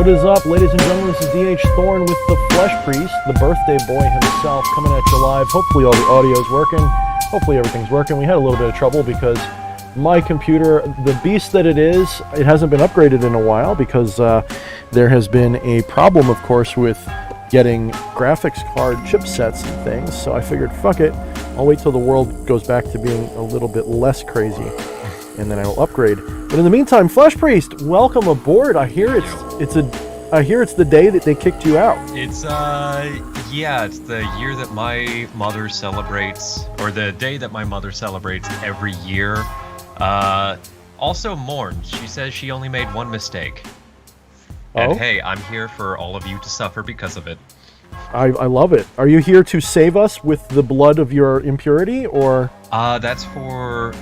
What is up, ladies and gentlemen? This is DH Thorne with the Fleshpriest, the birthday boy himself, coming at you live. Hopefully all the audio's working. Hopefully everything's working. We had a little bit of trouble because my computer, the beast that it is, it hasn't been upgraded in a while because there has been a problem, of course, with getting graphics card chipsets and things. So I figured, fuck it, I'll wait till the world goes back to being a little bit less crazy, and then I will upgrade. But in the meantime, Fleshpriest, welcome aboard. I hear it's the day that they kicked you out. It's it's the year that my mother celebrates, or the day that my mother celebrates every year. Also mourns. She says she only made one mistake. And hey, I'm here for all of you to suffer because of it. I love it. Are you here to save us with the blood of your impurity, or? That's for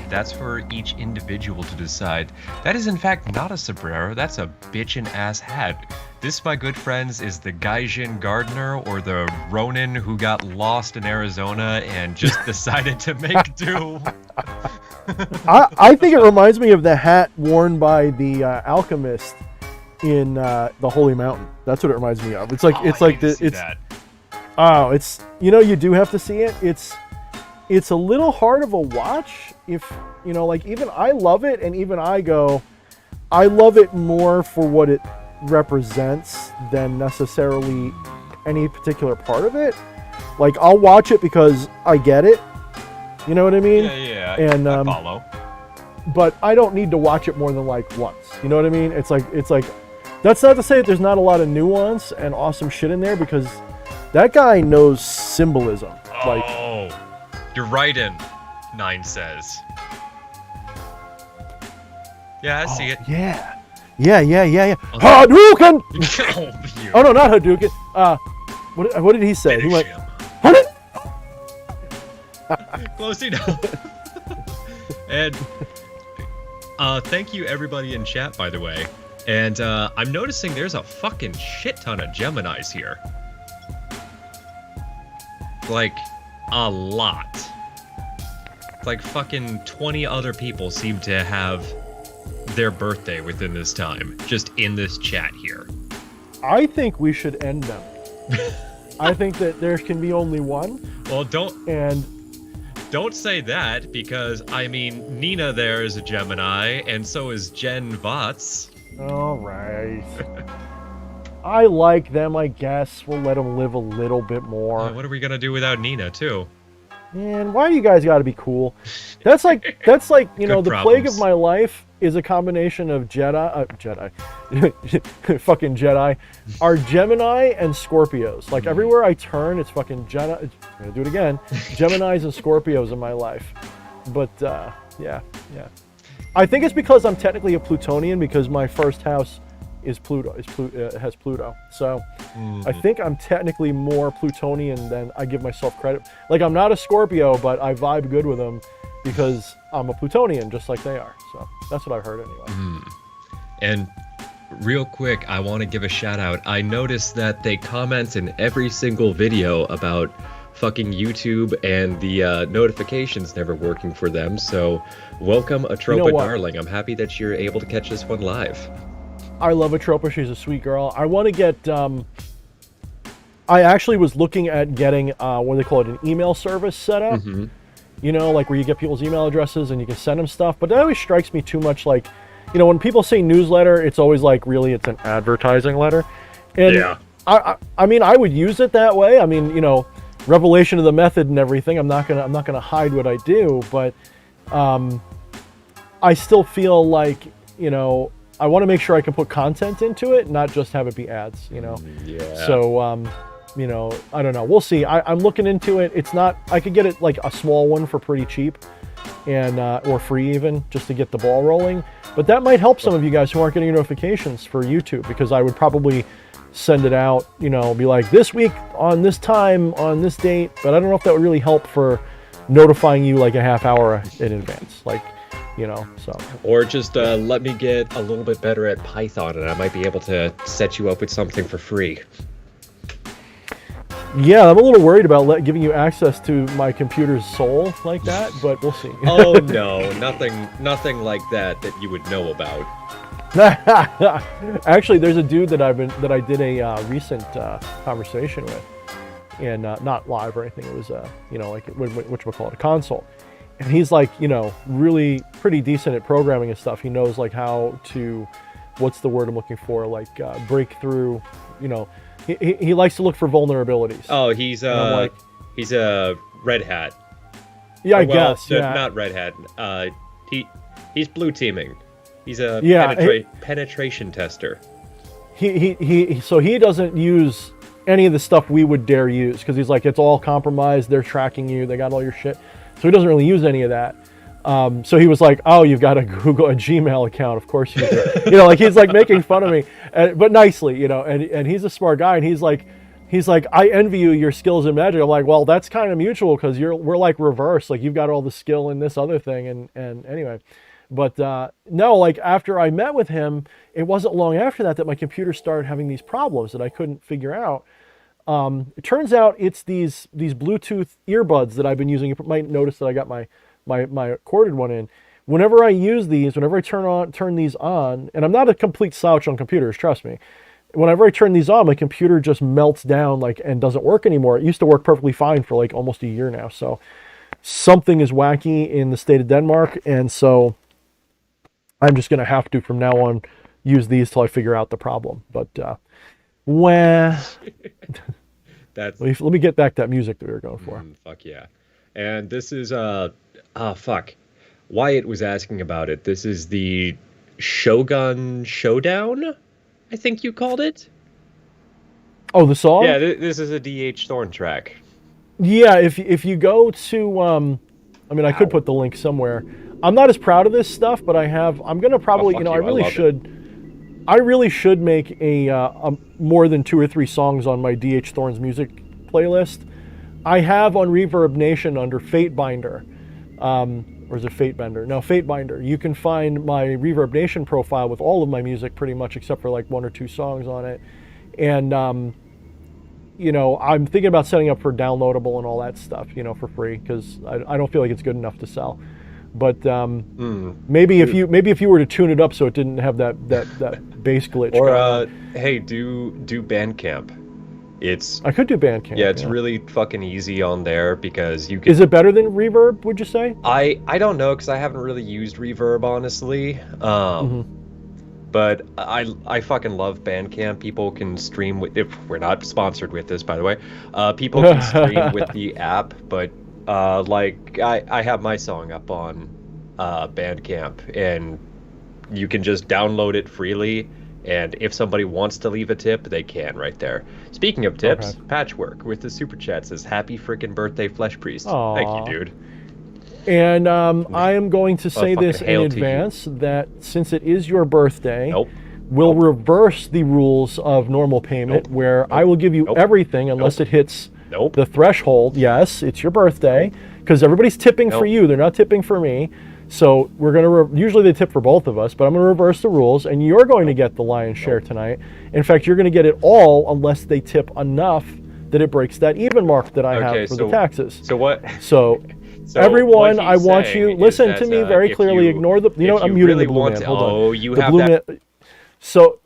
each individual to decide. That is in fact not a sombrero, that's a bitchin' ass hat. This, my good friends, is the Gaijin gardener, or the Ronin who got lost in Arizona and just decided to make do. I think it reminds me of the hat worn by the alchemist in the Holy Mountain. That's what it reminds me of. It's like you do have to see it. It's a little hard of a watch if even I love it, and even I love it more for what it represents than necessarily any particular part of it. Like, I'll watch it because I get it. You know what I mean? Yeah. And I follow. But I don't need to watch it more than like once. You know what I mean? It's like that's not to say that there's not a lot of nuance and awesome shit in there, because that guy knows symbolism. Oh, you're right in, Nine says. Yeah, I see it. Yeah. Hadouken! Oh no, not Hadouken. What did he say? He went, Hadouken! Close enough. And thank you everybody in chat, by the way. And I'm noticing there's a fucking shit ton of Geminis here. Like, a lot. Like fucking 20 other people seem to have their birthday within this time, just in this chat here. I think we should end them. I think that there can be only one. Well, don't say that, because I mean, Nina there is a Gemini, and so is Jen Vots. All right. I like them, I guess. We'll let them live a little bit more. What are we gonna do without Nina, too? Man, why do you guys gotta be cool? That's like the plague of my life is a combination of fucking Jedi, are Gemini and Scorpios. Like, everywhere I turn, it's fucking Jedi. I'm gonna do it again. Geminis and Scorpios in my life. But yeah. I think it's because I'm technically a Plutonian, because my first house is Pluto. Has Pluto. So I think I'm technically more Plutonian than I give myself credit. Like, I'm not a Scorpio, but I vibe good with them because I'm a Plutonian, just like they are. So that's what I've heard anyway. And real quick, I want to give a shout out. I noticed that they comment in every single video about fucking YouTube and the notifications never working for them. So welcome, Atropa darling. I'm happy that you're able to catch this one live. I love Atropa. She's a sweet girl. I want to get I actually was looking at getting what do they call it, an email service set up. Like where you get people's email addresses and you can send them stuff. But that always strikes me too much like, when people say newsletter, it's always like, really, it's an advertising letter. And yeah. I mean, I would use it that way. I mean, revelation of the method and everything. I'm not gonna hide what I do, but I still feel like, I want to make sure I can put content into it, not just have it be ads, Yeah. So, I don't know. We'll see. I'm looking into it. It's not, I could get it like a small one for pretty cheap, and or free even, just to get the ball rolling. But that might help some of you guys who aren't getting notifications for YouTube, because I would probably send it out, be like, this week on this time on this date. But I don't know if that would really help for notifying you like a half hour in advance, like, so. Or just let me get a little bit better at Python, and I might be able to set you up with something for free. Yeah, I'm a little worried about giving you access to my computer's soul like that, but we'll see. Oh no, nothing like that you would know about. Actually, there's a dude that I did a recent conversation with, and not live or anything. It was like what you call it, a consult. And he's like, really pretty decent at programming and stuff. He knows like how to, what's the word I'm looking for, like break through. He likes to look for vulnerabilities. Oh, he's a red hat. Yeah, I guess. Yeah, not red hat. He's blue teaming. He's a penetration tester. So he doesn't use any of the stuff we would dare use, because he's like, it's all compromised. They're tracking you. They got all your shit. So he doesn't really use any of that. So he was like, "Oh, you've got a Gmail account, of course you do." Like he's like making fun of me, but nicely, And he's a smart guy, and he's like, "I envy you your skills in magic." I'm like, "Well, that's kind of mutual, because we're like reverse. Like you've got all the skill in this other thing." And anyway, but no, like after I met with him, it wasn't long after that my computer started having these problems that I couldn't figure out. It turns out it's these Bluetooth earbuds that I've been using. You might notice that I got my corded one in. Whenever I use these, whenever I turn these on, and I'm not a complete slouch on computers, trust me. Whenever I turn these on, my computer just melts down and doesn't work anymore. It used to work perfectly fine for like almost a year now. So something is wacky in the state of Denmark, and so I'm just gonna have to from now on use these till I figure out the problem. But let me get back that music that we were going for. Fuck yeah. And this is fuck. Wyatt was asking about it. This is the Shogun Showdown, I think you called it. Oh, the song? Yeah, this is a DH Thorne track. Yeah, if you go to I could put the link somewhere. I'm not as proud of this stuff, but I'm gonna probably, I really should make a more than 2 or 3 songs on my DH Thorne's music playlist. I have on Reverb Nation under Fatebinder, or is it Fatebender? No, Fatebinder. You can find my Reverb Nation profile with all of my music pretty much, except for like 1 or 2 songs on it. And I'm thinking about setting up for downloadable and all that stuff, for free, because I don't feel like it's good enough to sell. But maybe if you were to tune it up so it didn't have that bass glitch. Or hey, do Bandcamp. I could do Bandcamp. Yeah, it's really fucking easy on there, because you can. Is it better than Reverb, would you say? I don't know, because I haven't really used Reverb, honestly. But I fucking love Bandcamp. People can stream if we're not sponsored with this, by the way. People can stream with the app, but I have my song up on Bandcamp, and you can just download it freely, and if somebody wants to leave a tip, they can right there. Speaking of tips, okay. Patchwork with the super chat says, "Happy freaking birthday, Fleshpriest." Aww. Thank you, dude. And I am going to say this in advance, that since it is your birthday, we'll reverse the rules of normal payment, where I will give you everything unless it hits the threshold. Yes, it's your birthday, because everybody's tipping for you. They're not tipping for me. So we're going to, usually they tip for both of us, but I'm going to reverse the rules, and you're going to get the lion's share tonight. In fact, you're going to get it all unless they tip enough that it breaks that even mark that I have for the taxes. So what? So everyone, I want you, listen to me very clearly, ignore the, I'm muting the blue man, hold on. Oh, you have that. Man, so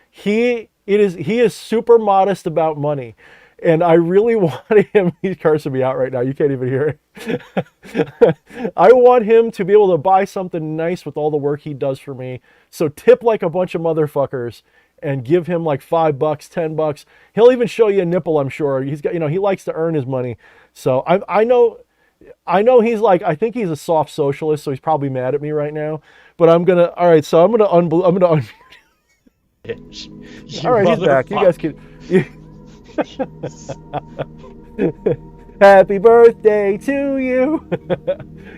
he is super modest about money. And I really want him, he's cursing me out right now, you can't even hear it. I want him to be able to buy something nice with all the work he does for me. So tip like a bunch of motherfuckers and give him like $5, $10. He'll even show you a nipple, I'm sure. He's got, he likes to earn his money. So I know he's like, I think he's a soft socialist, so he's probably mad at me right now. But I'm gonna unmute him. All right, he's back. You guys can. Happy birthday to you.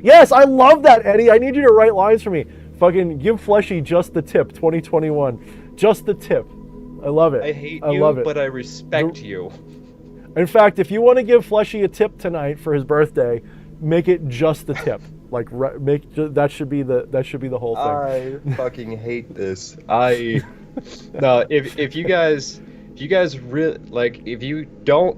Yes, I love that, Eddie. I need you to write lines for me. Fucking give Fleshy just the tip, 2021. Just the tip. I love it. I hate you, but I respect you. In fact, if you want to give Fleshy a tip tonight for his birthday, make it just the tip. Like, that should be the whole thing. I fucking hate this. No, if you guys really, like, if you don't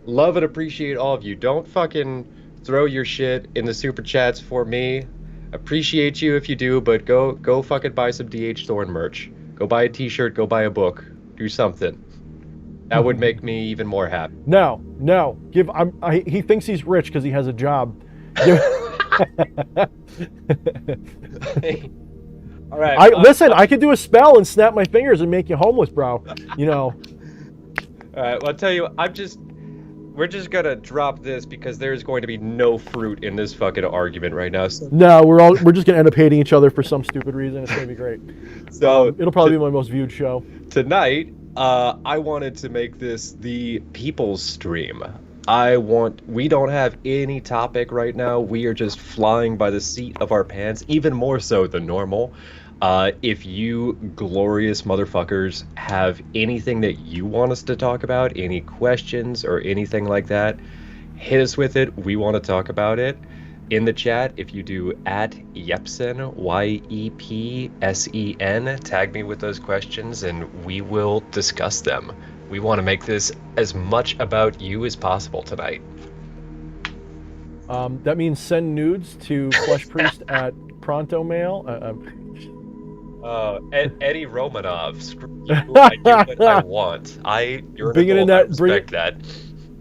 love and appreciate all of you, don't fucking throw your shit in the super chats for me. Appreciate you if you do, but go fucking buy some DH Thorne merch. Go buy a t-shirt, go buy a book. Do something. That would make me even more happy. No. He thinks he's rich because he has a job. All right. Listen, I could do a spell and snap my fingers and make you homeless, bro. You know. All right. Well, I'll tell you, we're just gonna drop this because there's going to be no fruit in this fucking argument right now. So, No, we're just gonna end up hating each other for some stupid reason. It's gonna be great. So it'll probably be my most viewed show tonight. I wanted to make this the people's stream. We don't have any topic right now. We are just flying by the seat of our pants, even more so than normal. If you glorious motherfuckers have anything that you want us to talk about, any questions or anything like that, hit us with it. We want to talk about it. In the chat, if you do @Yepsen, YEPSEN, tag me with those questions and we will discuss them. We want to make this as much about you as possible tonight. That means send nudes to Fleshpriest at Pronto Mail. Eddie Romanov, screw you, I do what I want. You're an adult, I respect that.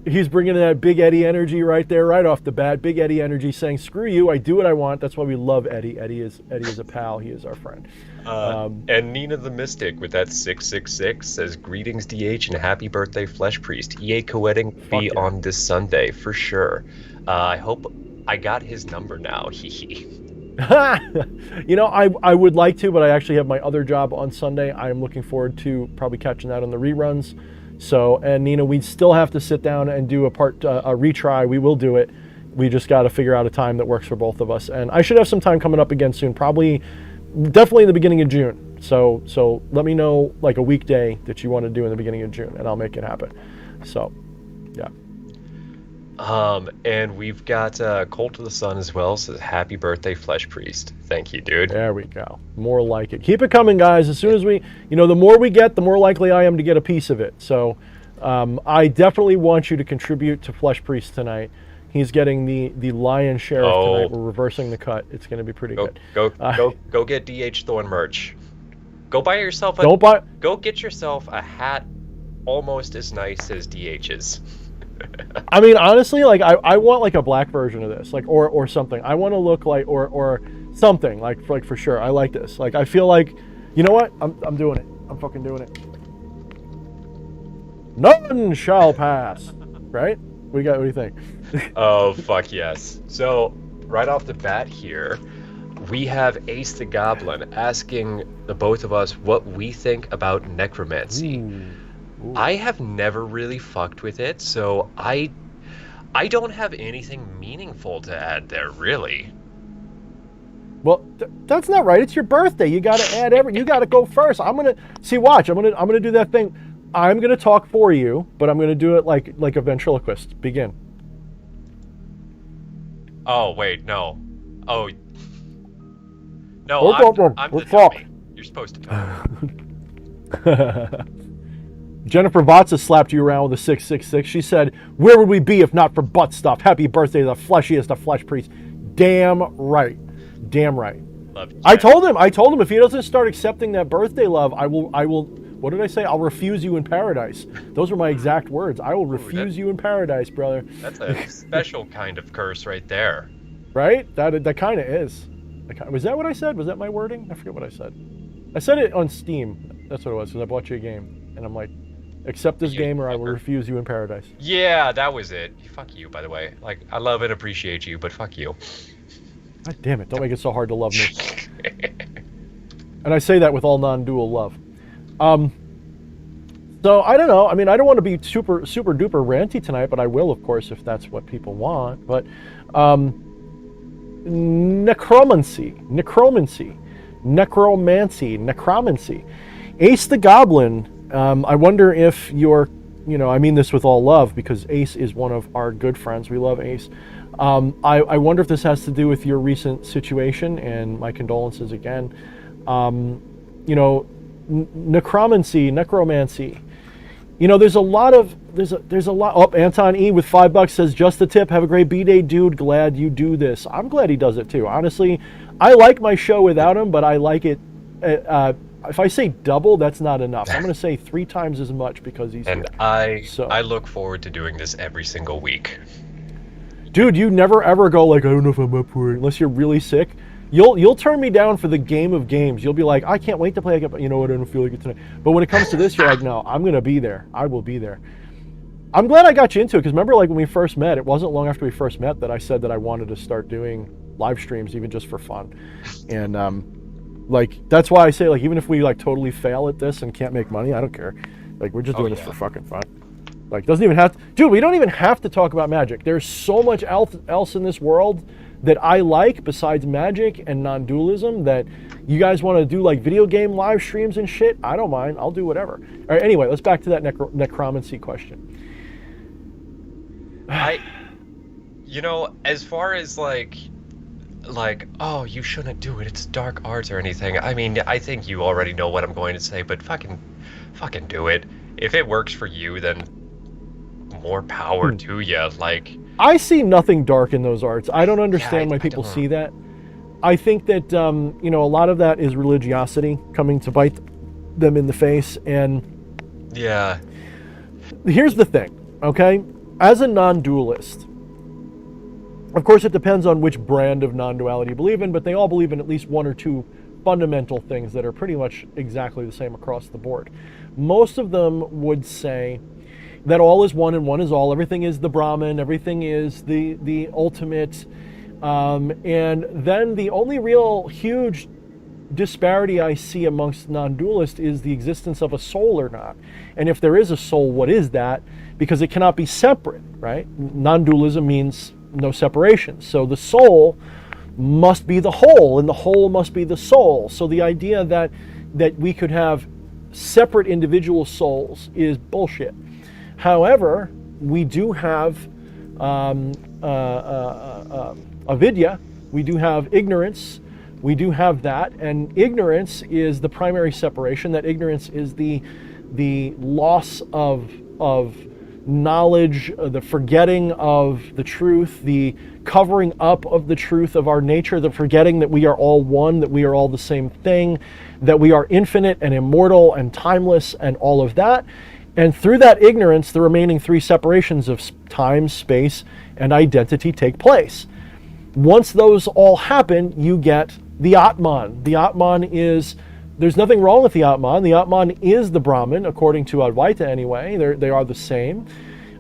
He's bringing that Big Eddie energy right there, right off the bat. Big Eddie energy saying, screw you, I do what I want. That's why we love Eddie. Eddie is a pal. He is our friend. And Nina the Mystic with that 666 says, greetings DH and happy birthday Fleshpriest. EA co-wedding be on this Sunday, for sure. I hope I got his number now. You know, I would like to, but I actually have my other job on Sunday. I am looking forward to probably catching that on the reruns. So, and Nina, we still have to sit down and do a retry. We will do it. We just got to figure out a time that works for both of us. And I should have some time coming up again soon, definitely in the beginning of June. So let me know like a weekday that you want to do in the beginning of June, and I'll make it happen. So, yeah. And we've got Colt of the Sun as well, says happy birthday Fleshpriest. Thank you, dude. There we go. More like it. Keep it coming, guys. As soon as the more we get, the more likely I am to get a piece of it. So I definitely want you to contribute to Fleshpriest tonight. He's getting the lion's share tonight. We're reversing the cut. It's going to be pretty good. Go get DH Thorne merch. Go buy yourself Go get yourself a hat almost as nice as DH's. I mean, honestly, like I want like a black version of this, like or something. I want to look like or something like for sure. I like this. Like I feel like, you know what? I'm doing it. I'm fucking doing it. None shall pass. Right? What do you think? Oh fuck yes. So right off the bat here, we have Ace the Goblin asking the both of us what we think about necromancy. Ooh. I have never really fucked with it, so I don't have anything meaningful to add there, really. Well, that's not right. It's your birthday. You got to add you got to go first. Watch. I'm gonna do that thing. I'm gonna talk for you, but I'm gonna do it like a ventriloquist. Begin. Oh wait, no. Oh. No, I'm the dummy. You're supposed to talk. Jennifer Vatsa slapped you around with a 666. She said, where would we be if not for butt stuff? Happy birthday to the fleshiest of Fleshpriest. Damn right. Damn right. Love you, I told him if he doesn't start accepting that birthday love, I will, what did I say? I'll refuse you in paradise. Those were my exact words. I will refuse you in paradise, brother. That's a special kind of curse right there. Right? That kind of is. Was that what I said? Was that my wording? I forget what I said. I said it on Steam. That's what it was, because I bought you a game. And I'm like, accept this game or I will refuse you in paradise. Yeah, that was it. Fuck you, by the way. Like, I love and appreciate you, but fuck you. God damn it. Don't make it so hard to love me. And I say that with all non-dual love. So, I don't know. I mean, I don't want to be super duper ranty tonight, but I will, of course, if that's what people want. But, necromancy. Ace the Goblin. I wonder if you're, I mean this with all love because Ace is one of our good friends. We love Ace. I wonder if this has to do with your recent situation, and my condolences again. Necromancy. There's a lot. Oh, Anton E with $5 says, just a tip. Have a great B-Day, dude. Glad you do this. I'm glad he does it too. Honestly, I like my show without him, but I like it. If I say double, that's not enough. I'm going to say 3 times as much because he's And here. I look forward to doing this every single week. Dude, you never ever go like, I don't know if I'm up for it, unless you're really sick. You'll turn me down for the game of games. You'll be like, I can't wait to play. You know what? I don't feel like it tonight. But when it comes to this, you're like, no, I'm going to be there. I will be there. I'm glad I got you into it because remember, like when we first met, it wasn't long after we first met that I said that I wanted to start doing live streams, even just for fun. And like that's why I say, like, even if we like totally fail at this and can't make money, I don't care. Like we're just doing this for fucking fun. Like doesn't even have to, dude. We don't even have to talk about magic. There's so much else in this world that I like besides magic and non-dualism that you guys want to do, like video game live streams and shit. I don't mind. I'll do whatever. All right. Anyway, let's back to that necromancy question. You know, as far as like, oh, you shouldn't do it, it's dark arts or anything. I mean, I think you already know what I'm going to say, but fucking do it. If it works for you, then more power to you. Like, I see nothing dark in those arts. I don't understand why people see that. I think that, you know, a lot of that is religiosity coming to bite them in the face. And yeah, here's the thing, okay? As a non-dualist, of course, it depends on which brand of non-duality you believe in, but they all believe in at least 1 or 2 fundamental things that are pretty much exactly the same across the board. Most of them would say that all is one and one is all. Everything is the Brahman. Everything is the ultimate. And then the only real huge disparity I see amongst non-dualists is the existence of a soul or not. And if there is a soul, what is that? Because it cannot be separate, right? Non-dualism means no separation. So the soul must be the whole, and the whole must be the soul. So the idea that we could have separate individual souls is bullshit. However, we do have avidya, we do have ignorance, we do have that, and ignorance is the primary separation. That ignorance is the loss of knowledge, the forgetting of the truth, the covering up of the truth of our nature, the forgetting that we are all one, that we are all the same thing, that we are infinite and immortal and timeless and all of that. And through that ignorance, the remaining 3 separations of time, space, and identity take place. Once those all happen, you get the Atman. The Atman is, there's nothing wrong with the Atman. The Atman is the Brahman, according to Advaita anyway. They are the same.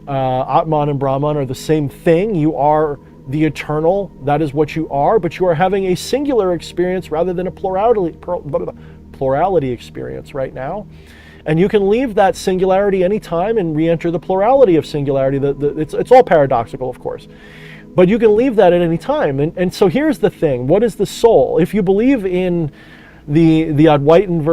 Atman and Brahman are the same thing. You are the eternal. That is what you are, but you are having a singular experience rather than a plurality experience right now. And you can leave that singularity anytime and re-enter the plurality of singularity. It's all paradoxical, of course. But you can leave that at any time. And so here's the thing. What is the soul? If you believe in the Advaitin,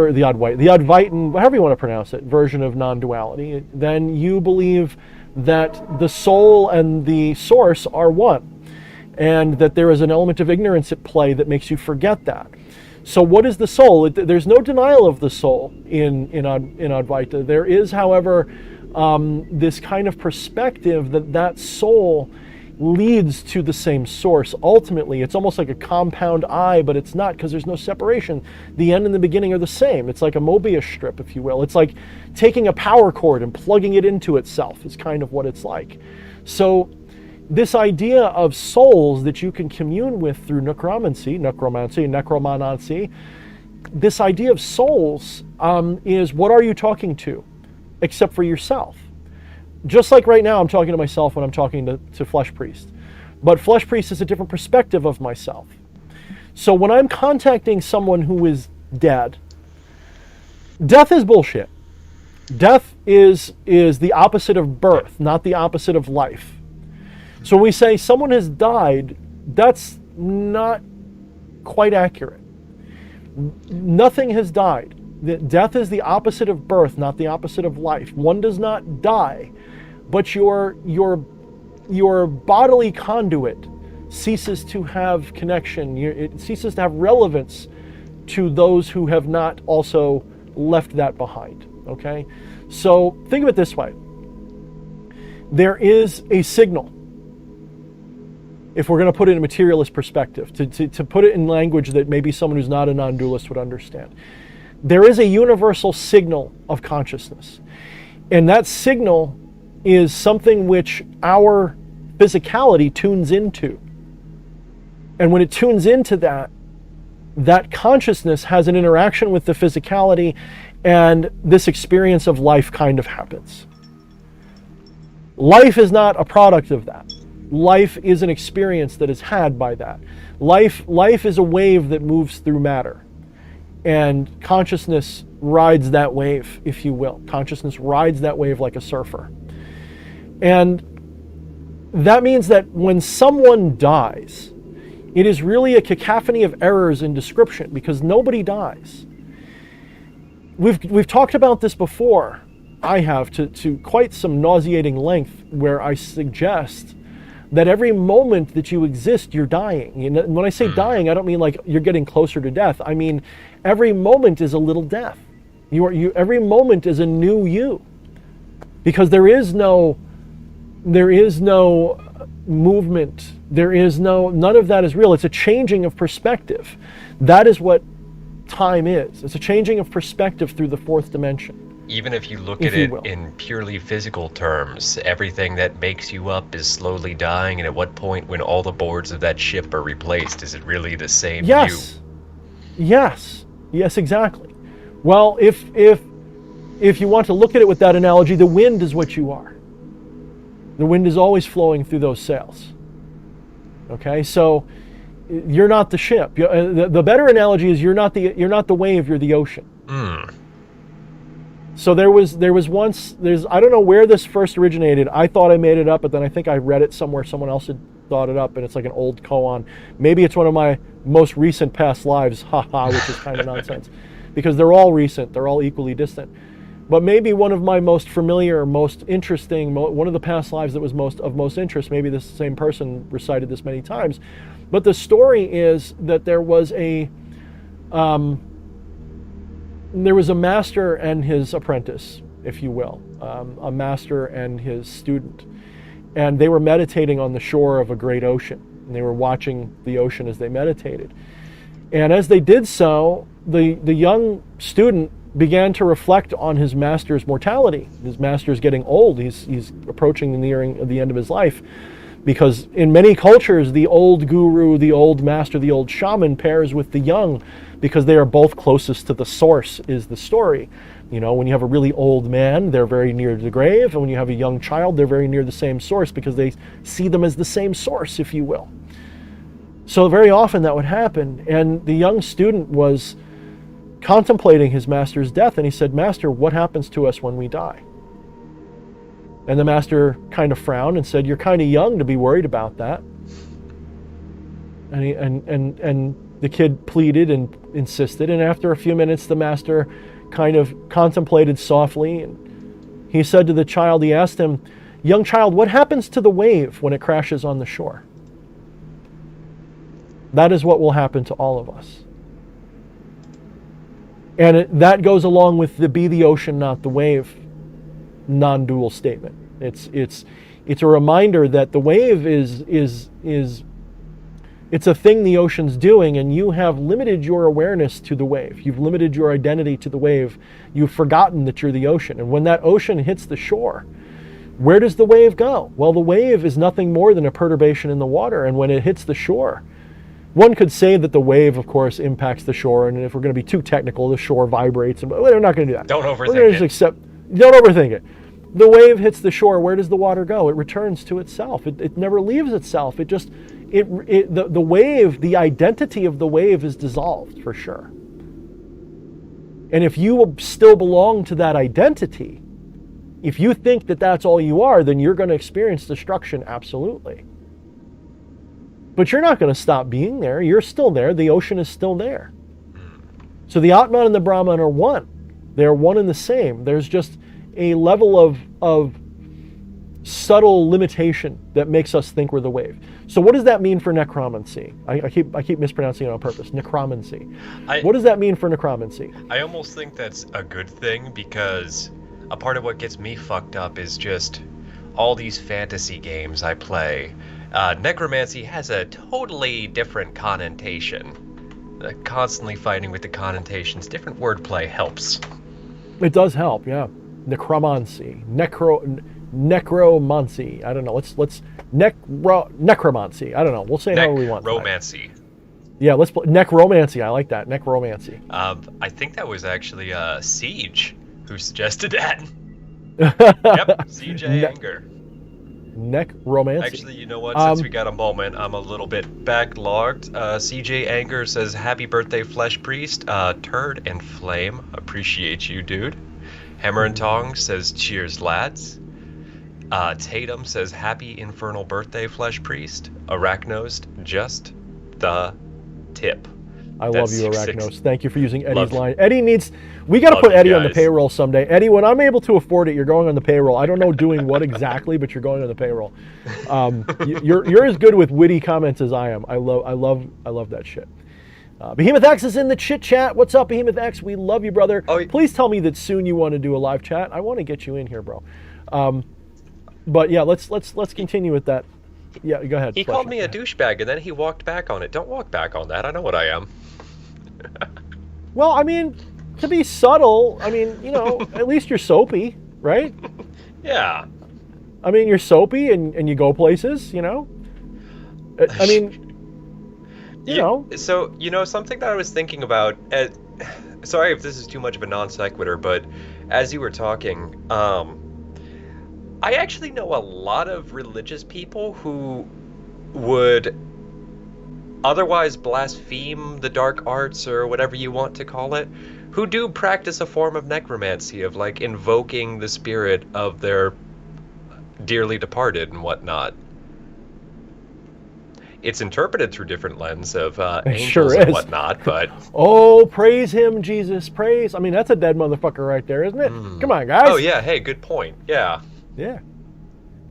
however you want to pronounce it, version of non-duality, then you believe that the soul and the source are one. And that there is an element of ignorance at play that makes you forget that. So what is the soul? There's no denial of the soul in Advaita. There is, however, this kind of perspective that soul leads to the same source. Ultimately, it's almost like a compound eye, but it's not, because there's no separation. The end and the beginning are the same. It's like a Mobius strip, if you will. It's like taking a power cord and plugging it into itself is kind of what it's like. So this idea of souls that you can commune with through necromancy, this idea of souls is, what are you talking to except for yourself? Just like right now I'm talking to myself when I'm talking to Fleshpriest. But Fleshpriest is a different perspective of myself. So when I'm contacting someone who is dead, death is bullshit. Death is the opposite of birth, not the opposite of life. So when we say someone has died, that's not quite accurate. Nothing has died. Death is the opposite of birth, not the opposite of life. One does not die, but your bodily conduit ceases to have connection. It ceases to have relevance to those who have not also left that behind. Okay? So think of it this way. There is a signal. if we're going to put it in a materialist perspective, to put it in language that maybe someone who's not a non-dualist would understand. There is a universal signal of consciousness. And that signal is something which our physicality tunes into. And when it tunes into that, that consciousness has an interaction with the physicality, and this experience of life kind of happens. Life is not a product of that. Life is an experience that is had by that. Life is a wave that moves through matter. And consciousness rides that wave, if you will. Consciousness rides that wave like a surfer. And that means that when someone dies, it is really a cacophony of errors in description, because nobody dies. We've talked about this before. I have to quite some nauseating length, where I suggest that every moment that you exist, you're dying. And when I say dying, I don't mean like you're getting closer to death. I mean every moment is a little death. Every moment is a new you, because there is no movement. None of that is real. It's a changing of perspective. That is what time is. It's a changing of perspective through the fourth dimension. Even if you look at it in purely physical terms, everything that makes you up is slowly dying, and at what point, when all the boards of that ship are replaced, is it really the same you? Yes, exactly. Well, if you want to look at it with that analogy, the wind is what you are. The wind is always flowing through those sails. Okay, so you're not the ship. The better analogy is you're not the wave, you're the ocean. So there was once, I don't know where this first originated. I thought I made it up, but then I think I read it somewhere. Someone else had thought it up, and it's like an old koan. Maybe it's one of my most recent past lives, haha, which is kind of nonsense, because they're all recent. They're all equally distant. But maybe one of my most familiar, most interesting, one of the past lives that was most of interest, maybe this same person recited this many times. But the story is that there was a master and his apprentice, if you will, a master and his student. And they were meditating on the shore of a great ocean. And they were watching the ocean as they meditated. And as they did so, the young student began to reflect on his master's mortality. His master's getting old. He's approaching the end of his life. Because in many cultures, the old guru, the old master, the old shaman pairs with the young, because they are both closest to the source, is the story. You know, when you have a really old man, they're very near the grave, and when you have a young child, they're very near the same source, because they see them as the same source, if you will. So very often that would happen, and the young student was contemplating his master's death, and he said, "Master, what happens to us when we die?" And the master kind of frowned and said, "You're kind of young to be worried about that." And the kid pleaded and insisted, and after a few minutes, the master kind of contemplated softly, and he said to the child, he asked him, "Young child, what happens to the wave when it crashes on the shore?" That is what will happen to all of us. And that goes along with the "be the ocean, not the wave" non-dual statement. It's a reminder that the wave is it's a thing the ocean's doing, and you have limited your awareness to the wave. You've limited your identity to the wave. You've forgotten that you're the ocean. And when that ocean hits the shore, where does the wave go? Well, the wave is nothing more than a perturbation in the water, and when it hits the shore, one could say that the wave, of course, impacts the shore, and if we're going to be too technical, the shore vibrates. But we're not going to do that. Don't overthink we're going to just don't overthink it. The wave hits the shore. Where does the water go? It returns to itself. It never leaves itself. The wave, the identity of the wave is dissolved for sure. And if you still belong to that identity, if you think that that's all you are, then you're going to experience destruction, absolutely. But you're not going to stop being there. You're still there. The ocean is still there. So the Atman and the Brahman are one. They're one and the same. There's just a level of subtle limitation that makes us think we're the wave. So what does that mean for necromancy? I keep mispronouncing it on purpose. Necromancy. What does that mean for necromancy? I almost think that's a good thing, because a part of what gets me fucked up is just all these fantasy games I play, Necromancy has a totally different connotation. Constantly fighting with the connotations. Different wordplay helps. It does help, yeah. Necromancy. Necromancy. I don't know. Let's necromancy. I don't know. We'll say it however we want. Necromancy. Yeah, let's play necromancy. I like that. Necromancy. I think that was actually Siege who suggested that. Yep, CJ Anger. Necromancy. Actually, you know what? Since we got a moment, I'm a little bit backlogged. CJ Anger says, "Happy birthday, Fleshpriest. Turd and Flame. Appreciate you, dude." Hammer and Tong says, "Cheers, lads." Tatum says, "Happy infernal birthday, Fleshpriest. Arachnos, just the tip." I love you, Arachnos. Thank you for using Eddie's line. We got to put Eddie on the payroll someday. Eddie, when I'm able to afford it, you're going on the payroll. I don't know doing what exactly, but you're going on the payroll. You're as good with witty comments as I am. I love that shit. Behemoth X is in the chit chat. What's up, Behemoth X? We love you, brother. Please tell me that soon you want to do a live chat. I want to get you in here, bro. But yeah, let's continue with that. Yeah, go ahead. He called me a douchebag, and then he walked back on it. Don't walk back on that. I know what I am. Well, I mean, to be subtle, I mean, you know, at least you're soapy, right? Yeah. I mean, you're soapy and you go places, you know? I mean, you know. So, something that I was thinking about, sorry if this is too much of a non sequitur, but as you were talking, I actually know a lot of religious people who would otherwise blaspheme the dark arts or whatever you want to call it, who do practice a form of necromancy, of like invoking the spirit of their dearly departed and whatnot. It's interpreted through different lens of angels and whatnot, but... Oh, praise him, Jesus, praise. I mean, that's a dead motherfucker right there, isn't it? Come on, guys. Oh, yeah, hey, good point. Yeah. Yeah.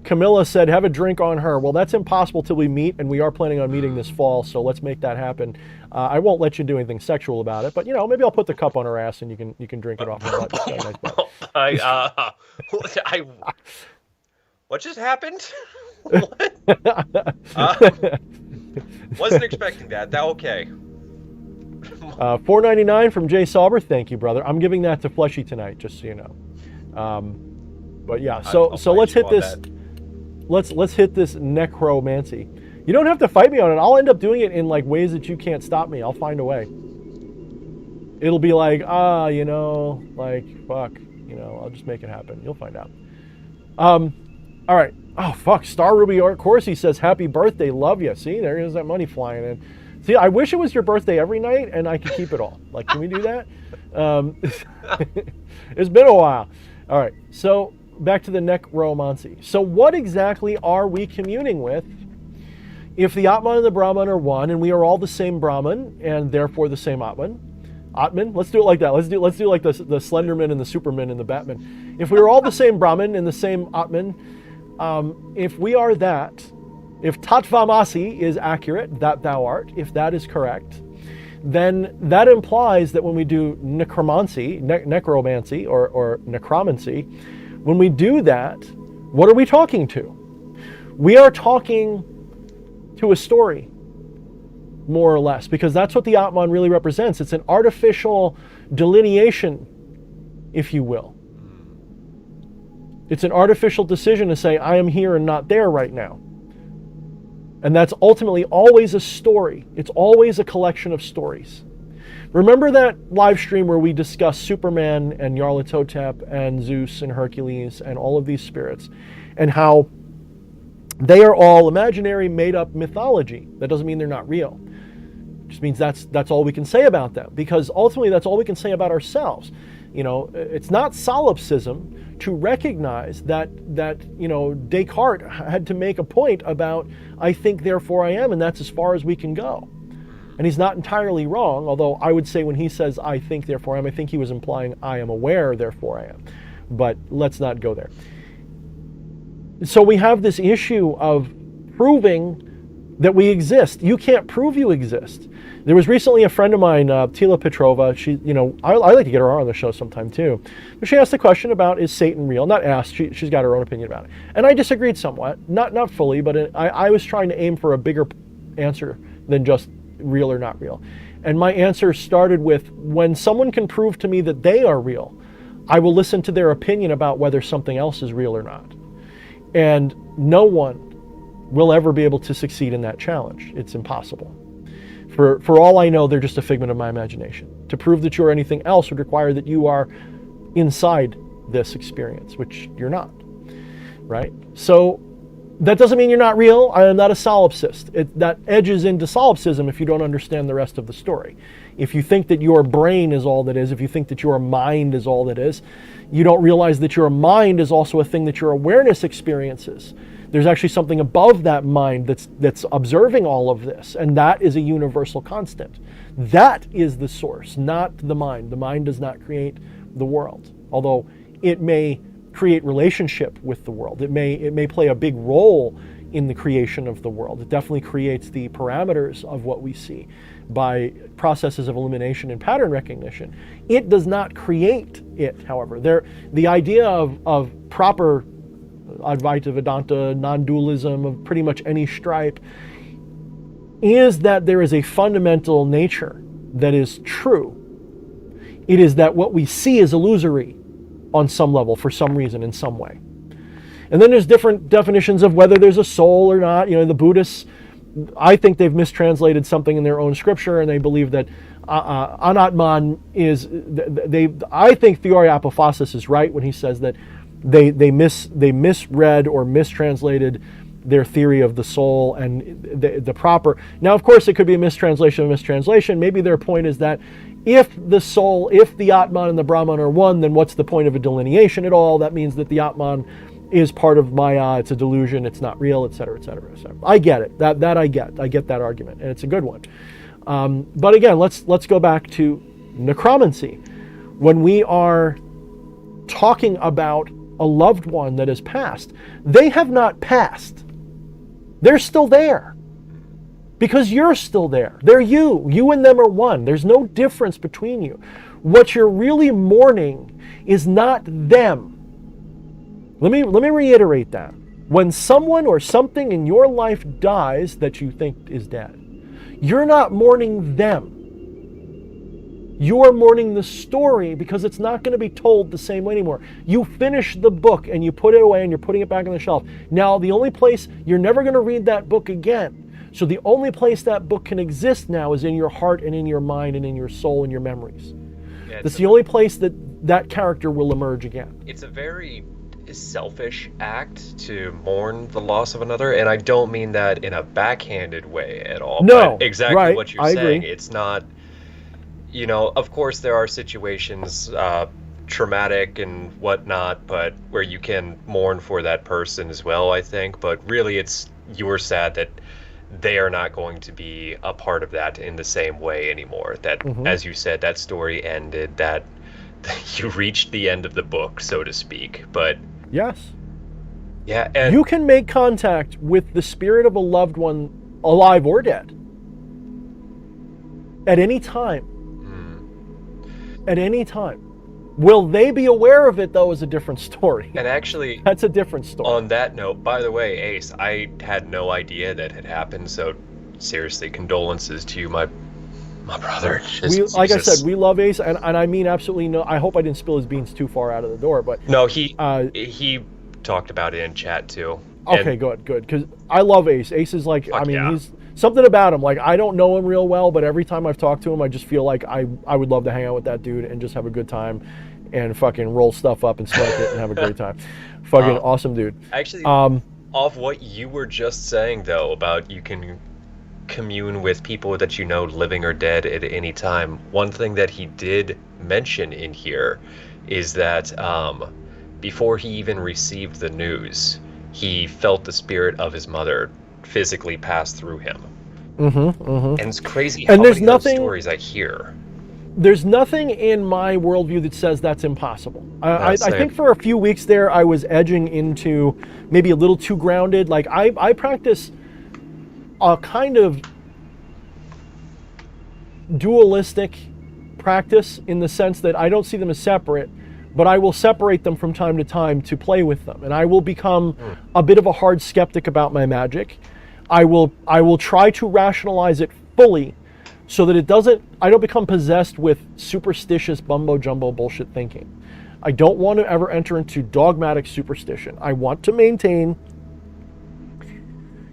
Camilla said, have a drink on her. Well, that's impossible till we meet, and we are planning on meeting this fall, so let's make that happen. I won't let you do anything sexual about it, but, you know, maybe I'll put the cup on her ass and you can drink it off her butt. What just happened? What? Wasn't expecting that. Okay. $4.99 from Jay Sauber. Thank you, brother. I'm giving that to Fleshy tonight, just so you know. But yeah, so let's hit this. Let's hit this necromancy. You don't have to fight me on it. I'll end up doing it in like ways that you can't stop me. I'll find a way. It'll be like, you know, like fuck, you know, I'll just make it happen. You'll find out. All right. Oh fuck, Star Ruby Corsi says happy birthday, love you. See, there is that money flying in. See, I wish it was your birthday every night and I could keep it all. Like, can we do that? It's been a while. All right, so back to the necromancy. So what exactly are we communing with if the Atman and the Brahman are one and we are all the same Brahman and therefore the same Atman? Atman? Let's do it like that. Let's do like the Slenderman and the Superman and the Batman. If we are all the same Brahman and the same Atman, if we are that, if Tatvamasi is accurate, that thou art, if that is correct, then that implies that when we do necromancy or necromancy, when we do that, what are we talking to? We are talking to a story, more or less, because that's what the Atman really represents. It's an artificial delineation, if you will. It's an artificial decision to say, I am here and not there right now. And that's ultimately always a story. It's always a collection of stories. Remember that live stream where we discussed Superman and Nyarlathotep and Zeus and Hercules and all of these spirits and how they are all imaginary, made-up mythology. That doesn't mean they're not real. It just means that's all we can say about them, because ultimately that's all we can say about ourselves. You know, it's not solipsism to recognize that you know, Descartes had to make a point about I think therefore I am, and that's as far as we can go. And he's not entirely wrong, although I would say when he says I think therefore I am, I think he was implying I am aware therefore I am. But let's not go there. So we have this issue of proving that we exist. You can't prove you exist. There was recently a friend of mine, Tila Petrova. She, I like to get her on the show sometime too. But she asked the question about, is Satan real? Not asked, she's got her own opinion about it. And I disagreed somewhat, not fully, but I was trying to aim for a bigger answer than just real or not real. And my answer started with, when someone can prove to me that they are real, I will listen to their opinion about whether something else is real or not. And no one will ever be able to succeed in that challenge. It's impossible. For all I know, they're just a figment of my imagination. To prove that you're anything else would require that you are inside this experience, which you're not, right? So that doesn't mean you're not real. I am not a solipsist. That edges into solipsism if you don't understand the rest of the story. If you think that your brain is all that is, if you think that your mind is all that is, you don't realize that your mind is also a thing that your awareness experiences. There's actually something above that mind that's observing all of this, and that is a universal constant. That is the source, not the mind. The mind does not create the world, although it may create relationship with the world. It may play a big role in the creation of the world. It definitely creates the parameters of what we see by processes of elimination and pattern recognition. It does not create it, however. The idea of proper Advaita Vedanta, non-dualism of pretty much any stripe, is that there is a fundamental nature that is true. It is that what we see is illusory on some level, for some reason, in some way. And then there's different definitions of whether there's a soul or not. The Buddhists, I think they've mistranslated something in their own scripture, and they believe that Anatman is, I think Theory Apophasis is right when he says that they misread or mistranslated their theory of the soul and the proper. Now, of course, it could be a mistranslation. Maybe their point is that if the soul, if the Atman and the Brahman are one, then what's the point of a delineation at all? That means that the Atman is part of Maya, it's a delusion, it's not real, etc., etc. So I get it. That I get. I get that argument, and it's a good one. But again, let's go back to necromancy. When we are talking about a loved one that has passed, they have not passed. They're still there. Because you're still there. They're you. You and them are one. There's no difference between you. What you're really mourning is not them. Let me reiterate that. When someone or something in your life dies that you think is dead, you're not mourning them. You're mourning the story, because it's not going to be told the same way anymore. You finish the book and you put it away and you're putting it back on the shelf. Now, the only place, you're never going to read that book again. So the only place that book can exist now is in your heart and in your mind and in your soul and your memories. Yeah, that's the only place that character will emerge again. It's a very selfish act to mourn the loss of another, and I don't mean that in a backhanded way at all. No, but exactly right, what you're I saying. agree. It's not, of course there are situations, traumatic and whatnot, but where you can mourn for that person as well, I think. But really, you're sad that they are not going to be a part of that in the same way anymore. That, as you said, that story ended, that you reached the end of the book, so to speak. But yes. Yeah, and you can make contact with the spirit of a loved one, alive or dead, at any time. At any time. Will they be aware of it, though, is a different story. And actually, that's a different story. On that note, by the way, Ace, I had no idea that had happened, so seriously, condolences to you, my brother. I said, we love Ace, and I mean absolutely no. I hope I didn't spill his beans too far out of the door, but no, he talked about it in chat too. Okay, good, because I love Ace. Ace is like, yeah. He's something about him. Like, I don't know him real well, but every time I've talked to him, I just feel like I would love to hang out with that dude and just have a good time and fucking roll stuff up and smoke it and have a great time. Fucking awesome dude. Actually, off what you were just saying though about you can commune with people that you know, living or dead, at any time. One thing that he did mention in here is that before he even received the news, he felt the spirit of his mother physically pass through him. And it's crazy how many of those stories I hear. There's nothing in my worldview that says that's impossible. I think for a few weeks there, I was edging into maybe a little too grounded. Like I practice a kind of dualistic practice in the sense that I don't see them as separate, but I will separate them from time to time to play with them. And I will become a bit of a hard skeptic about my magic. I will try to rationalize it fully so that I don't become possessed with superstitious bumbo jumbo bullshit thinking. I don't want to ever enter into dogmatic superstition. I want to maintain,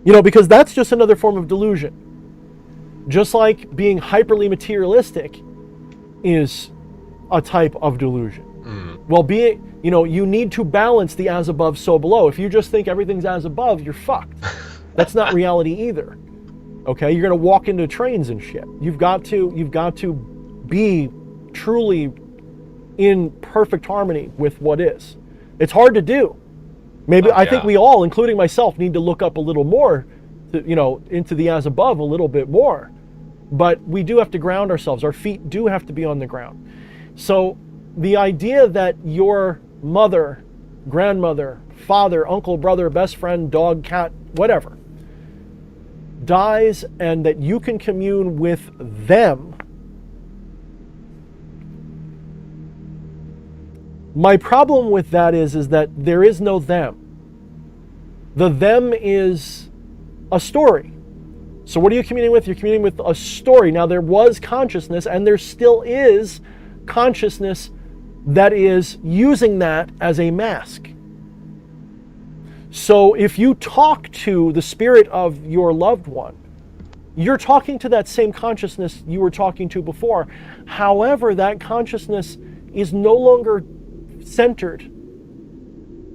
because that's just another form of delusion. Just like being hyperly materialistic is a type of delusion. Well, you need to balance the as above, so below. If you just think everything's as above, you're fucked. That's not reality either. Okay, you're gonna walk into trains and shit. You've got to be truly in perfect harmony with what is. It's hard to do. Maybe I think we all, including myself, need to look up a little more, into the as above a little bit more. But we do have to ground ourselves. Our feet do have to be on the ground. So the idea that your mother, grandmother, father, uncle, brother, best friend, dog, cat, whatever, dies and that you can commune with them. My problem with that is that there is no them. The them is a story. So what are you communing with? You're communing with a story. Now there was consciousness and there still is consciousness that is using that as a mask. So if you talk to the spirit of your loved one, you're talking to that same consciousness you were talking to before. However, that consciousness is no longer centered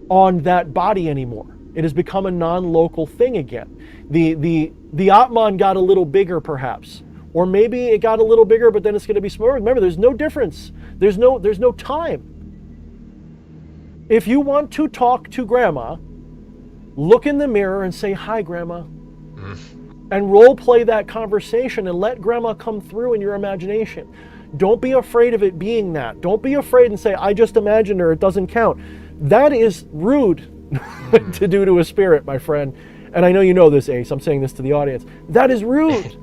on that body anymore. It has become a non-local thing again. The Atman got a little bigger perhaps, or maybe it got a little bigger but then it's going to be smaller. Remember, there's no difference. There's no time. If you want to talk to grandma, look in the mirror and say, "Hi, grandma." And role play that conversation and let grandma come through in your imagination. Don't be afraid of it being that. Don't be afraid and say, "I just imagined her, it doesn't count." That is rude to do to a spirit, my friend. And I know you know this, Ace. I'm saying this to the audience. That is rude.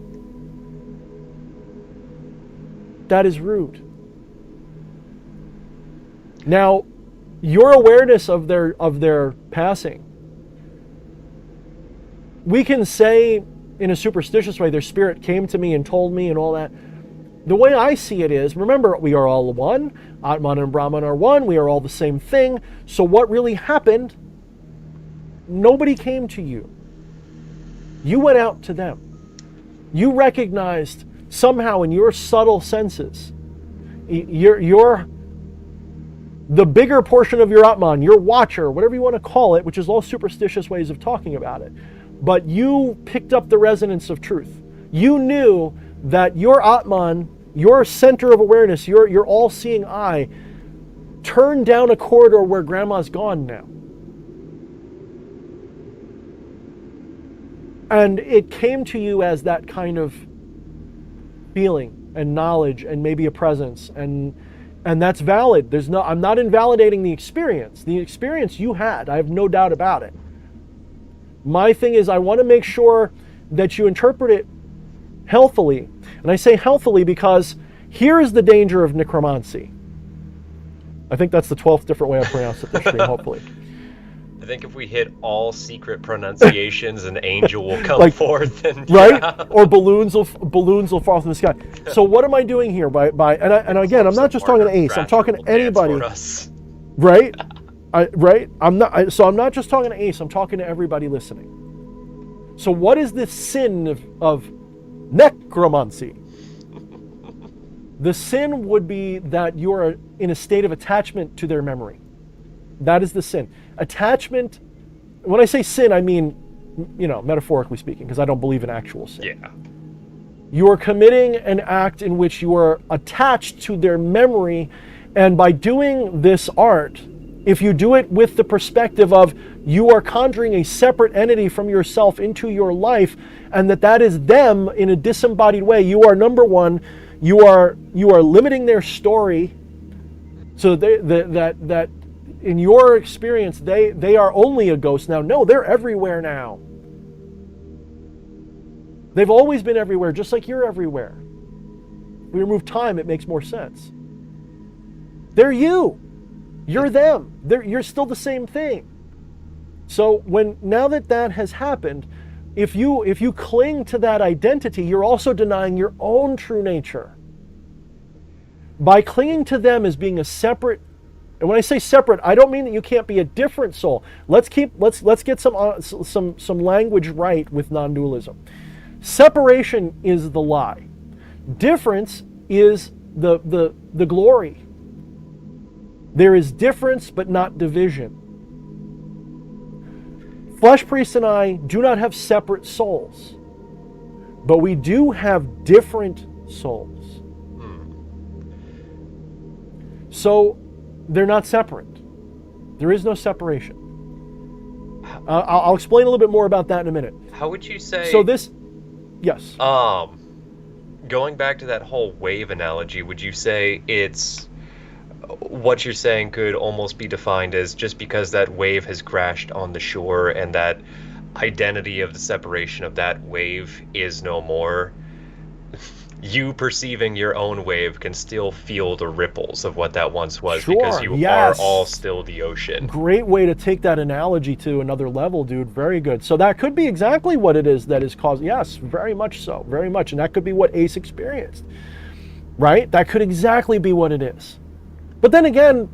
That is rude. Now, your awareness of their passing, we can say in a superstitious way, their spirit came to me and told me and all that. The way I see it is, remember, we are all one. Atman and Brahman are one. We are all the same thing. So what really happened, nobody came to you. You went out to them. You recognized somehow in your subtle senses, the bigger portion of your Atman, your watcher, whatever you want to call it, which is all superstitious ways of talking about it. But you picked up the resonance of truth. You knew that your Atman, your center of awareness, your all-seeing eye, turned down a corridor where grandma's gone now. And it came to you as that kind of feeling and knowledge and maybe a presence, and that's valid. I'm not invalidating the experience. The experience you had, I have no doubt about it. My thing is, I want to make sure that you interpret it healthily. And I say healthily because here is the danger of necromancy. I think that's the 12th different way I pronounced it this stream, hopefully. I think if we hit all secret pronunciations, an angel will come forth, and right, or balloons will fall from the sky. So what am I doing here? And again, I'm not just talking to Ace. I'm talking to anybody. Right, right. I'm not just talking to Ace. I'm talking to everybody listening. So what is the sin of necromancy? The sin would be that you are in a state of attachment to their memory. That is the sin. Attachment, when I say sin, I mean, metaphorically speaking, because I don't believe in actual sin. Yeah. You are committing an act in which you are attached to their memory, and by doing this art, if you do it with the perspective of you are conjuring a separate entity from yourself into your life, and that is them in a disembodied way, you are, number one, you are limiting their story, so that in your experience they are only a ghost now. No, they're everywhere now. They've always been everywhere, just like you're everywhere. If we remove time, it makes more sense. They're you. You're them. You're still the same thing. So now that has happened, if you cling to that identity, you're also denying your own true nature. By clinging to them as being a separate, and when I say separate, I don't mean that you can't be a different soul. Let's get some language right with non-dualism. Separation is the lie. Difference is the glory. There is difference, but not division. Fleshpriest and I do not have separate souls, but we do have different souls. So they're not separate. There is no separation. I'll explain a little bit more about that in a minute. How would you say... So this... Yes. Going back to that whole wave analogy, would you say it's... What you're saying could almost be defined as just because that wave has crashed on the shore and that identity of the separation of that wave is no more, you perceiving your own wave can still feel the ripples of what that once was, because you are all still the ocean. Great way to take that analogy to another level, dude. Very good. So that could be exactly what it is that is causing, yes, very much so, very much. And that could be what Ace experienced, right? That could exactly be what it is. But then again,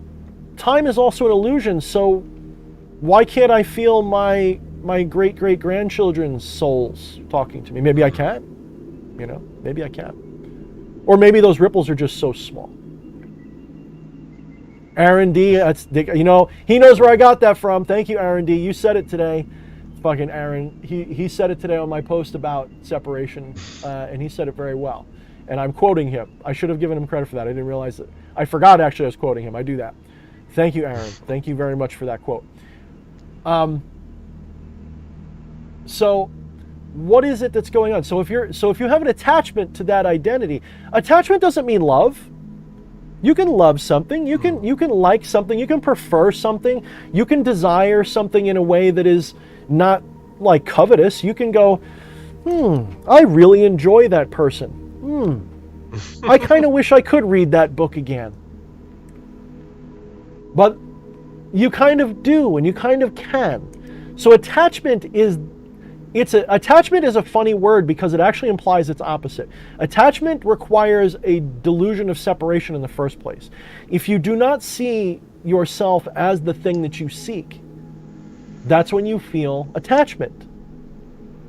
time is also an illusion, so why can't I feel my great-great-grandchildren's souls talking to me? Maybe I can, maybe I can. Or maybe those ripples are just so small. Aaron D, he knows where I got that from. Thank you, Aaron D. You said it today. Fucking Aaron. He said it today on my post about separation, and he said it very well. And I'm quoting him. I should have given him credit for that. I didn't realize that. I forgot actually I was quoting him. I do that. Thank you, Aaron. Thank you very much for that quote. So what is it that's going on? So if you have an attachment to that identity, attachment doesn't mean love. You can love something, you can like something, you can prefer something, you can desire something in a way that is not like covetous. You can go, I really enjoy that person. I kind of wish I could read that book again. But you kind of do, and you kind of can. So attachment is a funny word because it actually implies its opposite. Attachment requires a delusion of separation in the first place. If you do not see yourself as the thing that you seek, that's when you feel attachment.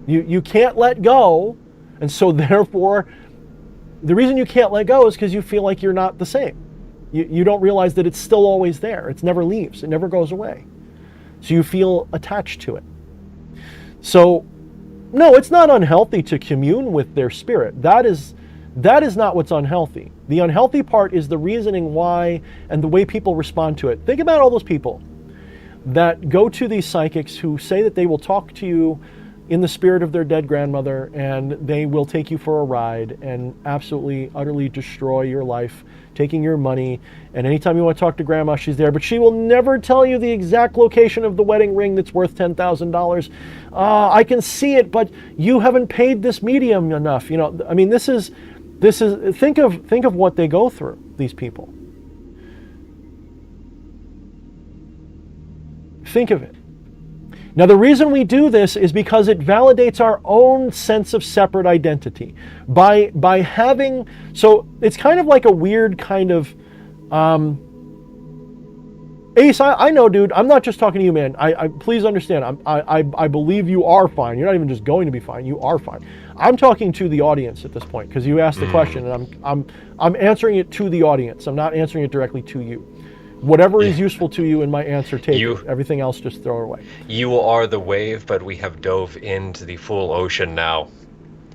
You can't let go, and so therefore, the reason you can't let go is because you feel like you're not the same. You don't realize that it's still always there. It never leaves. It never goes away. So you feel attached to it. So, no, it's not unhealthy to commune with their spirit. That is not what's unhealthy. The unhealthy part is the reasoning why and the way people respond to it. Think about all those people that go to these psychics who say that they will talk to you in the spirit of their dead grandmother, and they will take you for a ride and absolutely, utterly destroy your life, taking your money. And anytime you want to talk to grandma, she's there, but she will never tell you the exact location of the wedding ring that's worth $10,000. I can see it, but you haven't paid this medium enough. I mean, this is think of what they go through, these people. Think of it. Now, the reason we do this is because it validates our own sense of separate identity. By having, so it's kind of like a weird kind of, Ace, I know, dude, I'm not just talking to you, man. I please understand, I believe you are fine. You're not even just going to be fine, you are fine. I'm talking to the audience at this point, because you asked the question, and I'm answering it to the audience. I'm not answering it directly to you. Whatever is useful to you in my answer, take it. Everything else, just throw it away. You are the wave, but we have dove into the full ocean now.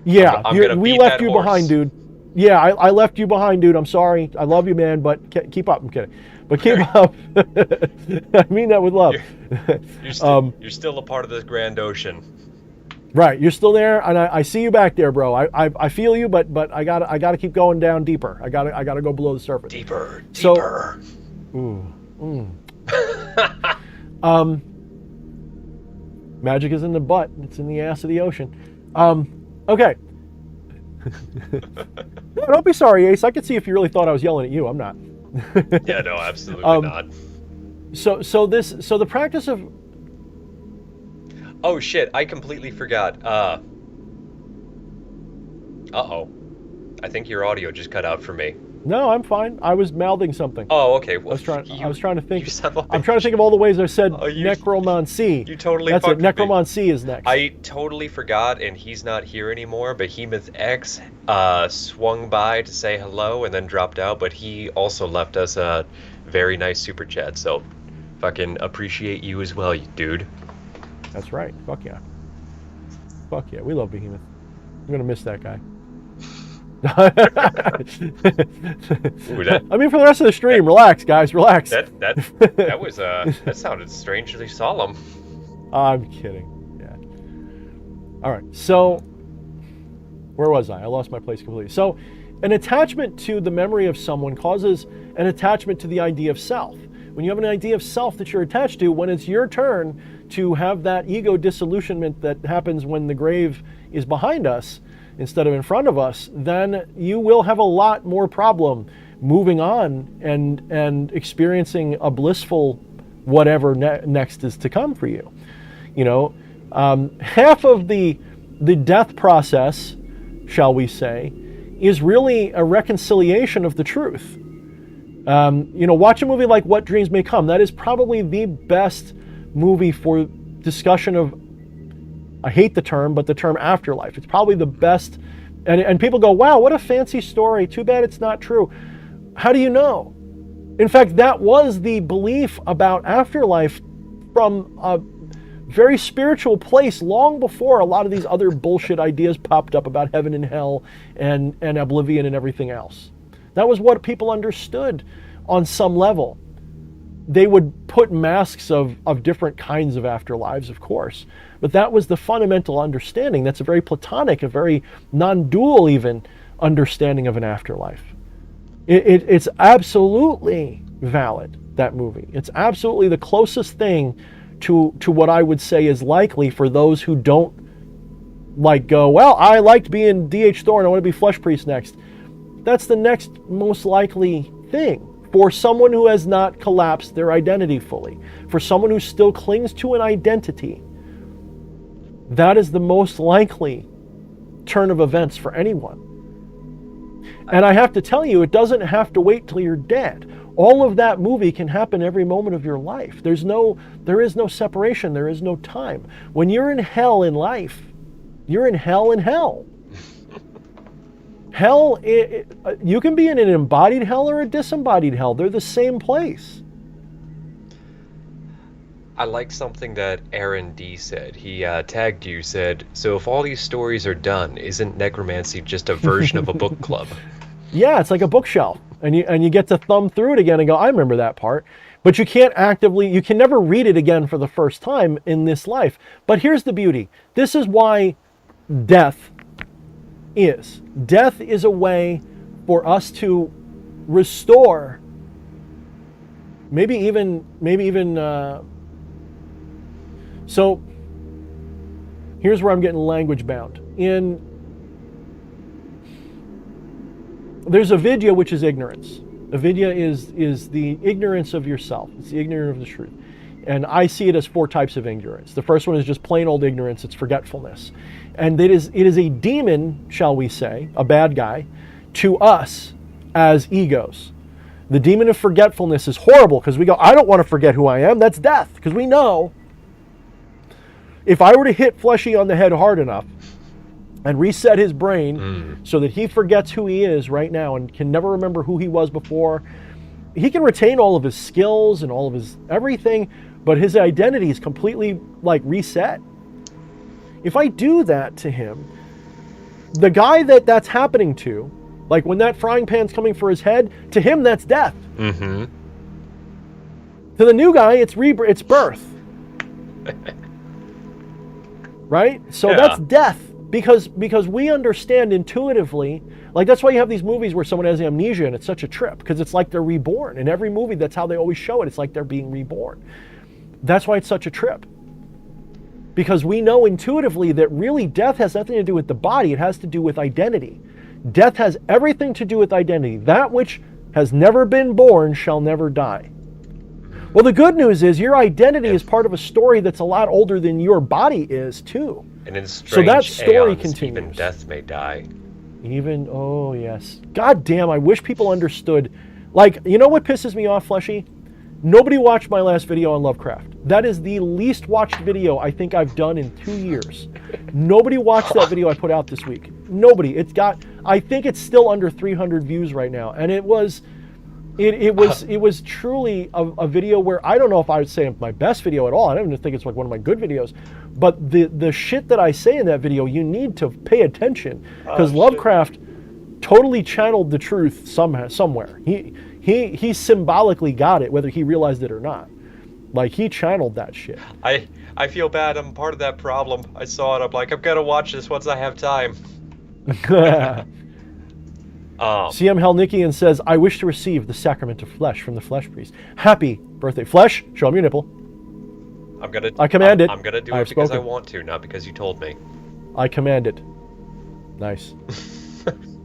Yeah, we left you behind, dude. Yeah, I left you behind, dude. I'm sorry. I love you, man, but keep up. I'm kidding. But keep up. I mean that with love. You're still a part of this grand ocean. Right, you're still there, and I see you back there, bro. I feel you, but I gotta keep going down deeper. I gotta go below the surface. Deeper. Magic is in the butt. It's in the ass of the ocean. Okay. No, don't be sorry, Ace. I could see if you really thought I was yelling at you. I'm not. Yeah, no, absolutely not. So the practice of... Oh shit, I completely forgot. Uh-oh. I think your audio just cut out for me. No, I'm fine. I was mouthing something. Oh, okay. Well, I was trying to think. You son of a I'm trying to bitch. think of all the ways I said Oh, necromancy. You totally That's it. fucked with me. Necromancy is next. I totally forgot, and he's not here anymore. Behemoth X swung by to say hello and then dropped out, but he also left us a very nice super chat. So, fucking appreciate you as well, you dude. That's right. Fuck yeah. Fuck yeah. We love Behemoth. I'm gonna miss that guy. Ooh, I mean, for the rest of the stream, relax, guys. Relax. that was that sounded strangely solemn. I'm kidding. Yeah. All right. So, where was I? I lost my place completely. So, an attachment to the memory of someone causes an attachment to the idea of self. When you have an idea of self that you're attached to, when it's your turn to have that ego disillusionment that happens when the grave is behind us instead of in front of us, then you will have a lot more problem moving on and experiencing a blissful whatever next is to come for you. You know, half of the death process, shall we say, is really a reconciliation of the truth. You know, watch a movie like What Dreams May Come. That is probably the best movie for discussion of, I hate the term, but the term afterlife. It's probably the best. And people go, wow, what a fancy story. Too bad it's not true. How do you know? In fact, that was the belief about afterlife from a very spiritual place long before a lot of these other bullshit ideas popped up about heaven and hell and oblivion and everything else. That was what people understood on some level. They would put masks of different kinds of afterlives, of course, but that was the fundamental understanding. That's a very Platonic, a very non-dual even understanding of an afterlife. It's absolutely valid, that movie. It's absolutely the closest thing to what I would say is likely for those who don't like go, well, I liked being D.H. Thorne, I want to be Fleshpriest next. That's the next most likely thing for someone who has not collapsed their identity fully. For someone who still clings to an identity, that is the most likely turn of events for anyone. And I have to tell you, it doesn't have to wait till you're dead. All of that movie can happen every moment of your life. There is no separation. There is no time. When you're in hell in life, you're in hell in hell. Hell, you can be in an embodied hell or a disembodied hell. They're the same place. I like something that Aaron D said. He tagged you, said, so if all these stories are done, isn't necromancy just a version of a book club? Yeah, it's like a bookshelf. And you get to thumb through it again and go, I remember that part. But you can never read it again for the first time in this life. But here's the beauty. This is why death is. Death is a way for us to restore, maybe even so here's where I'm getting language bound. There's avidya, which is ignorance. Avidya is the ignorance of yourself. It's the ignorance of the truth. And I see it as 4 types of ignorance. The first one is just plain old ignorance. It's forgetfulness. And it is a demon, shall we say, a bad guy, to us as egos. The demon of forgetfulness is horrible because we go, I don't want to forget who I am. That's death. Because we know if I were to hit Fleshy on the head hard enough and reset his brain so that he forgets who he is right now and can never remember who he was before, he can retain all of his skills and all of his everything, but his identity is completely like reset. If I do that to him, the guy that's happening to, like when that frying pan's coming for his head, to him that's death. Mm-hmm. To the new guy, it's birth. Right? So Yeah. That's death. Because we understand intuitively, like that's why you have these movies where someone has amnesia and it's such a trip, because it's like they're reborn. In every movie, that's how they always show it. It's like they're being reborn. That's why it's such a trip. Because we know intuitively that really death has nothing to do with the body, it has to do with identity. Death has everything to do with identity. That which has never been born shall never die. Well, the good news is your identity is part of a story that's a lot older than your body is, too. And in strange so that story aeons, continues. Even death may die. Even, oh yes. God damn, I wish people understood. Like, you know what pisses me off, Fleshy? Nobody watched my last video on Lovecraft. That is the least watched video I think I've done in 2 years. Nobody watched that video I put out this week. Nobody. I think it's still under 300 views right now. And it was truly a video where I don't know if I would say it's my best video at all. I don't even think it's like one of my good videos. But the shit that I say in that video, you need to pay attention. Because Lovecraft totally channeled the truth somewhere. He symbolically got it, whether he realized it or not. Like, he channeled that shit. I feel bad. I'm part of that problem. I saw it. I'm like, I've got to watch this once I have time. CM Helnickian says, I wish to receive the sacrament of flesh from the Fleshpriest. Happy birthday. Flesh, show him your nipple. I command it. I'm going to do it because I want to, not because you told me. I command it. Nice.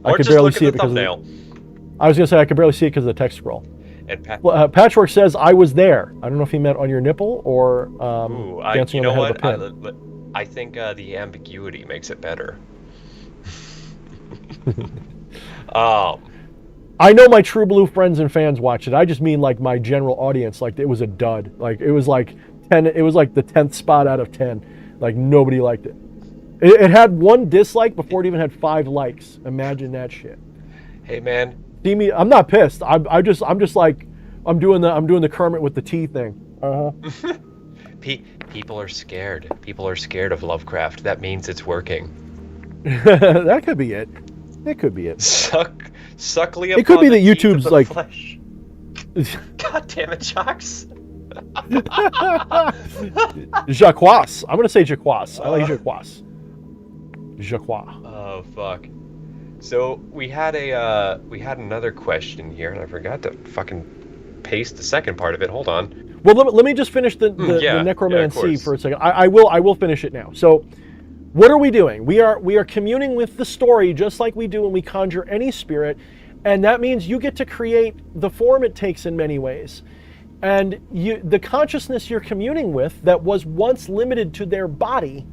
I could barely see it because I was going to say I could barely see it because of the text scroll. And Patchwork says, I was there. I don't know if he meant on your nipple or dancing on the head of a pin. I think the ambiguity makes it better. I know my True Blue friends and fans watch it. I just mean like my general audience. Like, it was a dud. Like, it was like 10. It was like the 10th spot out of 10. Like, nobody liked it. It had 1 dislike before it even had 5 likes. Imagine that shit. Hey man. See me? I'm not pissed. I'm just like I'm doing the Kermit with the T thing. People are scared. People are scared of Lovecraft. That means it's working. That could be it. It could be it. Suckly. It could be that YouTube's like. Flesh. God damn it, Jocks. Jacquois. I'm gonna say Jacquois. I like Jacquois. Jacquois. Oh fuck. So we had another question here, and I forgot to fucking paste the second part of it. Hold on. Well, let me just finish the necromancy for a second. I will finish it now. So, what are we doing? We are communing with the story just like we do when we conjure any spirit, and that means you get to create the form it takes in many ways. And the consciousness you're communing with that was once limited to their body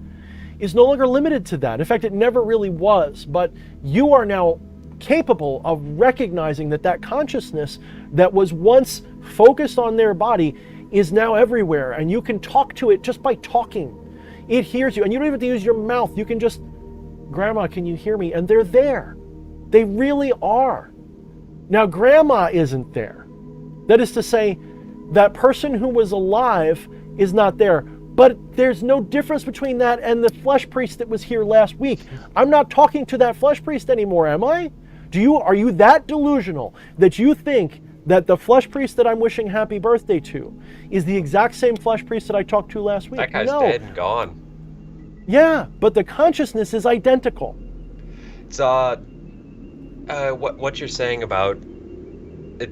is no longer limited to that. In fact, it never really was. But you are now capable of recognizing that consciousness that was once focused on their body is now everywhere. And you can talk to it just by talking. It hears you. And you don't even have to use your mouth. You can just, Grandma, can you hear me? And they're there. They really are. Now, Grandma isn't there. That is to say, that person who was alive is not there. But there's no difference between that and the Fleshpriest that was here last week. I'm not talking to that Fleshpriest anymore, am I? Are you that delusional that you think that the Fleshpriest that I'm wishing happy birthday to is the exact same Fleshpriest that I talked to last week? That guy's dead and gone. Yeah, but the consciousness is identical. It's what you're saying about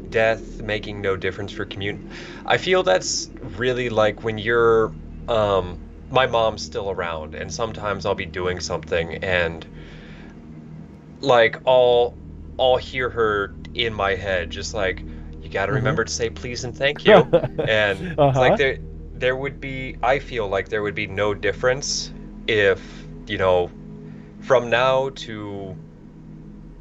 death making no difference for community. I feel that's really like when you're my mom's still around, and sometimes I'll be doing something and like I'll hear her in my head just like, you got to remember to say please and thank you. And it's like there would be, I feel like there would be no difference if, from now to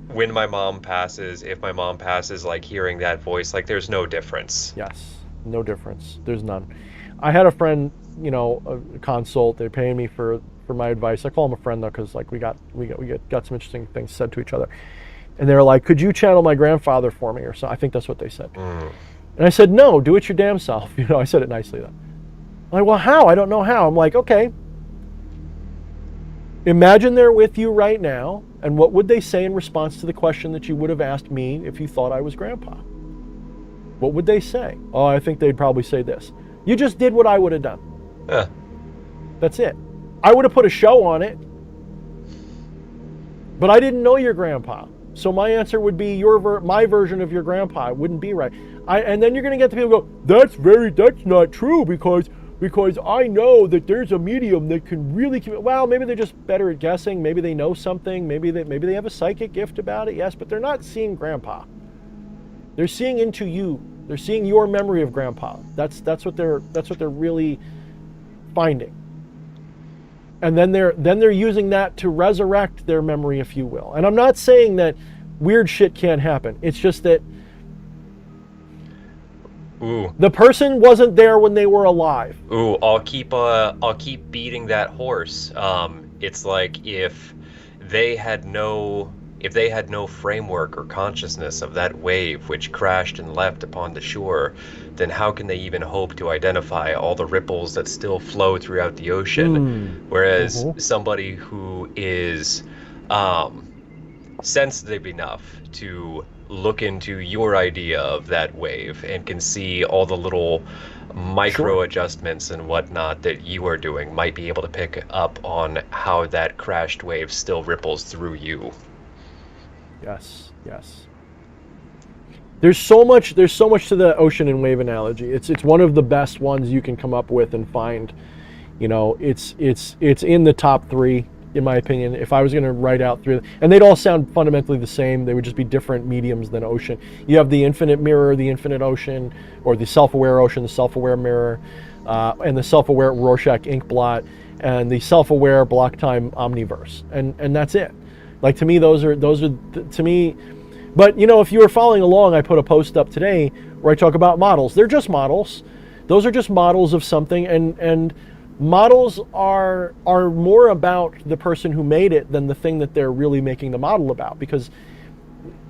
when my mom passes, if my mom passes, like hearing that voice, like there's no difference. Yes, no difference. There's none. I had a friend, a consult. They're paying me for my advice. I call him a friend though, because like we got some interesting things said to each other. And they were like, "Could you channel my grandfather for me?" or so. I think that's what they said. And I said, "No, do it your damn self." I said it nicely though. I'm like, well, how? I don't know how. I'm like, okay. Imagine they're with you right now, and what would they say in response to the question that you would have asked me if you thought I was Grandpa? What would they say? Oh, I think they'd probably say this. You just did what I would have done. Yeah. That's it. I would have put a show on it, but I didn't know your grandpa. So my answer would be my version of your grandpa. It wouldn't be right. And then you're going to get the people who go, that's not true because because I know that there's a medium that can really, well, maybe they're just better at guessing. Maybe they know something. Maybe they have a psychic gift about it. Yes, but they're not seeing Grandpa. They're seeing into you. They're seeing your memory of Grandpa. That's what they're really finding. And then they're using that to resurrect their memory, if you will. And I'm not saying that weird shit can't happen. It's just that the person wasn't there when they were alive. Ooh, I'll keep beating that horse. It's like if they had no framework or consciousness of that wave which crashed and left upon the shore, then how can they even hope to identify all the ripples that still flow throughout the ocean? Whereas somebody who is sensitive enough to look into your idea of that wave and can see all the little micro adjustments and whatnot that you are doing might be able to pick up on how that crashed wave still ripples through you. Yes. There's so much to the ocean and wave analogy. It's one of the best ones you can come up with and find. You know, it's in the top 3, in my opinion. If I was going to write out 3, and they'd all sound fundamentally the same, they would just be different mediums than ocean. You have the infinite mirror, the infinite ocean, or the self-aware ocean, the self-aware mirror, and the self-aware Rorschach ink blot, and the self-aware block time omniverse, and that's it. Like, to me, those are to me. But, you know, if you were following along, I put a post up today where I talk about models. They're just models. Those are just models of something, and models are more about the person who made it than the thing that they're really making the model about. Because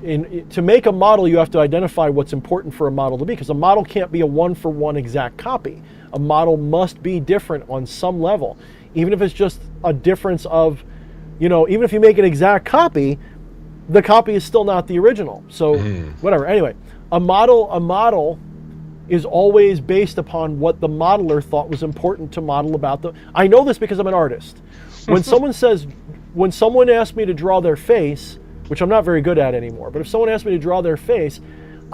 to make a model, you have to identify what's important for a model to be, because a model can't be a one-for-one exact copy. A model must be different on some level, even if it's just a difference of, you know, even if you make an exact copy, the copy is still not the original. So whatever. Anyway, a model is always based upon what the modeler thought was important to model about the. I know this because I'm an artist. When someone asks me to draw their face, which I'm not very good at anymore, but if someone asks me to draw their face,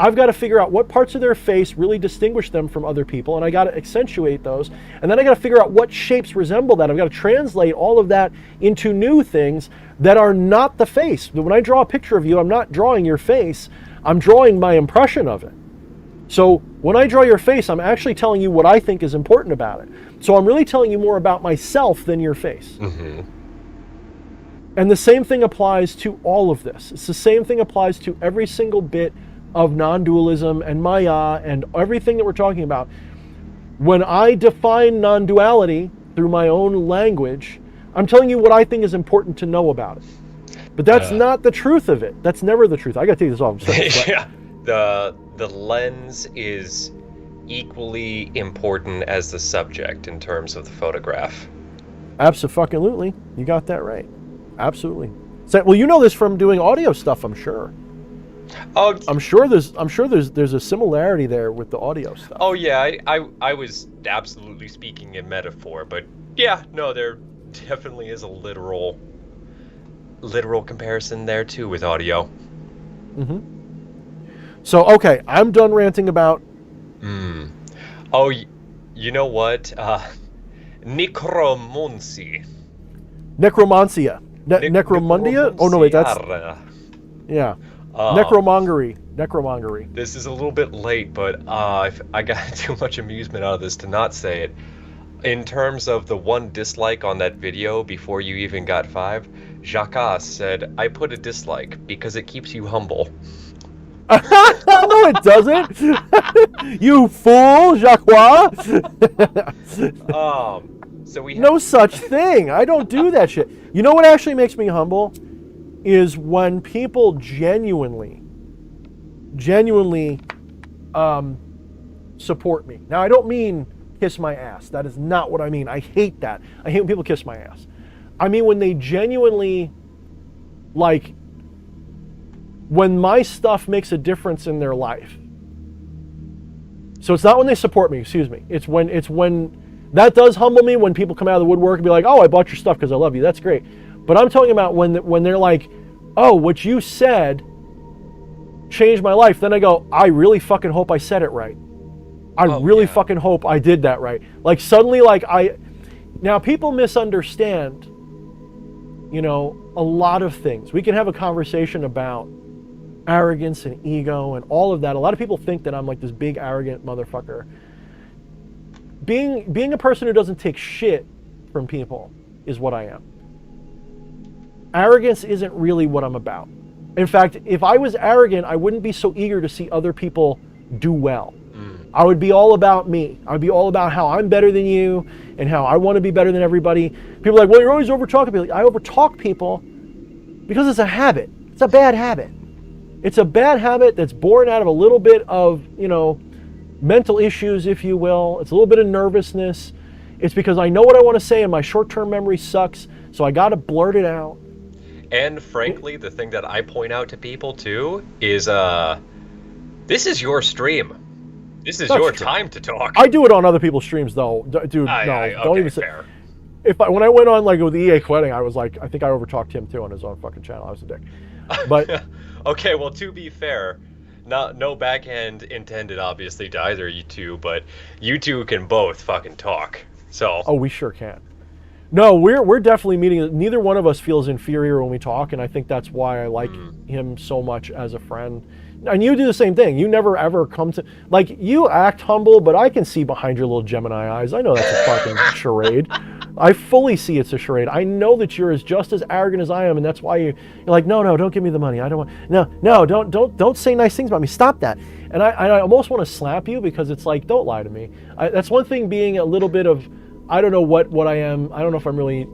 I've got to figure out what parts of their face really distinguish them from other people, and I got to accentuate those, and then I got to figure out what shapes resemble that. I've got to translate all of that into new things that are not the face. When I draw a picture of you, I'm not drawing your face, I'm drawing my impression of it. So when I draw your face, I'm actually telling you what I think is important about it. So I'm really telling you more about myself than your face. And the same thing applies to all of this. It's the same thing applies to every single bit of non-dualism and Maya and everything that we're talking about. When I define non-duality through my own language, I'm telling you what I think is important to know about it. But that's not the truth of it. That's never the truth. I gotta take this off. Yeah. The lens is equally important as the subject in terms of the photograph. Absolutely. You got that right. Absolutely. So, well, you know this from doing audio stuff, I'm sure. Oh, I'm sure there's a similarity there with the audio stuff. Oh yeah, I was absolutely speaking in metaphor, but yeah, no, there definitely is a literal comparison there too with audio. So okay, I'm done ranting about. Oh, you know what? Necromancy. Necromancia. Necromundia? Oh no, wait, that's yeah. Necromongery. This is a little bit late, but I got too much amusement out of this to not say it. In terms of the one dislike on that video before you even got 5, Jacques said, "I put a dislike because it keeps you humble." No, it doesn't. You fool, Jacques. So we no such thing. I don't do that shit. You know what actually makes me humble is when people genuinely support me. Now, I don't mean kiss my ass. That is not what I mean. I hate that. I hate when people kiss my ass. I mean when they genuinely, like, when my stuff makes a difference in their life. So it's not when they support me, excuse me. It's when that does humble me, when people come out of the woodwork and be like, "Oh, I bought your stuff because I love you." That's great. But I'm talking about when they're like, "Oh, what you said changed my life." Then I go, "I really fucking hope I said it right. I Oh, really yeah. fucking hope I did that right. Like suddenly, like now people misunderstand, you know, a lot of things. We can have a conversation about arrogance and ego and all of that. A lot of people think that I'm like this big arrogant motherfucker. Being a person who doesn't take shit from people is what I am. Arrogance isn't really what I'm about. In fact, if I was arrogant, I wouldn't be so eager to see other people do well. I would be all about me. I would be all about how I'm better than you and how I want to be better than everybody. People are like, well, you're always over-talking people. I over-talk people because it's a habit. It's a bad habit. It's a bad habit that's born out of a little bit of, you know, mental issues, if you will. It's a little bit of nervousness. It's because I know what I want to say and my short-term memory sucks, so I got to blurt it out. And frankly, the thing that I point out to people too is, this is your stream. This is That's your true. time to talk. I do it on other people's streams, though. Dude, don't okay, even say. fair. When I went on like with EA Quetting, I was like, I think I overtalked him too on his own fucking channel. I was a dick. But Okay, well, to be fair, no backhand intended, obviously, to either you two, but you two can both fucking talk. So. oh, we sure can. No, we're definitely meeting. Neither one of us feels inferior when we talk, and I think that's why I like him so much as a friend. And you do the same thing. You never ever come to, like, you act humble, but I can see behind your little Gemini eyes. I know that's a fucking charade. I fully see it's a charade. I know that you're just as arrogant as I am, and that's why you're like, no, don't give me the money. I don't want. No, don't say nice things about me. Stop that. And I almost want to slap you because it's like, don't lie to me. That's one thing. Being a little bit of, I don't know what I am. I don't know if I'm really,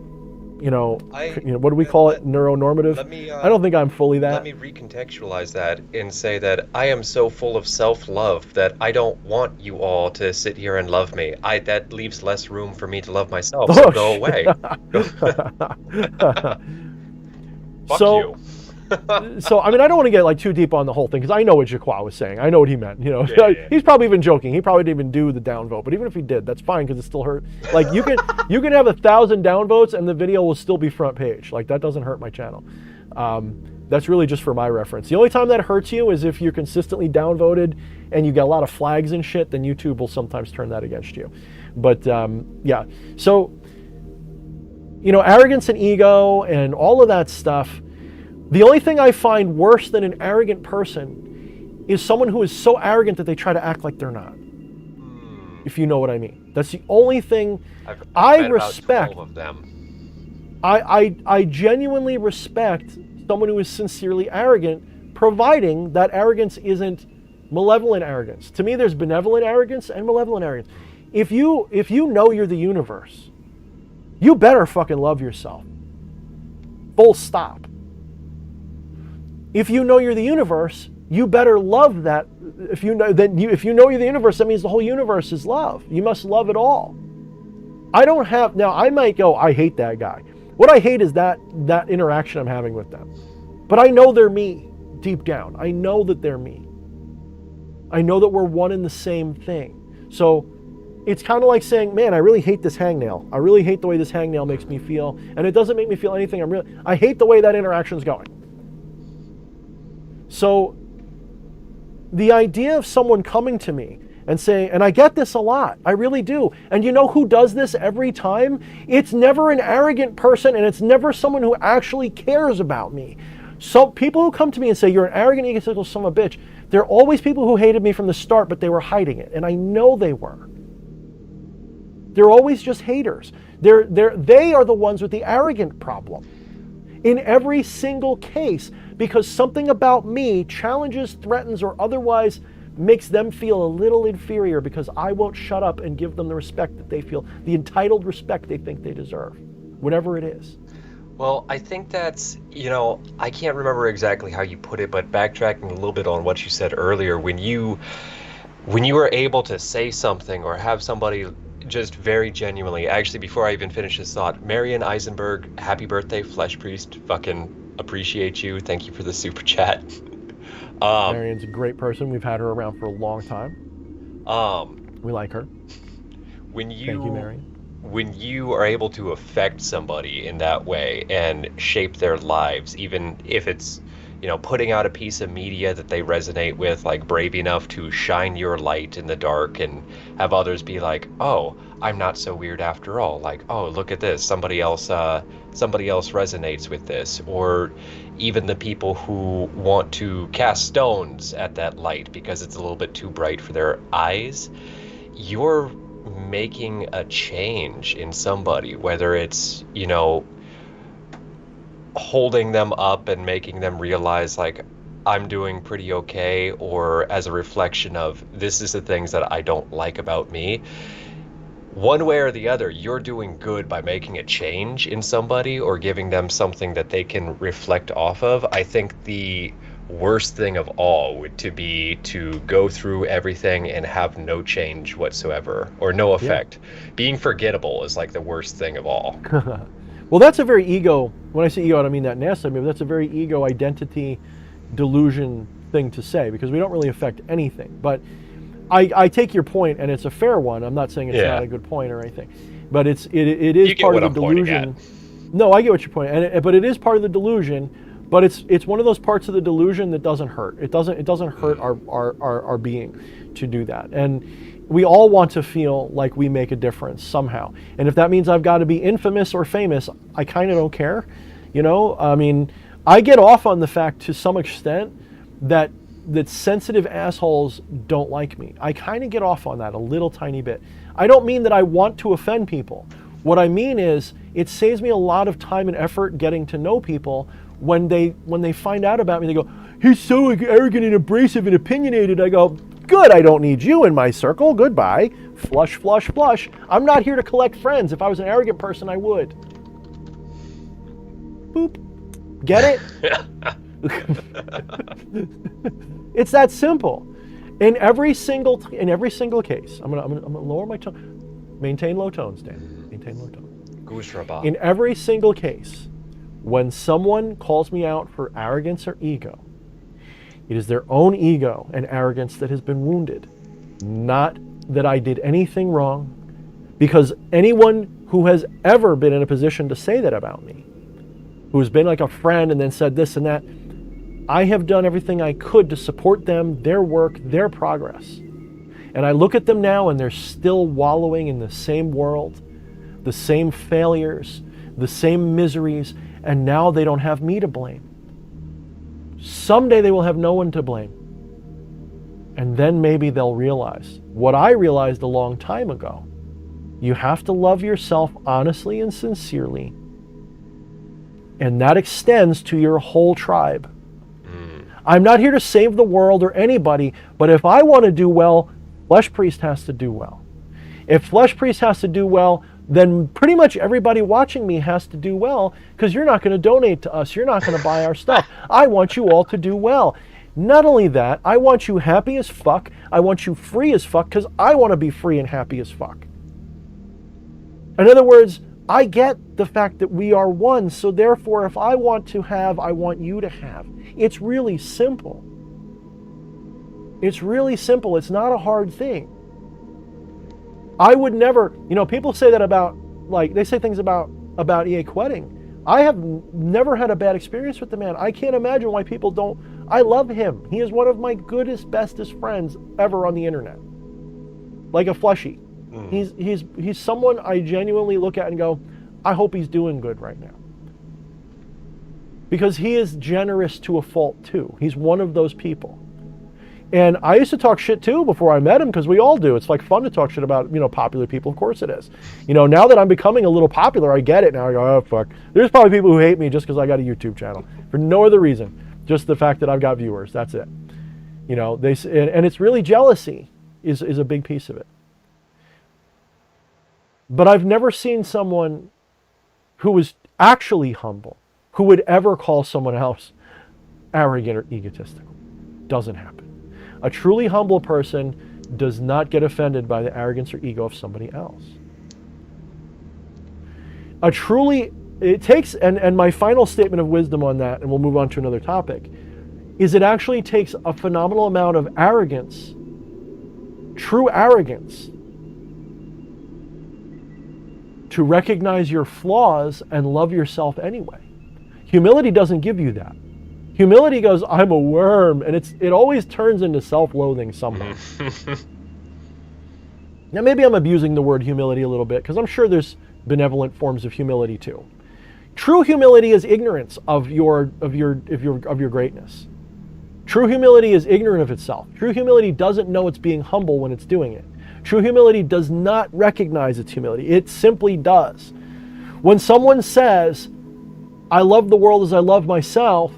what do we call it? Neuronormative. I don't think I'm fully that. Let me recontextualize that and say that I am so full of self-love that I don't want you all to sit here and love me. That leaves less room for me to love myself, so go away. Fuck you. So, I mean, I don't want to get like too deep on the whole thing because I know what Jaqua was saying. I know what he meant. Yeah. He's probably even joking. He probably didn't even do the downvote. But even if he did, that's fine because it still hurt. Like you can have 1,000 downvotes and the video will still be front page. Like that doesn't hurt my channel. That's really just for my reference. The only time that hurts you is if you're consistently downvoted and you get a lot of flags and shit. Then YouTube will sometimes turn that against you. But yeah, so arrogance and ego and all of that stuff. The only thing I find worse than an arrogant person is someone who is so arrogant that they try to act like they're not. If you know what I mean. That's the only thing I respect. About 12 of them. I genuinely respect someone who is sincerely arrogant, providing that arrogance isn't malevolent arrogance. To me, there's benevolent arrogance and malevolent arrogance. If you know you're the universe, you better fucking love yourself. Full stop. If you know you're the universe, you better love that. If you know you're the universe, that means the whole universe is love. You must love it all. I might go, I hate that guy. What I hate is that interaction I'm having with them. But I know they're me deep down. I know that they're me. I know that we're one and the same thing. So it's kind of like saying, man, I really hate this hangnail. I really hate the way this hangnail makes me feel. And it doesn't make me feel anything. I hate the way that interaction's going. So the idea of someone coming to me and saying, and I get this a lot, I really do. And you know who does this every time? It's never an arrogant person and it's never someone who actually cares about me. So people who come to me and say, you're an arrogant, egotistical son of a bitch, they're always people who hated me from the start, but they were hiding it. And I know they were. They're always just haters. They are the ones with the arrogant problem. In every single case, because something about me challenges, threatens, or otherwise makes them feel a little inferior because I won't shut up and give them the respect that they feel, the entitled respect they think they deserve, whatever it is. Well, I think that's, I can't remember exactly how you put it, but backtracking a little bit on what you said earlier, when you were able to say something or have somebody just very genuinely, actually, before I even finish this thought, Marion Eisenberg, happy birthday, Fleshpriest, fucking appreciate you. Thank you for the super chat. Marion's a great person. We've had her around for a long time. We like her. Thank you, Marion. When you are able to affect somebody in that way and shape their lives, even if it's putting out a piece of media that they resonate with, like brave enough to shine your light in the dark and have others be like, oh, I'm not so weird after all. Like, oh, look at this. Somebody else resonates with this. Or even the people who want to cast stones at that light because it's a little bit too bright for their eyes. You're making a change in somebody, whether it's, holding them up and making them realize like I'm doing pretty okay, or as a reflection of this is the things that I don't like about me. One way or the other, you're doing good by making a change in somebody or giving them something that they can reflect off of. I think the worst thing of all would be to go through everything and have no change whatsoever or no effect. Yeah. Being forgettable is like the worst thing of all. Well, that's a very ego, when I say ego, I don't mean that nasty, but that's a very ego identity delusion thing to say, because we don't really affect anything. But I take your point, and it's a fair one. I'm not saying it's not a good point or anything, but it is part of the delusion. No, I get what you're pointing, but it is part of the delusion. But it's one of those parts of the delusion that doesn't hurt. It doesn't hurt our being to do that. And we all want to feel like we make a difference somehow. And if that means I've got to be infamous or famous, I kind of don't care. I mean, I get off on the fact to some extent that sensitive assholes don't like me. I kind of get off on that a little tiny bit. I don't mean that I want to offend people. What I mean is it saves me a lot of time and effort getting to know people. When they find out about me, they go, he's so arrogant and abrasive and opinionated. I go, good, I don't need you in my circle. Goodbye. Flush, flush, flush. I'm not here to collect friends. If I was an arrogant person, I would. Boop. Get it? It's that simple. In every single case, I'm gonna lower my tone. Maintain low tones, Dan. Maintain low tone. In every single case, when someone calls me out for arrogance or ego, it is their own ego and arrogance that has been wounded, not that I did anything wrong. Because anyone who has ever been in a position to say that about me, who's been like a friend and then said this and that, I have done everything I could to support them, their work, their progress. And I look at them now and they're still wallowing in the same world, the same failures, the same miseries, and now they don't have me to blame. Someday they will have no one to blame. And then maybe they'll realize what I realized a long time ago. You have to love yourself honestly and sincerely. And that extends to your whole tribe. I'm not here to save the world or anybody, but if I want to do well, Fleshpriest has to do well. If Fleshpriest has to do well, then pretty much everybody watching me has to do well, because you're not going to donate to us. You're not going to buy our stuff. I want you all to do well. Not only that, I want you happy as fuck. I want you free as fuck, because I want to be free and happy as fuck. In other words, I get the fact that we are one, so therefore if I want to have, I want you to have. It's really simple. It's really simple. It's not a hard thing. I would never, people say that about, they say things about E.A. Quetting. I have never had a bad experience with the man. I can't imagine why people don't. I love him. He is one of my goodest, bestest friends ever on the internet. Like a fleshy. He's someone I genuinely look at and go, I hope he's doing good right now. Because he is generous to a fault too. He's one of those people. And I used to talk shit too before I met him, because we all do. It's like fun to talk shit about, popular people. Of course it is. Now that I'm becoming a little popular, I get it now. I go, oh, fuck. There's probably people who hate me just because I got a YouTube channel. For no other reason. Just the fact that I've got viewers. That's it. And it's really jealousy is a big piece of it. But I've never seen someone who was actually humble, who would ever call someone else arrogant or egotistical. Doesn't happen. A truly humble person does not get offended by the arrogance or ego of somebody else. And my final statement of wisdom on that, and we'll move on to another topic, is it actually takes a phenomenal amount of arrogance, true arrogance, to recognize your flaws and love yourself anyway. Humility doesn't give you that. Humility goes, I'm a worm, and it always turns into self-loathing somehow. Now maybe I'm abusing the word humility a little bit, because I'm sure there's benevolent forms of humility too. True humility is ignorance of your greatness. True humility is ignorant of itself. True humility doesn't know it's being humble when it's doing it. True humility does not recognize its humility. It simply does. When someone says, I love the world as I love myself,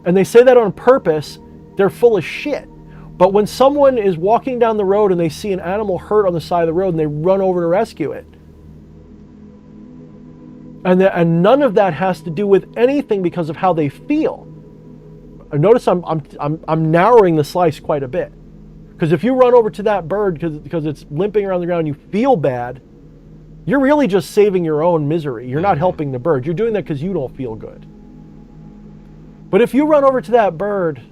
and they say that on purpose, they're full of shit. But when someone is walking down the road and they see an animal hurt on the side of the road and they run over to rescue it, and none of that has to do with anything because of how they feel. Notice I'm narrowing the slice quite a bit. Because if you run over to that bird because it's limping around the ground and you feel bad, you're really just saving your own misery. You're not helping the bird. You're doing that because you don't feel good. But if you run over to that bird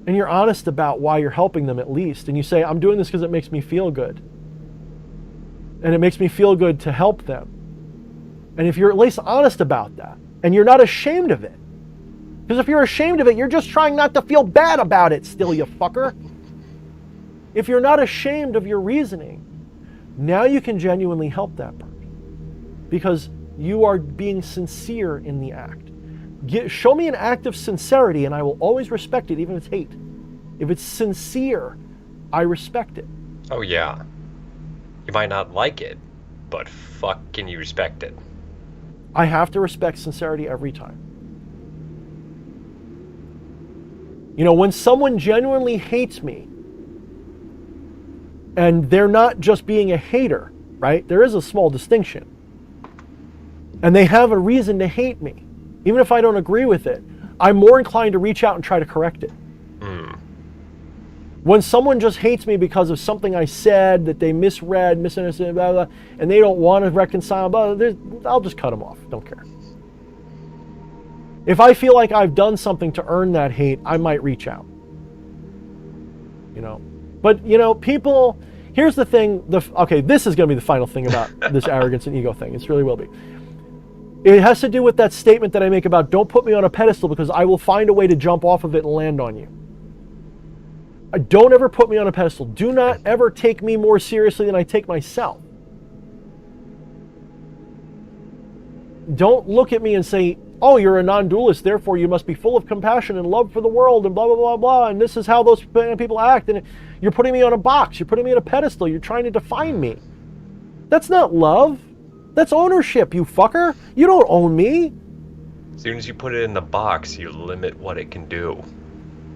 and you're honest about why you're helping them at least, and you say, I'm doing this because it makes me feel good. And it makes me feel good to help them. And if you're at least honest about that, and you're not ashamed of it, because if you're ashamed of it, you're just trying not to feel bad about it still, you fucker. If you're not ashamed of your reasoning, now you can genuinely help that bird. Because you are being sincere in the act. Show me an act of sincerity and I will always respect it, even if it's hate. If it's sincere, I respect it. Oh yeah. You might not like it, but fuck can you respect it. I have to respect sincerity every time. You know, when someone genuinely hates me, and they're not just being a hater, right? There is a small distinction. And they have a reason to hate me. Even if I don't agree with it, I'm more inclined to reach out and try to correct it. When someone just hates me because of something I said that they misread, misunderstood, blah, blah, and they don't want to reconcile, blah, I'll just cut them off. Don't care. If I feel like I've done something to earn that hate, I might reach out. You know? But, you know, people, here's the thing. Okay, this is going to be the final thing about this arrogance and ego thing. It really will be. It has to do with that statement that I make about don't put me on a pedestal because I will find a way to jump off of it and land on you. Don't ever put me on a pedestal. Do not ever take me more seriously than I take myself. Don't look at me and say, oh, you're a non-dualist, therefore you must be full of compassion and love for the world and blah, blah, blah, blah, and this is how those people act, and you're putting me on a box, you're putting me on a pedestal, you're trying to define me. That's not love. That's ownership, you fucker. You don't own me. As soon as you put it in the box, you limit what it can do.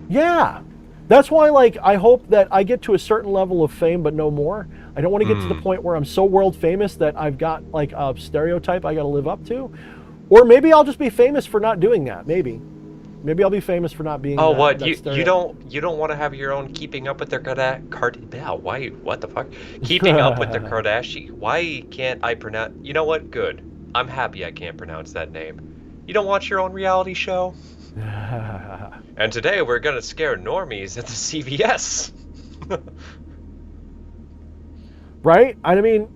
Yeah. That's why, like, I hope that I get to a certain level of fame, but no more. I don't want to get to the point where I'm so world famous that I've got, like, a stereotype I got to live up to. Or maybe I'll just be famous for not doing that. Maybe I'll be famous for not being. Oh, what you don't want to have your own keeping up with their why? What the fuck? Keeping up with the Kardashian. Why can't I pronounce? You know what? Good. I'm happy I can't pronounce that name. You don't watch your own reality show? And today we're gonna scare normies at the CVS. Right? I mean,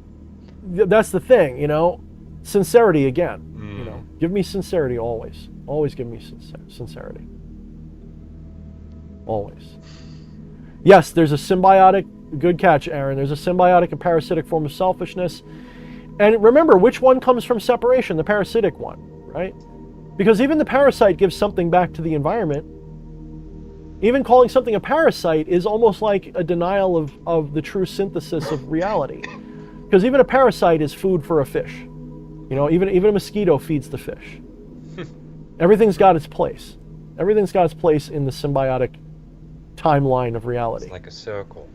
that's the thing, you know. Sincerity again. You know, give me sincerity always. Always give me sincerity. Always. Yes, there's a symbiotic, good catch, Aaron. There's a symbiotic and parasitic form of selfishness. And remember, which one comes from separation? The parasitic one, right? Because even the parasite gives something back to the environment. Even calling something a parasite is almost like a denial of the true synthesis of reality. Because even a parasite is food for a fish. You know, even a mosquito feeds the fish. Everything's got its place. Everything's got its place in the symbiotic timeline of reality. It's like a circle.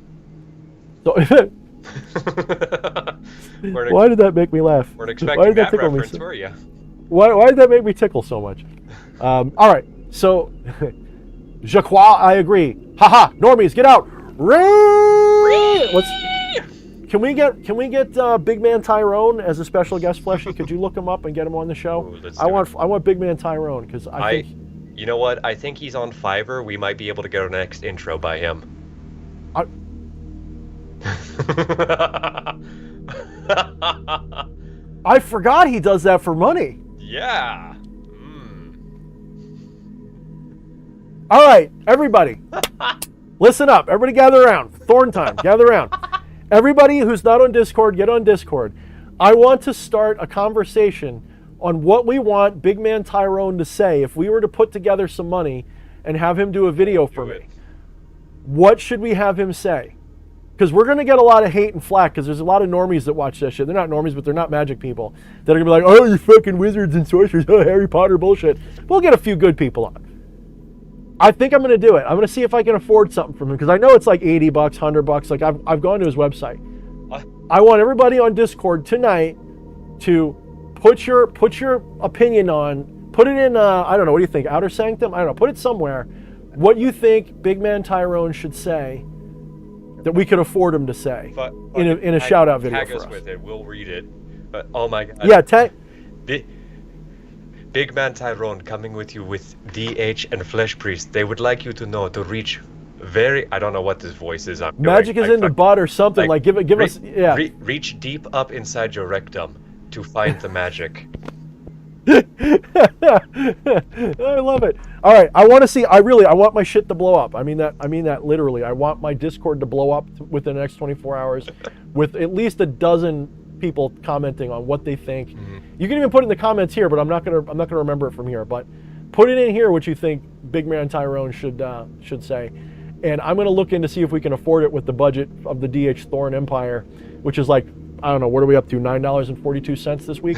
So, why did that make me laugh? Weren't expecting that reference, were you? Why did that make me tickle so much? All right, so Jacques, I agree. Haha, normies, get out! Can we get Big Man Tyrone as a special guest, Fleshy? Could you look him up and get him on the show? Ooh, I want Big Man Tyrone because I think. You know what? I think he's on Fiverr. We might be able to get our next intro by him. I forgot he does that for money. Yeah. All right, everybody, listen up. Everybody gather around. Thorne time, gather around. Everybody who's not on Discord, get on Discord. I want to start a conversation on what we want Big Man Tyrone to say if we were to put together some money and have him do a video for me. What should we have him say? Because we're going to get a lot of hate and flack because there's a lot of normies that watch that shit. They're not normies, but they're not magic people. That are going to be like, oh, you fucking wizards and sorcerers, oh, Harry Potter bullshit. We'll get a few good people on. I think I'm going to do it. I'm going to see if I can afford something from him because I know it's like $80, $100. Like I've gone to his website. I want everybody on Discord tonight to put your opinion on, put it in, I don't know, what do you think, Outer Sanctum? I don't know, put it somewhere. What you think Big Man Tyrone should say that we could afford him to say in a shout-out video tag for us us. with it. We'll read it. But, oh my God. Yeah, Big Man Tyrone coming with you with DH and Fleshpriest. They would like you to know to reach I don't know what this voice is. Magic is in the butt or something. Like give us, yeah. Reach deep up inside your rectum to find the magic. I love it. All right, I want to see. I want my shit to blow up. I mean that literally. I want my Discord to blow up within the next 24 hours, with at least a dozen people commenting on what they think. Mm-hmm. You can even put it in the comments here, but I'm not gonna remember it from here. But put it in here what you think Big Man Tyrone should say, and I'm gonna look in to see if we can afford it with the budget of the DH Thorne Empire, which is like, I don't know, what are we up to? $9.42 this week.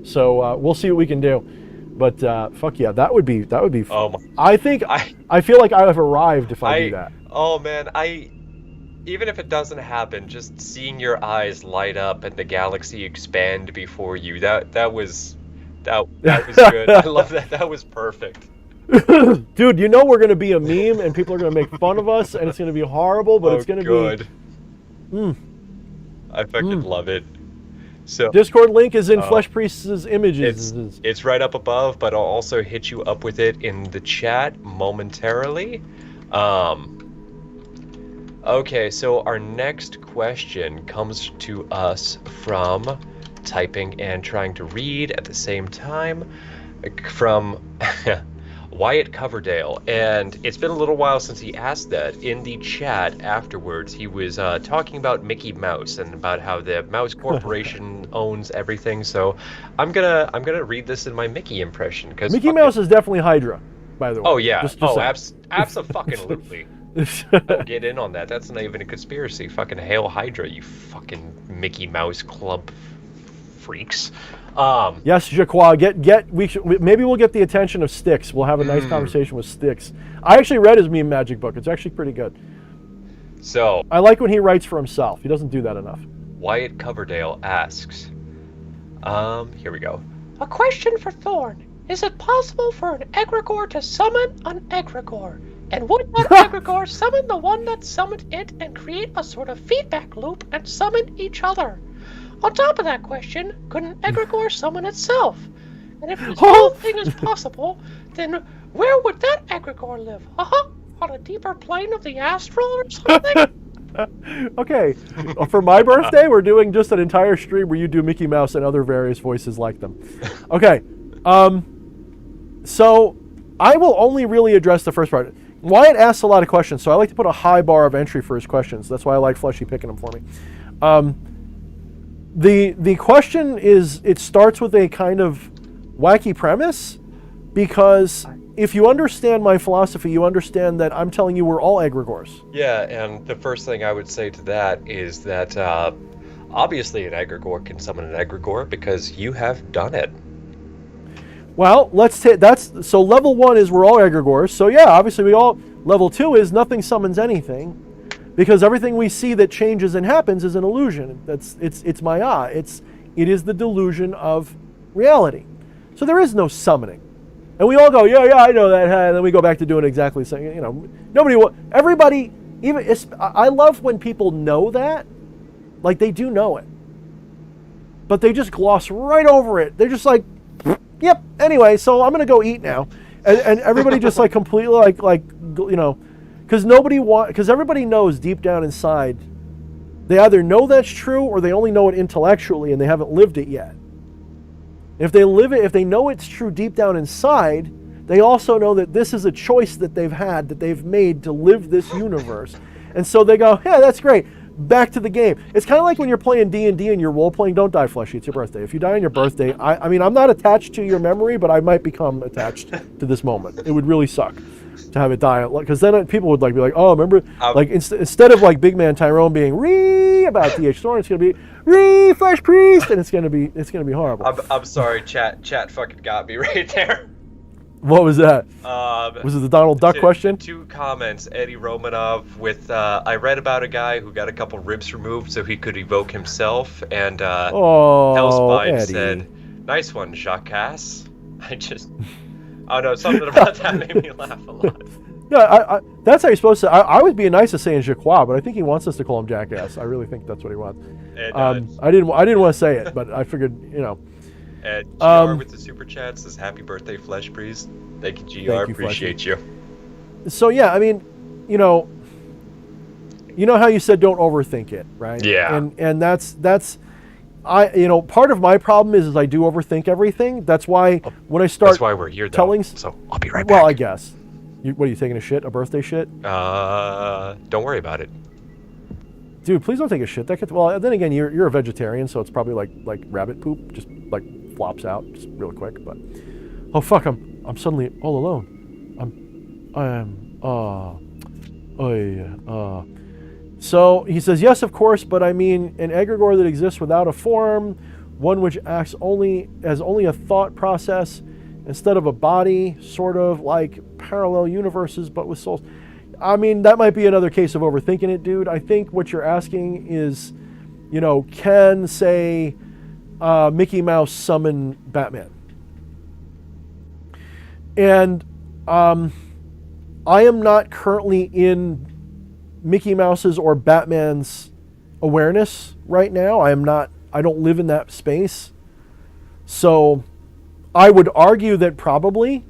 So we'll see what we can do. But fuck yeah, that would be. Oh I think I feel like I have arrived if I do that. Oh man, even if it doesn't happen, just seeing your eyes light up and the galaxy expand before you, that was good. I love that. That was perfect. Dude, you know we're gonna be a meme and people are gonna make fun of us and it's gonna be horrible, but it's gonna be good. I fucking love it. So Discord link is in Fleshpriest's images. It's right up above, but I'll also hit you up with it in the chat momentarily. Okay, so our next question comes to us from typing and trying to read at the same time from Wyatt Coverdale, and it's been a little while since he asked that. In the chat afterwards, he was talking about Mickey Mouse and about how the Mouse Corporation owns everything. So I'm gonna read this in my Mickey impression because Mickey Mouse is definitely Hydra, by the way. Oh yeah, absolutely. Don't get in on that. That's not even a conspiracy. Fucking hail Hydra, you fucking Mickey Mouse Club freaks. Yes, Jaqua, maybe we'll get the attention of Styx. We'll have a nice conversation with Styx. I actually read his meme magic book. It's actually pretty good. So I like when he writes for himself. He doesn't do that enough. Wyatt Coverdale asks, here we go. A question for Thorne. Is it possible for an egregore to summon an egregore? And would that egregore summon the one that summoned it and create a sort of feedback loop and summon each other? On top of that question, could an egregore summon itself? And if this whole thing is possible, then where would that egregore live? On a deeper plane of the astral or something? Okay, for my birthday, we're doing just an entire stream where you do Mickey Mouse and other various voices like them. Okay, so I will only really address the first part. Wyatt asks a lot of questions, so I like to put a high bar of entry for his questions. That's why I like Fleshy picking them for me. The question is, it starts with a kind of wacky premise, because if you understand my philosophy, you understand that I'm telling you we're all egregores. Yeah, and the first thing I would say to that is that obviously an egregore can summon an egregore because you have done it. Well, so level 1 is we're all egregores. So yeah, obviously we all. Level 2 is nothing summons anything, because everything we see that changes and happens is an illusion. It's Maya. It is the delusion of reality. So there is no summoning, and we all go, yeah, I know that. And then we go back to doing exactly the same. Everybody. I love when people know that, like they do know it, but they just gloss right over it. They're just like, yep. Anyway, so I'm gonna go eat now, and everybody just like completely because everybody knows deep down inside, they either know that's true or they only know it intellectually and they haven't lived it yet. If they live it, if they know it's true deep down inside, They also know that this is a choice that they've had, that they've made to live this universe. And so they go, yeah, that's great. Back to the game. It's kind of like when you're playing D&D and you're role-playing. Don't die, Fleshy. It's your birthday. If you die on your birthday, I mean, I'm not attached to your memory, but I might become attached to this moment. It would really suck to have it die, because then people would be like, oh, remember, like instead of like Big Man Tyrone being about DH Thorne, it's gonna be Fleshpriest, and it's gonna be horrible. I'm sorry, chat fucking got me right there. What was that? Was it the Donald Duck question? 2 comments. Eddie Romanov with, I read about a guy who got a couple ribs removed so he could evoke himself, and Hellspine Eddie said, nice one, Jacques. I don't know, something about that made me laugh a lot. Yeah, that's how you're supposed to. I was being nice to saying Jacques, but I think he wants us to call him Jackass. I really think that's what he wants. And, I didn't want to say it, but I figured, And GR with the super chat says, happy birthday, Fleshpriest. Thank you, GR. Thank you, Appreciate you. So, yeah, I mean, you know how you said don't overthink it, right? Yeah. And that's part of my problem is I do overthink everything. That's why when I start That's why we're here, though. So I'll be right back. Well, I guess. What are you taking a shit? A birthday shit? Don't worry about it. Dude, please don't take a shit. Well, then again, you're a vegetarian, so it's probably like rabbit poop, just like flops out just real quick. But oh fuck, I'm suddenly all alone. So he says, yes, of course, but I mean an egregore that exists without a form, one which acts only a thought process instead of a body, sort of like parallel universes, but with souls. I mean, that might be another case of overthinking it, dude. I think what you're asking is, can, say, Mickey Mouse summon Batman? And I am not currently in Mickey Mouse's or Batman's awareness right now. I don't live in that space. So I would argue that probably,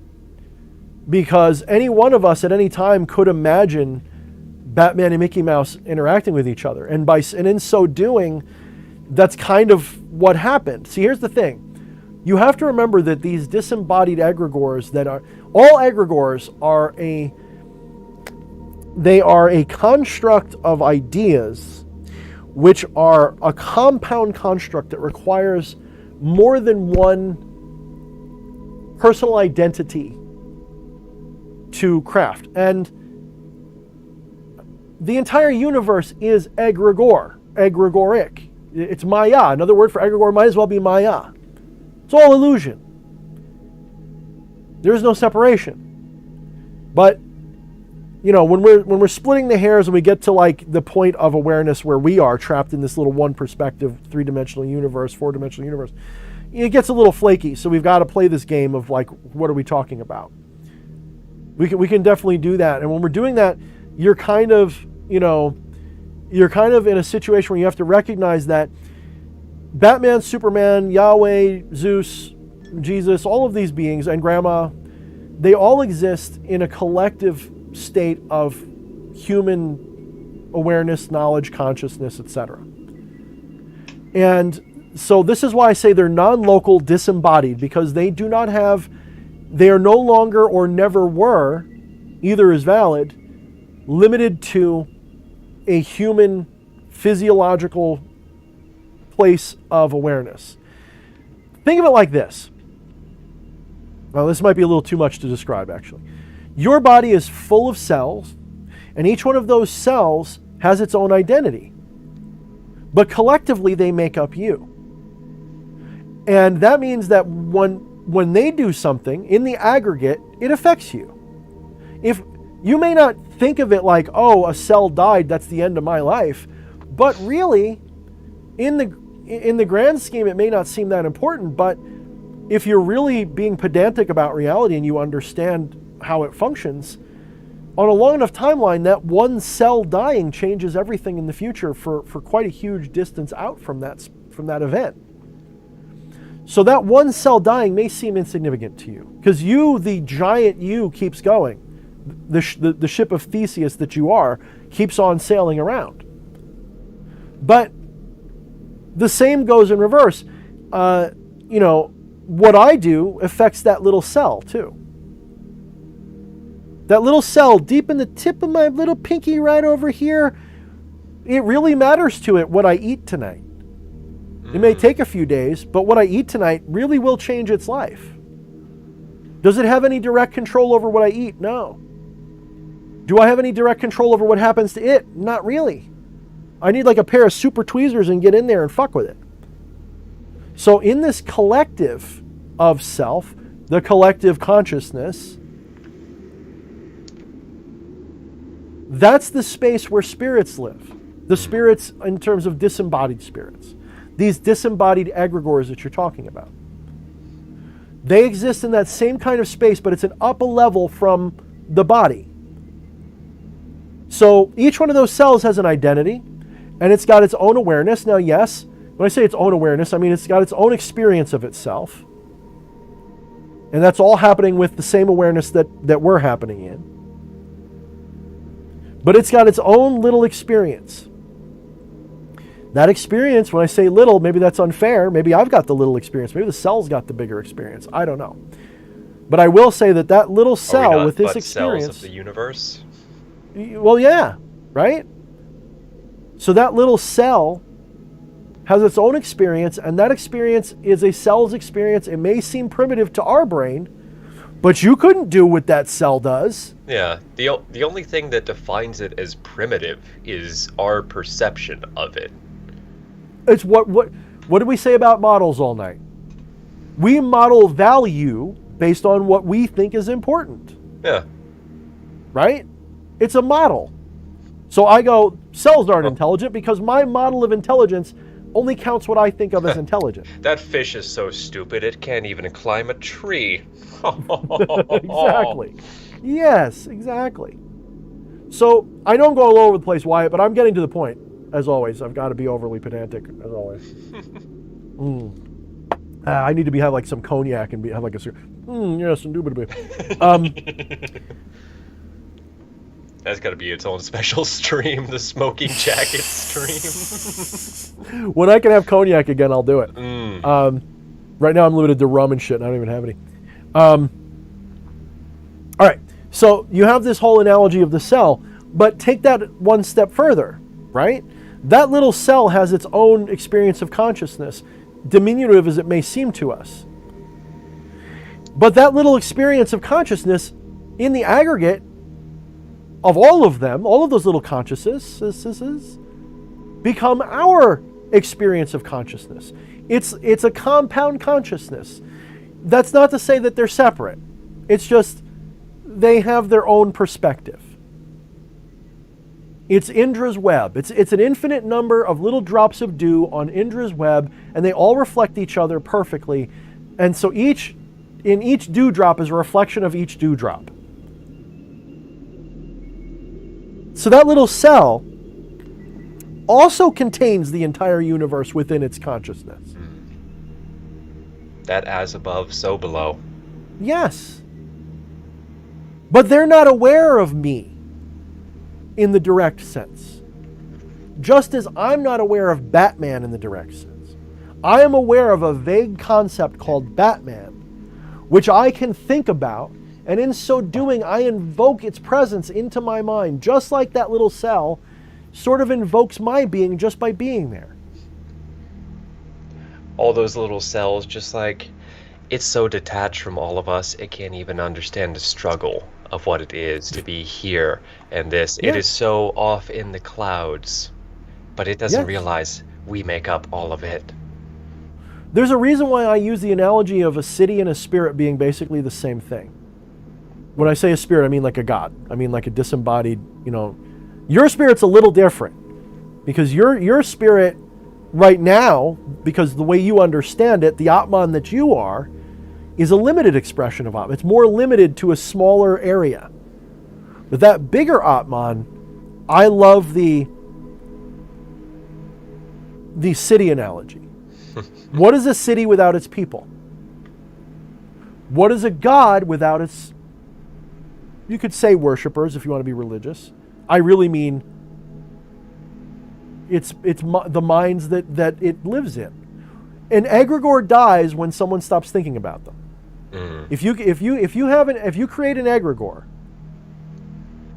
because any one of us at any time could imagine Batman and Mickey Mouse interacting with each other. And in so doing, that's kind of what happened. See, here's the thing. You have to remember that these disembodied egregores all egregores are a construct of ideas, which are a compound construct that requires more than one personal identity to craft. And the entire universe is egregoric. It's Maya. Another word for egregore might as well be Maya. It's all illusion. There is no separation. But when we're splitting the hairs and we get to like the point of awareness where we are trapped in this little one perspective, 3-dimensional universe, 4-dimensional universe, it gets a little flaky. So we've got to play this game of like, what are we talking about? We can definitely do that. And when we're doing that, you're kind of in a situation where you have to recognize that Batman, Superman, Yahweh, Zeus, Jesus, all of these beings, and Grandma, they all exist in a collective state of human awareness, knowledge, consciousness, etc. And so this is why I say they're non-local, disembodied, because they are no longer or never were, either is valid, limited to a human physiological place of awareness. Think of it like this. Well, this might be a little too much to describe, actually. Your body is full of cells, and each one of those cells has its own identity. But collectively, they make up you. And that means that when they do something, in the aggregate, it affects you. If you may not think of it like, oh, a cell died, that's the end of my life. But really, in the grand scheme, it may not seem that important, but if you're really being pedantic about reality and you understand how it functions, on a long enough timeline, that one cell dying changes everything in the future for quite a huge distance out from that event. So that one cell dying may seem insignificant to you, because you, the giant you, keeps going. The ship of Theseus that you are keeps on sailing around. But the same goes in reverse. What I do affects that little cell too. That little cell deep in the tip of my little pinky right over here, it really matters to it what I eat tonight. It may take a few days, but what I eat tonight really will change its life. Does it have any direct control over what I eat? No. Do I have any direct control over what happens to it? Not really. I need like a pair of super tweezers and get in there and fuck with it. So in this collective of self, the collective consciousness, that's the space where spirits live. The spirits in terms of disembodied spirits. These disembodied egregores that you're talking about. They exist in that same kind of space, but it's an up a level from the body. So each one of those cells has an identity, and it's got its own awareness. Now, yes, when I say its own awareness, I mean it's got its own experience of itself. And that's all happening with the same awareness that we're happening in. But it's got its own little experience. That experience, when I say little, maybe that's unfair. Maybe I've got the little experience. Maybe the cell's got the bigger experience. I don't know. But I will say that that little cell with this experience... cells of the universe? Well, yeah, right? So that little cell has its own experience, and that experience is a cell's experience. It may seem primitive to our brain, but you couldn't do what that cell does. Yeah, the only thing that defines it as primitive is our perception of it. It's what did we say about models all night? We model value based on what we think is important. Yeah. Right? It's a model. So I go, cells aren't intelligent because my model of intelligence only counts what I think of as intelligent. That fish is so stupid it can't even climb a tree. Exactly. Yes, exactly. So I know I'm going all over the place, Wyatt, but I'm getting to the point. As always, I've got to be overly pedantic, as always. I need to have like some cognac and have like a... yes, indubitably. That's got to be its own special stream, the smoking jacket stream. When I can have cognac again, I'll do it. Right now I'm limited to rum and shit, and I don't even have any. All right, so you have this whole analogy of the cell, but take that one step further, right? That little cell has its own experience of consciousness, diminutive as it may seem to us. But that little experience of consciousness, in the aggregate of all of them, all of those little consciousnesses, become our experience of consciousness. It's a compound consciousness. That's not to say that they're separate. It's just they have their own perspective. It's Indra's web. It's an infinite number of little drops of dew on Indra's web, and they all reflect each other perfectly. And so each dewdrop is a reflection of each dewdrop. So that little cell also contains the entire universe within its consciousness. That as above, so below. Yes. But they're not aware of me in the direct sense. Just as I'm not aware of Batman in the direct sense. I am aware of a vague concept called Batman, which I can think about, and in so doing, I invoke its presence into my mind, just like that little cell sort of invokes my being just by being there. All those little cells, just like, it's so detached from all of us, it can't even understand the struggle of what it is to be here and this. Yeah. It is so off in the clouds, but it doesn't Yes. realize we make up all of it. There's a reason why I use the analogy of a city and a spirit being basically the same thing. When I say a spirit, I mean like a god. I mean like a disembodied, your spirit's a little different. Because your spirit right now, because the way you understand it, the Atman that you are, is a limited expression of Atman. It's more limited to a smaller area. But that bigger Atman, I love the city analogy. What is a city without its people? What is a god without its, you could say worshipers if you want to be religious. I really mean it's the minds that it lives in. An egregore dies when someone stops thinking about them. If you create an egregore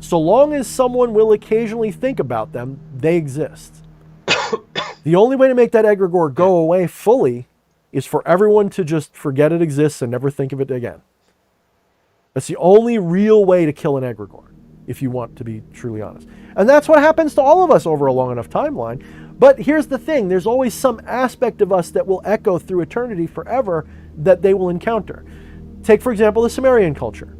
So long as someone will occasionally think about them, they exist. The only way to make that egregore go away fully is for everyone to just forget it exists and never think of it again. That's the only real way to kill an egregore, if you want to be truly honest. And that's what happens to all of us over a long enough timeline. But here's the thing, there's always some aspect of us that will echo through eternity forever that they will encounter. Take, for example, the Sumerian culture.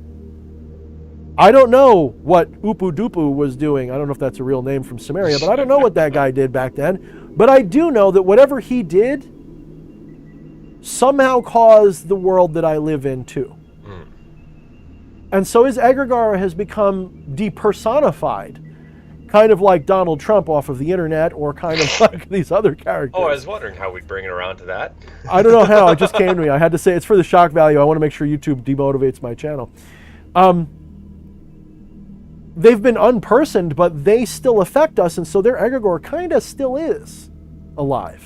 I don't know what Upu Dupu was doing. I don't know if that's a real name from Sumeria, but I don't know what that guy did back then. But I do know that whatever he did somehow caused the world that I live in too. And so his egregore has become depersonified, kind of like Donald Trump off of the internet, or kind of like these other characters. Oh, I was wondering how we'd bring it around to that. I don't know how. It just came to me. I had to say it's for the shock value. I want to make sure YouTube demotivates my channel. They've been unpersoned, but they still affect us, and so their egregore kind of still is alive.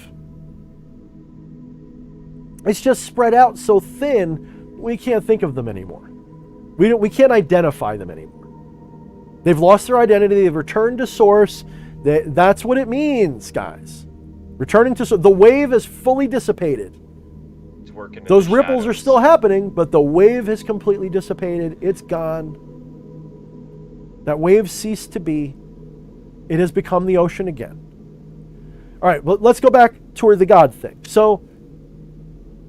It's just spread out so thin, we can't think of them anymore. We can't identify them anymore. They've lost their identity. They've returned to source. That's what it means, guys. Returning to source. The wave is fully dissipated. It's working. Those ripples are still happening, but the wave has completely dissipated. It's gone. That wave ceased to be. It has become the ocean again. All right, well, let's go back toward the God thing. So,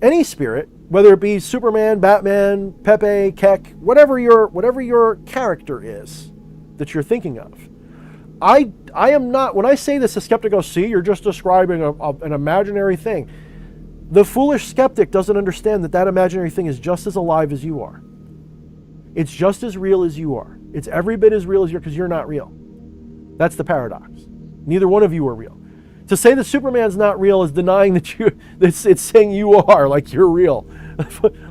any spirit, whether it be Superman, Batman, Pepe, Kek, whatever your character is that you're thinking of, I am not, when I say this, a skeptic goes, see, you're just describing an imaginary thing. The foolish skeptic doesn't understand that imaginary thing is just as alive as you are. It's just as real as you are. It's every bit as real as you are, because you're not real. That's the paradox. Neither one of you are real. To say that Superman's not real is denying that it's saying you are, like you're real.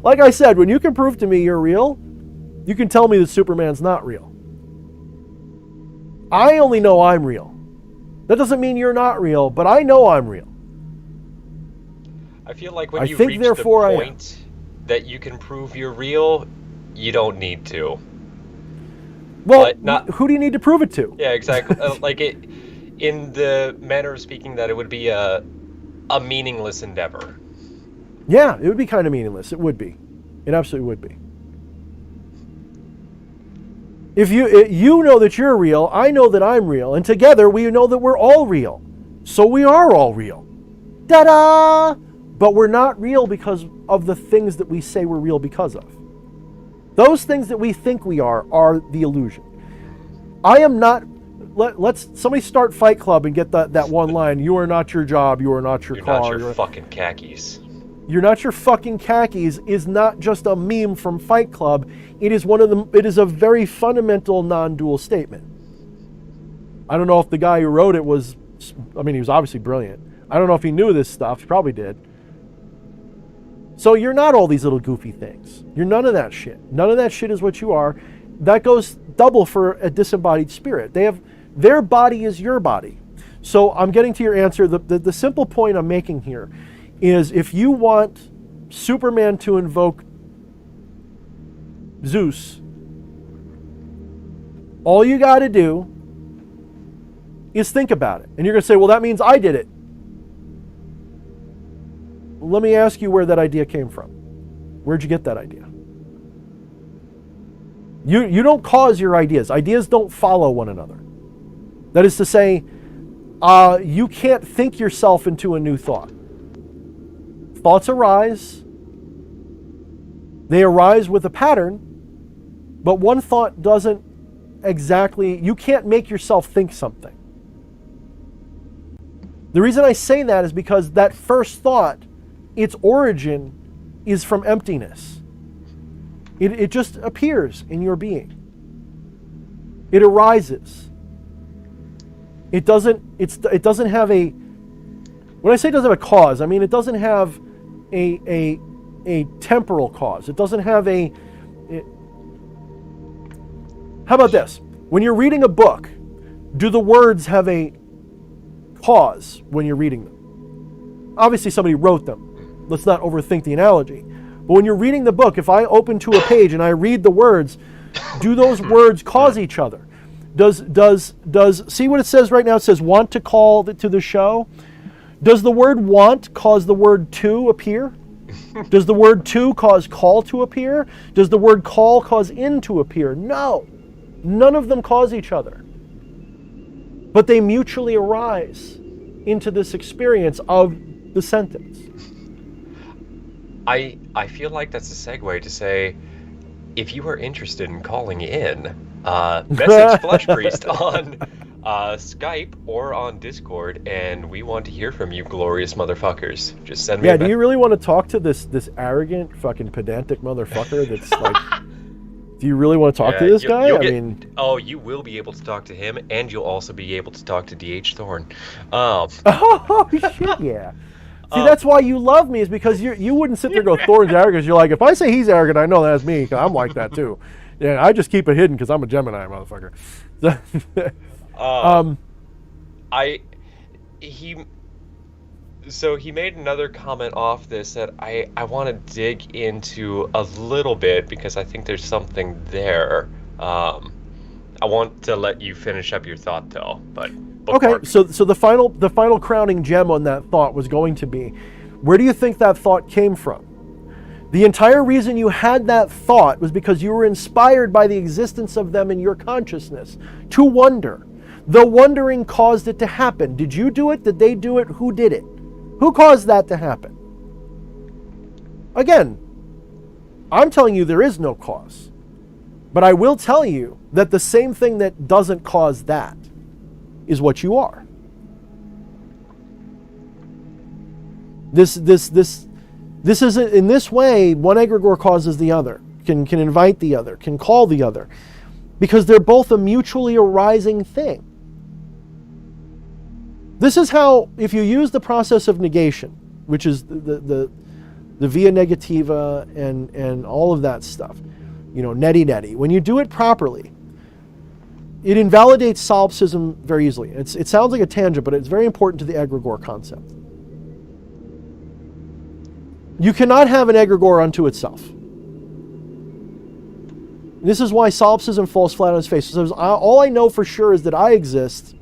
Like I said, when you can prove to me you're real, you can tell me that Superman's not real. I only know I'm real. That doesn't mean you're not real, but I know I'm real. I feel like when you reach the point that you can prove you're real, you don't need to. Well, who do you need to prove it to? Yeah, exactly. Like it, in the manner of speaking, that it would be a meaningless endeavor. Yeah, it would be kind of meaningless. It would be. It absolutely would be. If you know that you're real, I know that I'm real, and together we know that we're all real. So we are all real. Ta-da! But we're not real because of the things that we say we're real because of. Those things that we think we are the illusion. I am not. Let's somebody start Fight Club and get that one line. You are not your job. You are not your car. You're not your fucking khakis. You're not your fucking khakis is not just a meme from Fight Club. It is It is a very fundamental non-dual statement. I don't know if the guy who wrote it was. I mean, he was obviously brilliant. I don't know if he knew this stuff. He probably did. So you're not all these little goofy things. You're none of that shit. None of that shit is what you are. That goes double for a disembodied spirit. Their body is your body. So I'm getting to your answer. The simple point I'm making here is, if you want Superman to invoke Zeus, all you got to do is think about it. And you're going to say, well, that means I did it. Let me ask you where that idea came from. Where'd you get that idea? You don't cause your ideas. Ideas don't follow one another. That is to say, you can't think yourself into a new thought. Thoughts arise. They arise with a pattern, but one thought doesn't exactly, you can't make yourself think something. The reason I say that is because that first thought, its origin is from emptiness. It just appears in your being. It arises. It doesn't have a, when I say it doesn't have a cause, I mean it doesn't have a temporal cause. It doesn't have how about this? When you're reading a book, do the words have a cause when you're reading them? Obviously somebody wrote them. Let's not overthink the analogy. But when you're reading the book, if I open to a page and I read the words, do those words cause each other? Does see what it says right now? It says want to call to the show. Does the word want cause the word to appear? Does the word to cause call to appear? Does the word call cause in to appear? No. None of them cause each other. But they mutually arise into this experience of the sentence. I feel like that's a segue to say, if you are interested in calling in, message Fleshpriest on Skype or on Discord, and we want to hear from you, glorious motherfuckers. Just send me. Yeah, do you really want to talk to this arrogant, fucking pedantic motherfucker that's like? Do you really want to talk to this guy? You will be able to talk to him, and you'll also be able to talk to DH Thorne. Oh shit, yeah. See, that's why you love me, is because you wouldn't sit there and go, Thorne's arrogant. You're like, if I say he's arrogant, I know that's me, because I'm like that too. Yeah, I just keep it hidden because I'm a Gemini, motherfucker. So he made another comment off this that I want to dig into a little bit, because I think there's something there. I want to let you finish up your thought though, but okay. So the final crowning gem on that thought was going to be, where do you think that thought came from? The entire reason you had that thought was because you were inspired by the existence of them in your consciousness to wonder. The wondering caused it to happen. Did you do it? Did they do it? Who did it? Who caused that to happen? Again, I'm telling you there is no cause. But I will tell you that the same thing that doesn't cause that is what you are. This isn't, in this way, one egregore causes the other, can invite the other, can call the other, because they're both a mutually arising thing. This is how, if you use the process of negation, which is the via negativa and all of that stuff, neti, when you do it properly, it invalidates solipsism very easily. It sounds like a tangent, but it's very important to the egregore concept. You cannot have an egregore unto itself. This is why solipsism falls flat on its face. It says, all I know for sure is that I exist,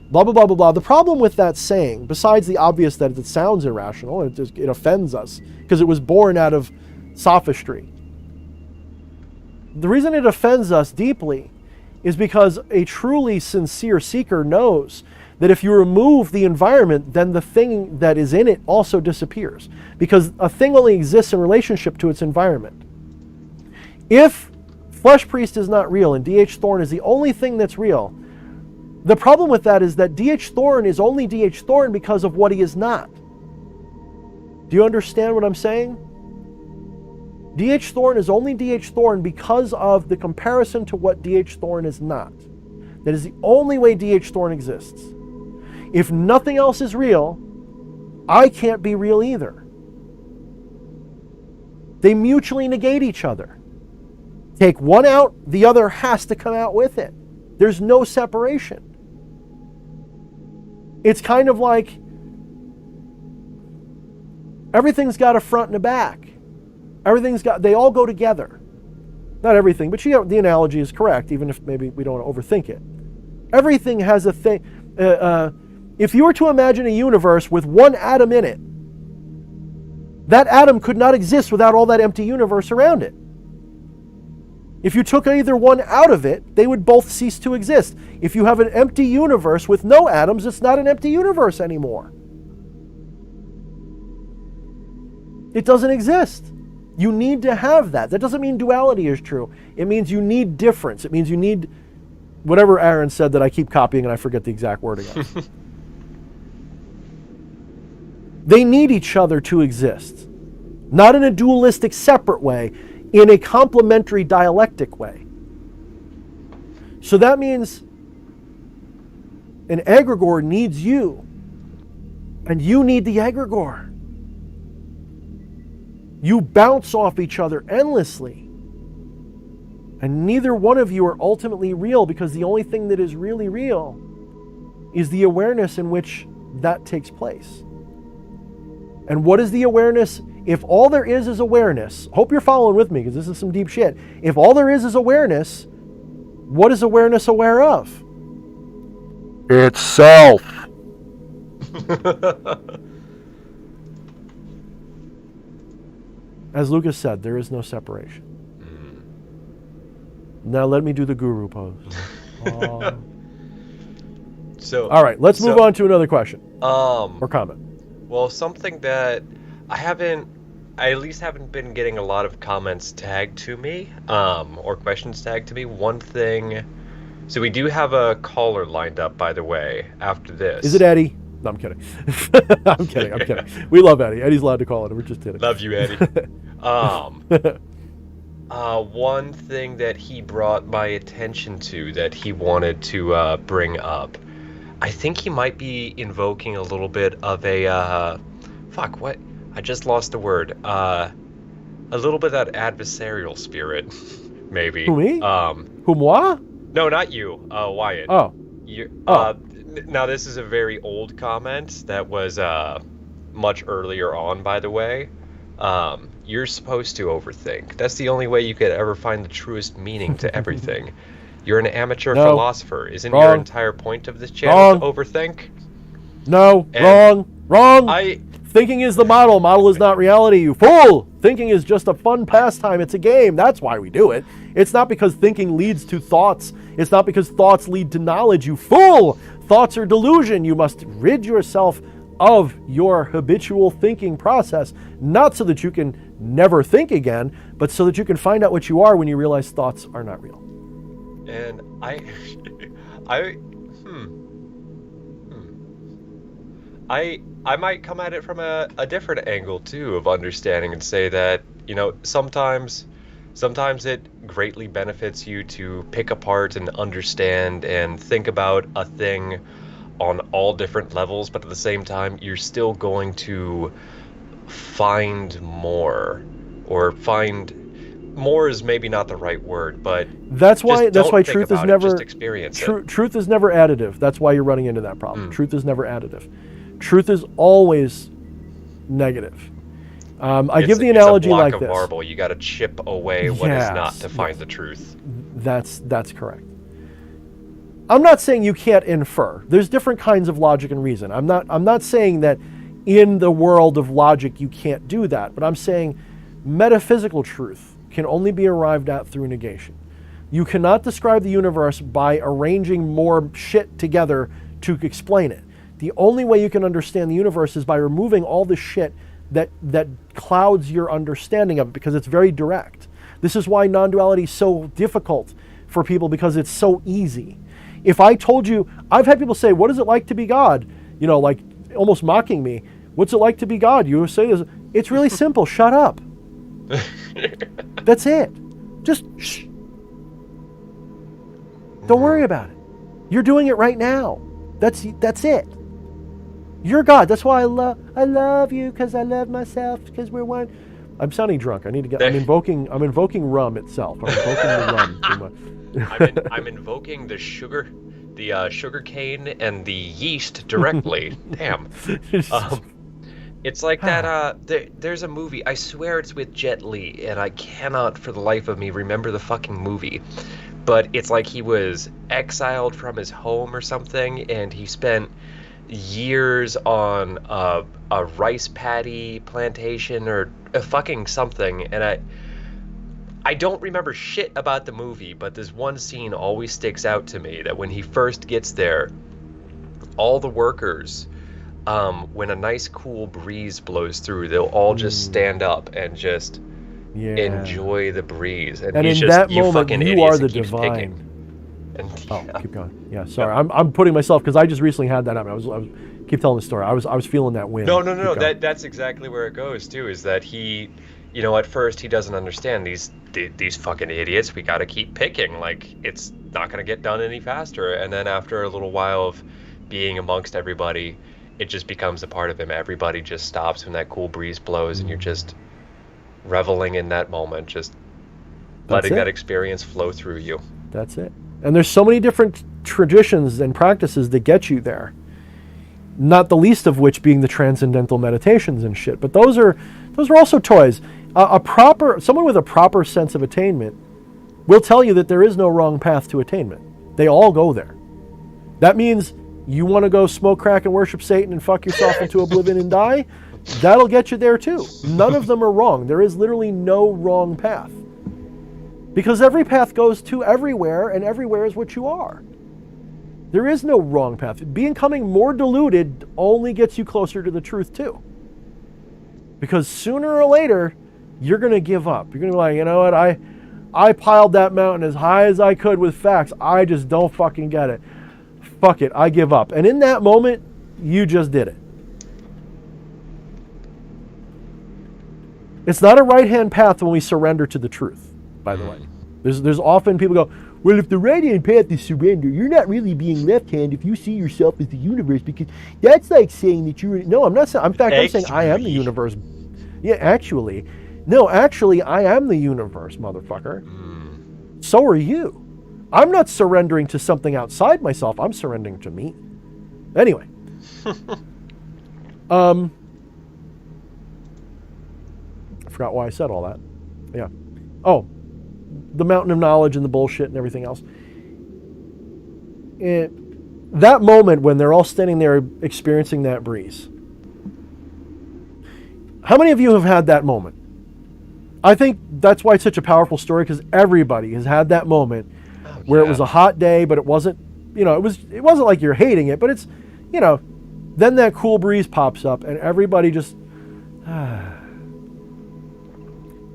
blah, blah, blah, blah, blah. The problem with that saying, besides the obvious that it sounds irrational, and it offends us, because it was born out of sophistry. The reason it offends us deeply is because a truly sincere seeker knows that if you remove the environment, then the thing that is in it also disappears. Because a thing only exists in relationship to its environment. If Fleshpriest is not real and DH Thorne is the only thing that's real, the problem with that is that DH Thorne is only DH Thorne because of what he is not. Do you understand what I'm saying? DH Thorne is only DH Thorne because of the comparison to what DH Thorne is not. That is the only way DH Thorne exists. If nothing else is real, I can't be real either. They mutually negate each other. Take one out, the other has to come out with it. There's no separation. It's kind of like everything's got a front and a back. They all go together. Not everything, but the analogy is correct, even if maybe we don't want to overthink it. Everything has a thing. If you were to imagine a universe with one atom in it, that atom could not exist without all that empty universe around it. If you took either one out of it, they would both cease to exist. If you have an empty universe with no atoms, it's not an empty universe anymore. It doesn't exist. You need to have that. That doesn't mean duality is true. It means you need difference. It means you need whatever Aaron said that I keep copying and I forget the exact word again. They need each other to exist. Not in a dualistic separate way, in a complementary dialectic way. So that means an egregore needs you, and you need the egregore. You bounce off each other endlessly, and neither one of you are ultimately real, because the only thing that is really real is the awareness in which that takes place. And what is the awareness? If all there is awareness, hope you're following with me because this is some deep shit. If all there is awareness, What is awareness aware of? Itself. As Lucas said, there is no separation. Now let me do the guru pose. So, all right, let's move on to another question. Or comment. Well, something that I at least haven't been getting a lot of comments tagged to me, or questions tagged to me. One thing, so we do have a caller lined up, by the way, after this. Is it Eddie? No, I'm kidding. I'm kidding. We love Eddie. Eddie's allowed to call it. We're just kidding. Love you, Eddie. One thing that he brought my attention to that he wanted to bring up, I think he might be invoking a little bit of a, what? I just lost the word. A little bit of that adversarial spirit, maybe. Who, me? Who, moi? No, not you, Wyatt. Oh. Now, this is a very old comment that was much earlier on, by the way. You're supposed to overthink. That's the only way you could ever find the truest meaning to everything. You're an amateur philosopher. Isn't your entire point of this channel to overthink? No, and wrong. Thinking is the model. Model is not reality, you fool. Thinking is just a fun pastime. It's a game. That's why we do it. It's not because thinking leads to thoughts. It's not because thoughts lead to knowledge, you fool. Thoughts are delusion. You must rid yourself of your habitual thinking process, not so that you can never think again, but so that you can find out what you are when you realize thoughts are not real. And I might come at it from a different angle too of understanding and say that, sometimes it greatly benefits you to pick apart and understand and think about a thing on all different levels, but at the same time you're still going to find more, or find more is maybe not the right word, but that's why truth is never just experience it. Truth is never additive. That's why you're running into that problem. Truth is never additive. Truth is always negative. I give the analogy like this. It's a block of marble. You got to chip away what is not to find the truth. That's correct. I'm not saying you can't infer. There's different kinds of logic and reason. I'm not saying that in the world of logic you can't do that, but I'm saying metaphysical truth can only be arrived at through negation. You cannot describe the universe by arranging more shit together to explain it. The only way you can understand the universe is by removing all the shit that clouds your understanding of it, because it's very direct. This is why non-duality is so difficult for people, because it's so easy. If I told you, I've had people say, what is it like to be God? Like almost mocking me. What's it like to be God? You say this. It's really simple. Shut up. That's it. Just shh. Don't worry about it. You're doing it right now. That's it. You're God. That's why I love you, because I love myself, because we're one. I'm sounding drunk. I need to get. I'm invoking rum itself. I'm invoking the rum. I'm invoking the sugar cane and the yeast directly. Damn. It's like that. There's a movie. I swear it's with Jet Li, and I cannot for the life of me remember the fucking movie. But it's like he was exiled from his home or something, and he spent years on a rice paddy plantation or a fucking something. And I don't remember shit about the movie, but this one scene always sticks out to me, that when he first gets there, all the workers, when a nice cool breeze blows through, they'll all just stand up and just enjoy the breeze. And in just, that you moment, fucking you idiots, are the it keeps divine. picking. And, keep going. Yeah, sorry. I'm putting myself, because I just recently had that happen. I was keep telling the story. I was feeling that wind. No. That's exactly where it goes too. Is that he, at first he doesn't understand these fucking idiots. We got to keep picking. Like, it's not gonna get done any faster. And then after a little while of being amongst everybody, it just becomes a part of him. Everybody just stops when that cool breeze blows, and you're just reveling in that moment, just letting that experience flow through you. That's it. And there's so many different traditions and practices that get you there. Not the least of which being the transcendental meditations and shit. But those are also toys. Someone with a proper sense of attainment will tell you that there is no wrong path to attainment. They all go there. That means you want to go smoke crack and worship Satan and fuck yourself into oblivion and die? That'll get you there too. None of them are wrong. There is literally no wrong path. Because every path goes to everywhere, and everywhere is what you are. There is no wrong path. Becoming more deluded only gets you closer to the truth too. Because sooner or later, you're going to give up. You're going to be like, you know what, I piled that mountain as high as I could with facts. I just don't fucking get it. Fuck it, I give up. And in that moment, you just did it. It's not a right-hand path when we surrender to the truth, by the way. There's often people go, well, if the right-hand path is surrender, you're not really being left-hand if you see yourself as the universe, because that's like saying that you're... No, I'm not saying... In fact, I'm saying I am the universe. Yeah, actually. No, actually, I am the universe, motherfucker. So are you. I'm not surrendering to something outside myself. I'm surrendering to me. Anyway. I forgot why I said all that. Yeah. Oh, the mountain of knowledge and the bullshit and everything else. That moment when they're all standing there experiencing that breeze. How many of you have had that moment? I think that's why it's such a powerful story, because everybody has had that moment where it was a hot day, but it wasn't, you know, it wasn't like you're hating it, but it's, you know, then that cool breeze pops up and everybody just,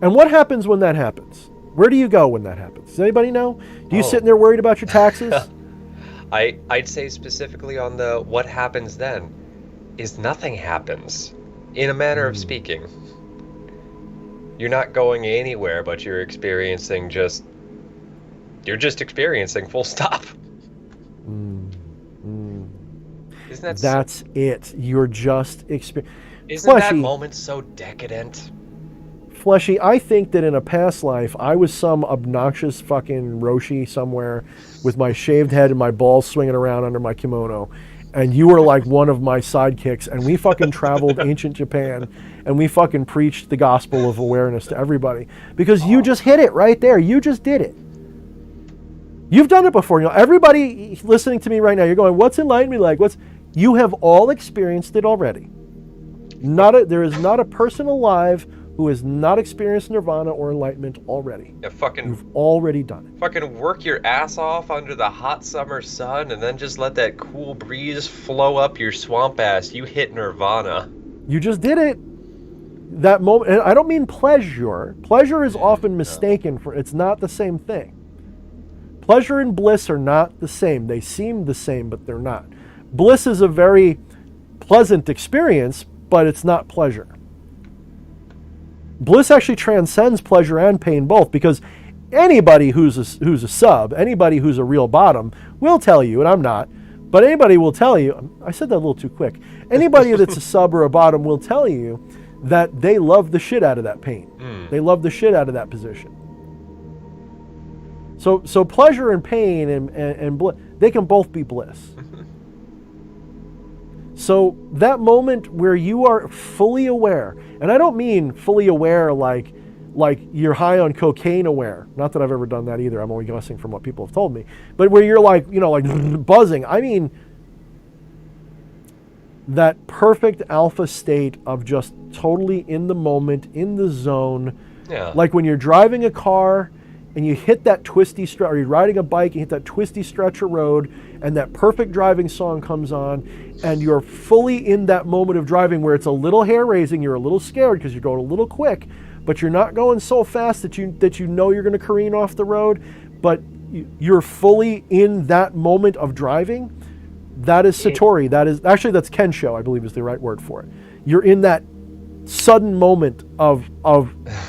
and what happens when that happens? Where do you go when that happens? Does anybody know? Do you sit in there worried about your taxes? I'd say specifically on the what happens then is nothing happens, in a manner of speaking. You're not going anywhere, but you're experiencing you're just experiencing, full stop. Isn't that That's it. You're just experiencing. Isn't that moment so decadent? Fleshy, I think that in a past life, I was some obnoxious fucking Roshi somewhere with my shaved head and my balls swinging around under my kimono. And you were like one of my sidekicks, and we fucking traveled ancient Japan, and we fucking preached the gospel of awareness to everybody. Because you just hit it right there. You just did it. You've done it before. You know, everybody listening to me right now, you're going, what's enlightenment like? You have all experienced it already. There is not a person alive who has not experienced nirvana or enlightenment already. Yeah, You've already done it. Fucking work your ass off under the hot summer sun and then just let that cool breeze flow up your swamp ass. You hit nirvana. You just did it. That moment, and I don't mean pleasure. Pleasure is often mistaken for, it's not the same thing. Pleasure and bliss are not the same. They seem the same, but they're not. Bliss is a very pleasant experience, but it's not pleasure. Bliss actually transcends pleasure and pain both, because anybody who's a sub, anybody who's a real bottom will tell you, and I'm not, but anybody will tell you, I said that a little too quick, anybody that's a sub or a bottom will tell you that they love the shit out of that pain. They love the shit out of that position. So pleasure and pain and bliss, they can both be bliss. So that moment where you are fully aware, and I don't mean fully aware like you're high on cocaine aware. Not that I've ever done that either. I'm only guessing from what people have told me. But where you're like, you know, like buzzing. I mean that perfect alpha state of just totally in the moment, in the zone. Yeah. Like when you're driving a car and you hit that twisty stretch, or you're riding a bike, you hit that twisty stretch of road, and that perfect driving song comes on, and you're fully in that moment of driving where it's a little hair-raising, you're a little scared because you're going a little quick, but you're not going so fast that you know you're going to careen off the road, but you're fully in that moment of driving. That is Satori. That's Kensho, I believe is the right word for it. You're in that sudden moment of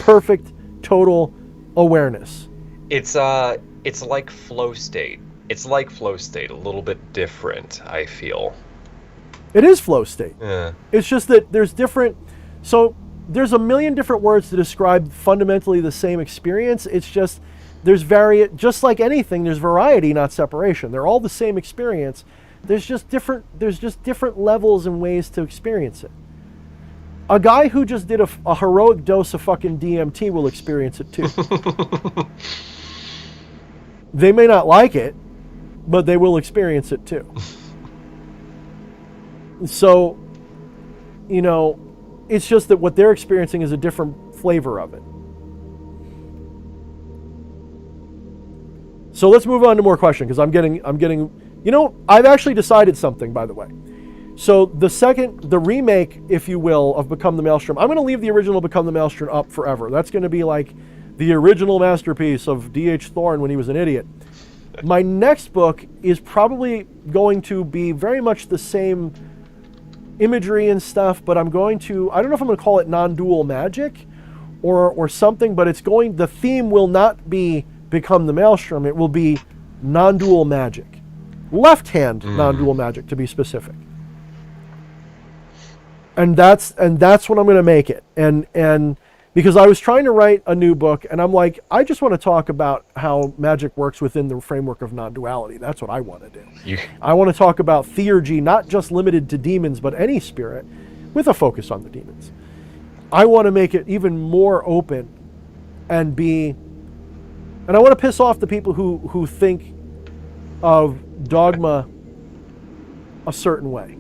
perfect, total awareness. It's like flow state. It's like flow state, a little bit different, I feel. It is flow state. Yeah. It's just that there's a million different words to describe fundamentally the same experience. It's just just like anything, there's variety, not separation. They're all the same experience. There's just different levels and ways to experience it. A guy who just did a heroic dose of fucking DMT will experience it too. They may not like it, but they will experience it too. So, you know, it's just that what they're experiencing is a different flavor of it. So let's move on to more questions, because I'm getting, you know, I've actually decided something, by the way. So the remake, if you will, of Become the Maelstrom, I'm going to leave the original Become the Maelstrom up forever. That's going to be like the original masterpiece of D.H. Thorne when he was an idiot. My next book is probably going to be very much the same imagery and stuff, but I'm going to, I don't know if I'm going to call it non-dual magic or something, but the theme will not be Become the Maelstrom. It will be non-dual magic. Left-hand non-dual magic, to be specific. And that's what I'm going to make it. And because I was trying to write a new book, and I'm like, I just want to talk about how magic works within the framework of non-duality. That's what I want to do. I want to talk about theurgy, not just limited to demons, but any spirit, with a focus on the demons. I want to make it even more open and I want to piss off the people who think of dogma a certain way.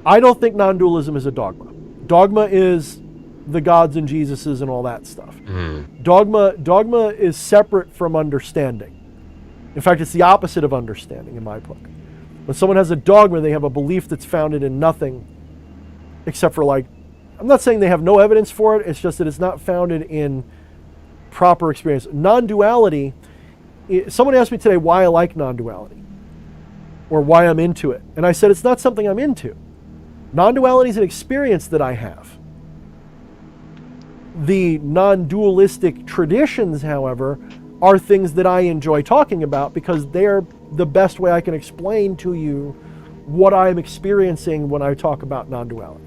I don't think non-dualism is a dogma. Dogma is the gods and Jesuses and all that stuff. Dogma is separate from understanding. In fact, it's the opposite of understanding in my book. When someone has a dogma, they have a belief that's founded in nothing except for, like, I'm not saying they have no evidence for it, it's just that it's not founded in proper experience. Non-duality, someone asked me today why I like non-duality or why I'm into it. And I said it's not something I'm into. Non-duality is an experience that I have. The non-dualistic traditions, however, are things that I enjoy talking about because they're the best way I can explain to you what I'm experiencing when I talk about non-duality.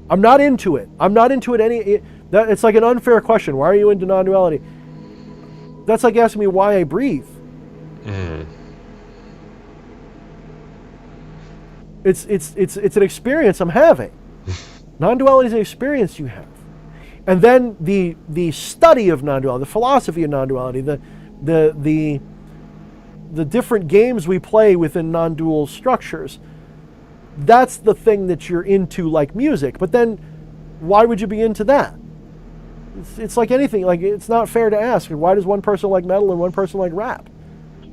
I'm not into it. I'm not into it it's like an unfair question. Why are you into non-duality? That's like asking me why I breathe. It's an experience I'm having. Non-duality is an experience you have. And then the study of non-duality, the philosophy of non-duality, the different games we play within non-dual structures, that's the thing that you're into, like music. But then why would you be into that? It's like anything. Like, it's not fair to ask, why does one person like metal and one person like rap?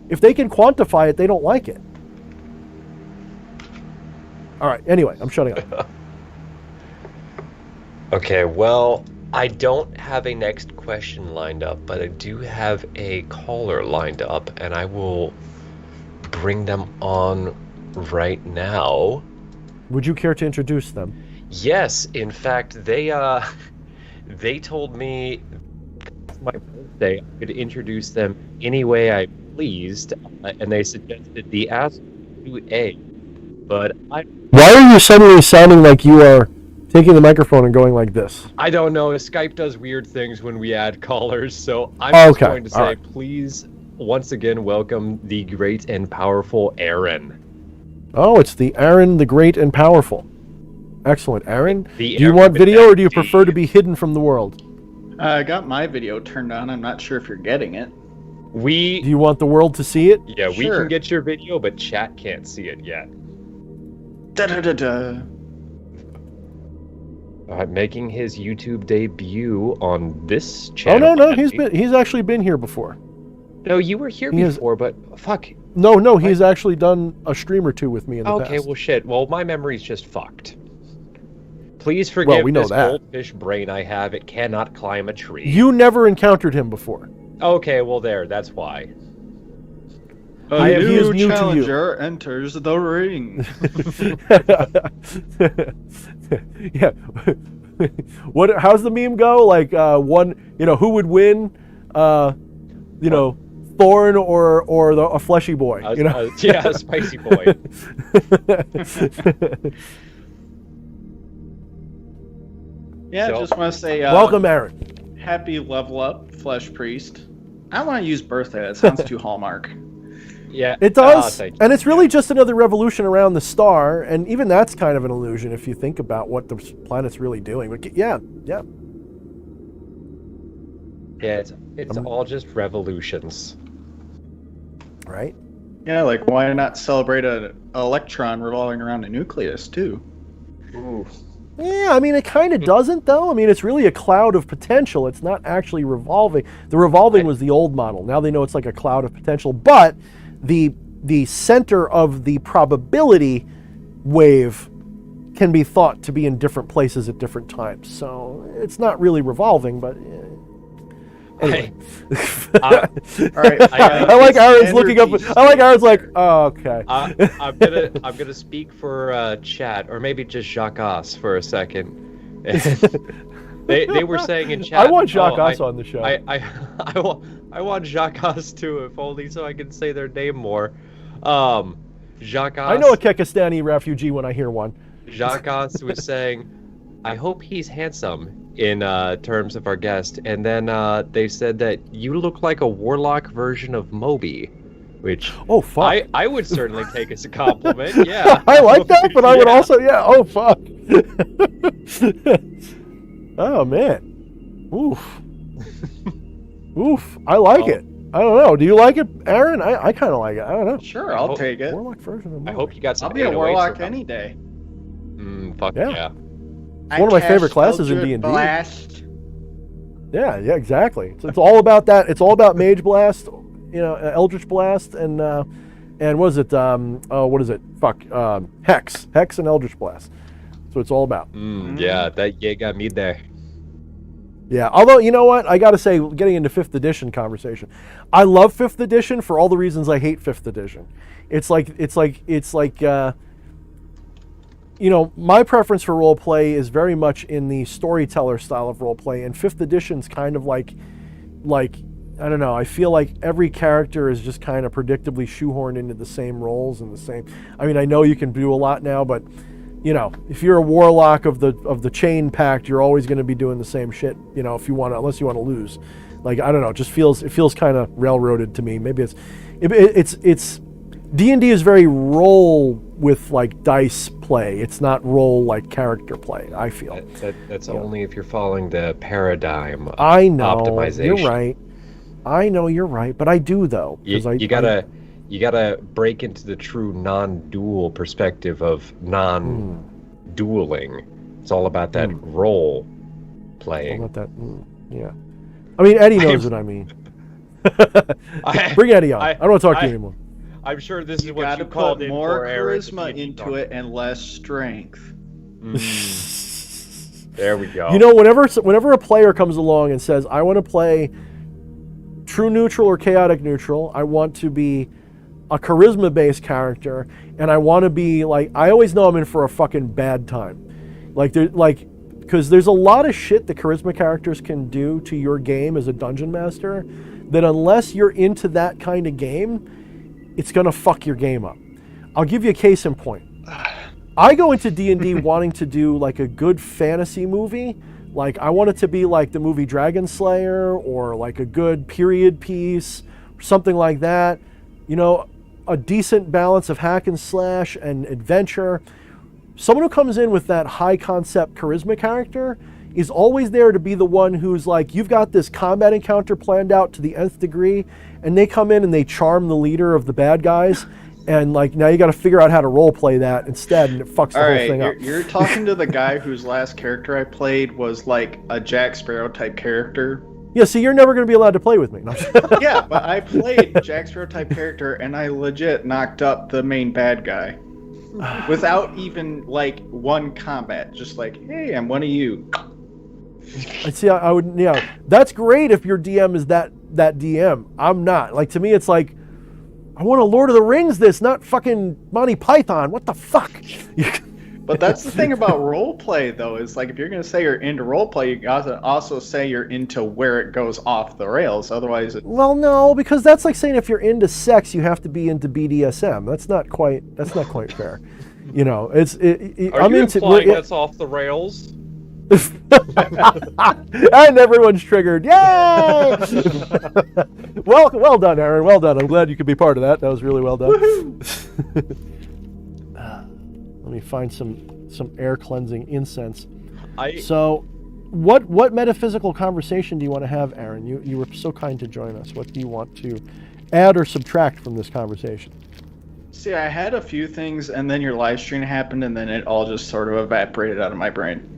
If they can quantify it, they don't like it. All right, anyway, I'm shutting up. Okay, well, I don't have a next question lined up, but I do have a caller lined up, and I will bring them on right now. Would you care to introduce them? Yes, in fact, they told me it's my birthday, I could introduce them any way I pleased, and they suggested the Ask 2A, but Why are you suddenly sounding like you are taking the microphone and going like this? I don't know. Skype does weird things when we add callers, so I'm just going to say, please, once again, welcome the great and powerful Aaron. Oh, it's the Aaron, the great and powerful. Excellent. Aaron, do you Aaron want video or do you prefer to be hidden from the world? I got my video turned on. I'm not sure if you're getting it. Do you want the world to see it? Yeah, we can get your video, but chat can't see it yet. Da-da-da-da. Making his YouTube debut on this channel. Oh, no, he's actually been here before. No, you were here before, but fuck. No, he's actually done a stream or two with me in the past. Okay, well, shit. Well, my memory's just fucked. Please forgive this goldfish brain I have. It cannot climb a tree. You never encountered him before. Okay, well, that's why. A new challenger enters the ring. Yeah. How's the meme go? Like, who would win? Thorne or a fleshy boy. Yeah, a spicy boy. Yeah, I just want to say welcome, Aaron. Happy level up, Fleshpriest. I don't want to use birthday. That sounds too Hallmark. Yeah, it does, and it's really just another revolution around the star, and even that's kind of an illusion if you think about what the planet's really doing. But yeah. Yeah, it's all just revolutions. Right? Yeah, like why not celebrate an electron revolving around a nucleus too? Ooh. Yeah, I mean, it kind of doesn't, though. I mean, it's really a cloud of potential. It's not actually revolving. The revolving was the old model. Now they know it's like a cloud of potential. But the center of the probability wave can be thought to be in different places at different times. So it's not really revolving, but... Anyway. All right. I like Aaron's looking up. I like Aaron's like, oh, okay. I'm gonna speak for chat, or maybe just Jacques for a second. they were saying in chat. I want Jacques on the show. I want Jacques too, if only so I can say their name more. Jacques. I know a Kekistani refugee when I hear one. Jacques was saying, I hope he's handsome in terms of our guest, and then they said that you look like a warlock version of Moby, which fuck. I would certainly take as a compliment. Yeah, I like that, but I would also fuck. Oh man, oof. I like it. I don't know. Do you like it, Aaron? I kind of like it. I don't know. Sure, I'll take it. Warlock version of Moby. I hope you got some. I'll be a warlock any day. Fuck yeah. It's one of my favorite classes in D&D. Blast. Yeah, exactly. So it's all about that. It's all about Mage Blast, Eldritch Blast, and what is it? What is it? Hex and Eldritch Blast. So it's all about. Yeah, that got me there. Yeah, although you know what, I got to say, getting into 5th edition conversation, I love 5th edition for all the reasons I hate 5th edition. It's like. My preference for roleplay is very much in the storyteller style of roleplay, and 5th edition's kind of like, I don't know, I feel like every character is just kind of predictably shoehorned into the same roles and the same. I mean, I know you can do a lot now, but if you're a warlock of the Chain Pact, you're always going to be doing the same shit. Unless you want to lose. Like, I don't know, it feels kind of railroaded to me. Maybe it's D&D is very role with like dice play. It's not role like character play, I feel. That's only if you're following the paradigm of optimization. You're right. I know you're right, but I do though. You gotta break into the true non-dual perspective of non-dueling. It's all about that role playing. All about that. Yeah. I mean, Eddie knows what I mean. Bring Eddie on. I don't want to talk to you anymore. I'm sure this is what gotta you called put in more for, Aaron, charisma into it and less strength. There we go. Whenever a player comes along and says, I want to play true neutral or chaotic neutral, I want to be a charisma-based character, and I want to be like, I always know I'm in for a fucking bad time. Because there's a lot of shit that charisma characters can do to your game as a dungeon master that unless you're into that kind of game, it's going to fuck your game up. I'll give you a case in point. I go into D&D wanting to do like a good fantasy movie. Like I want it to be like the movie Dragon Slayer or like a good period piece, or something like that. A decent balance of hack and slash and adventure. Someone who comes in with that high concept charisma character is always there to be the one who's like, you've got this combat encounter planned out to the nth degree, and they come in and they charm the leader of the bad guys, and like now you got to figure out how to role play that instead, and it fucks the whole thing up. You're talking to the guy whose last character I played was like a Jack Sparrow type character. Yeah, see, you're never going to be allowed to play with me. No. Yeah, but I played Jack Sparrow type character, and I legit knocked up the main bad guy without even like one combat. Just like, hey, I'm one of you. I see. I would. Yeah, that's great if your DM is that DM. I'm not. Like to me, it's like I want a Lord of the Rings. This, not fucking Monty Python. What the fuck? But that's the thing about roleplay, though, is like if you're gonna say you're into roleplay, you gotta also say you're into where it goes off the rails. Otherwise, well, no, because that's like saying if you're into sex, you have to be into BDSM. That's not quite fair. I'm into. That's off the rails? And everyone's triggered. Yay! Well done, Aaron. Well done. I'm glad you could be part of that. That was really well done. Let me find some air cleansing incense. So what metaphysical conversation do you want to have, Aaron? You were so kind to join us. What do you want to add or subtract from this conversation? See, I had a few things, and then your live stream happened, and then it all just sort of evaporated out of my brain.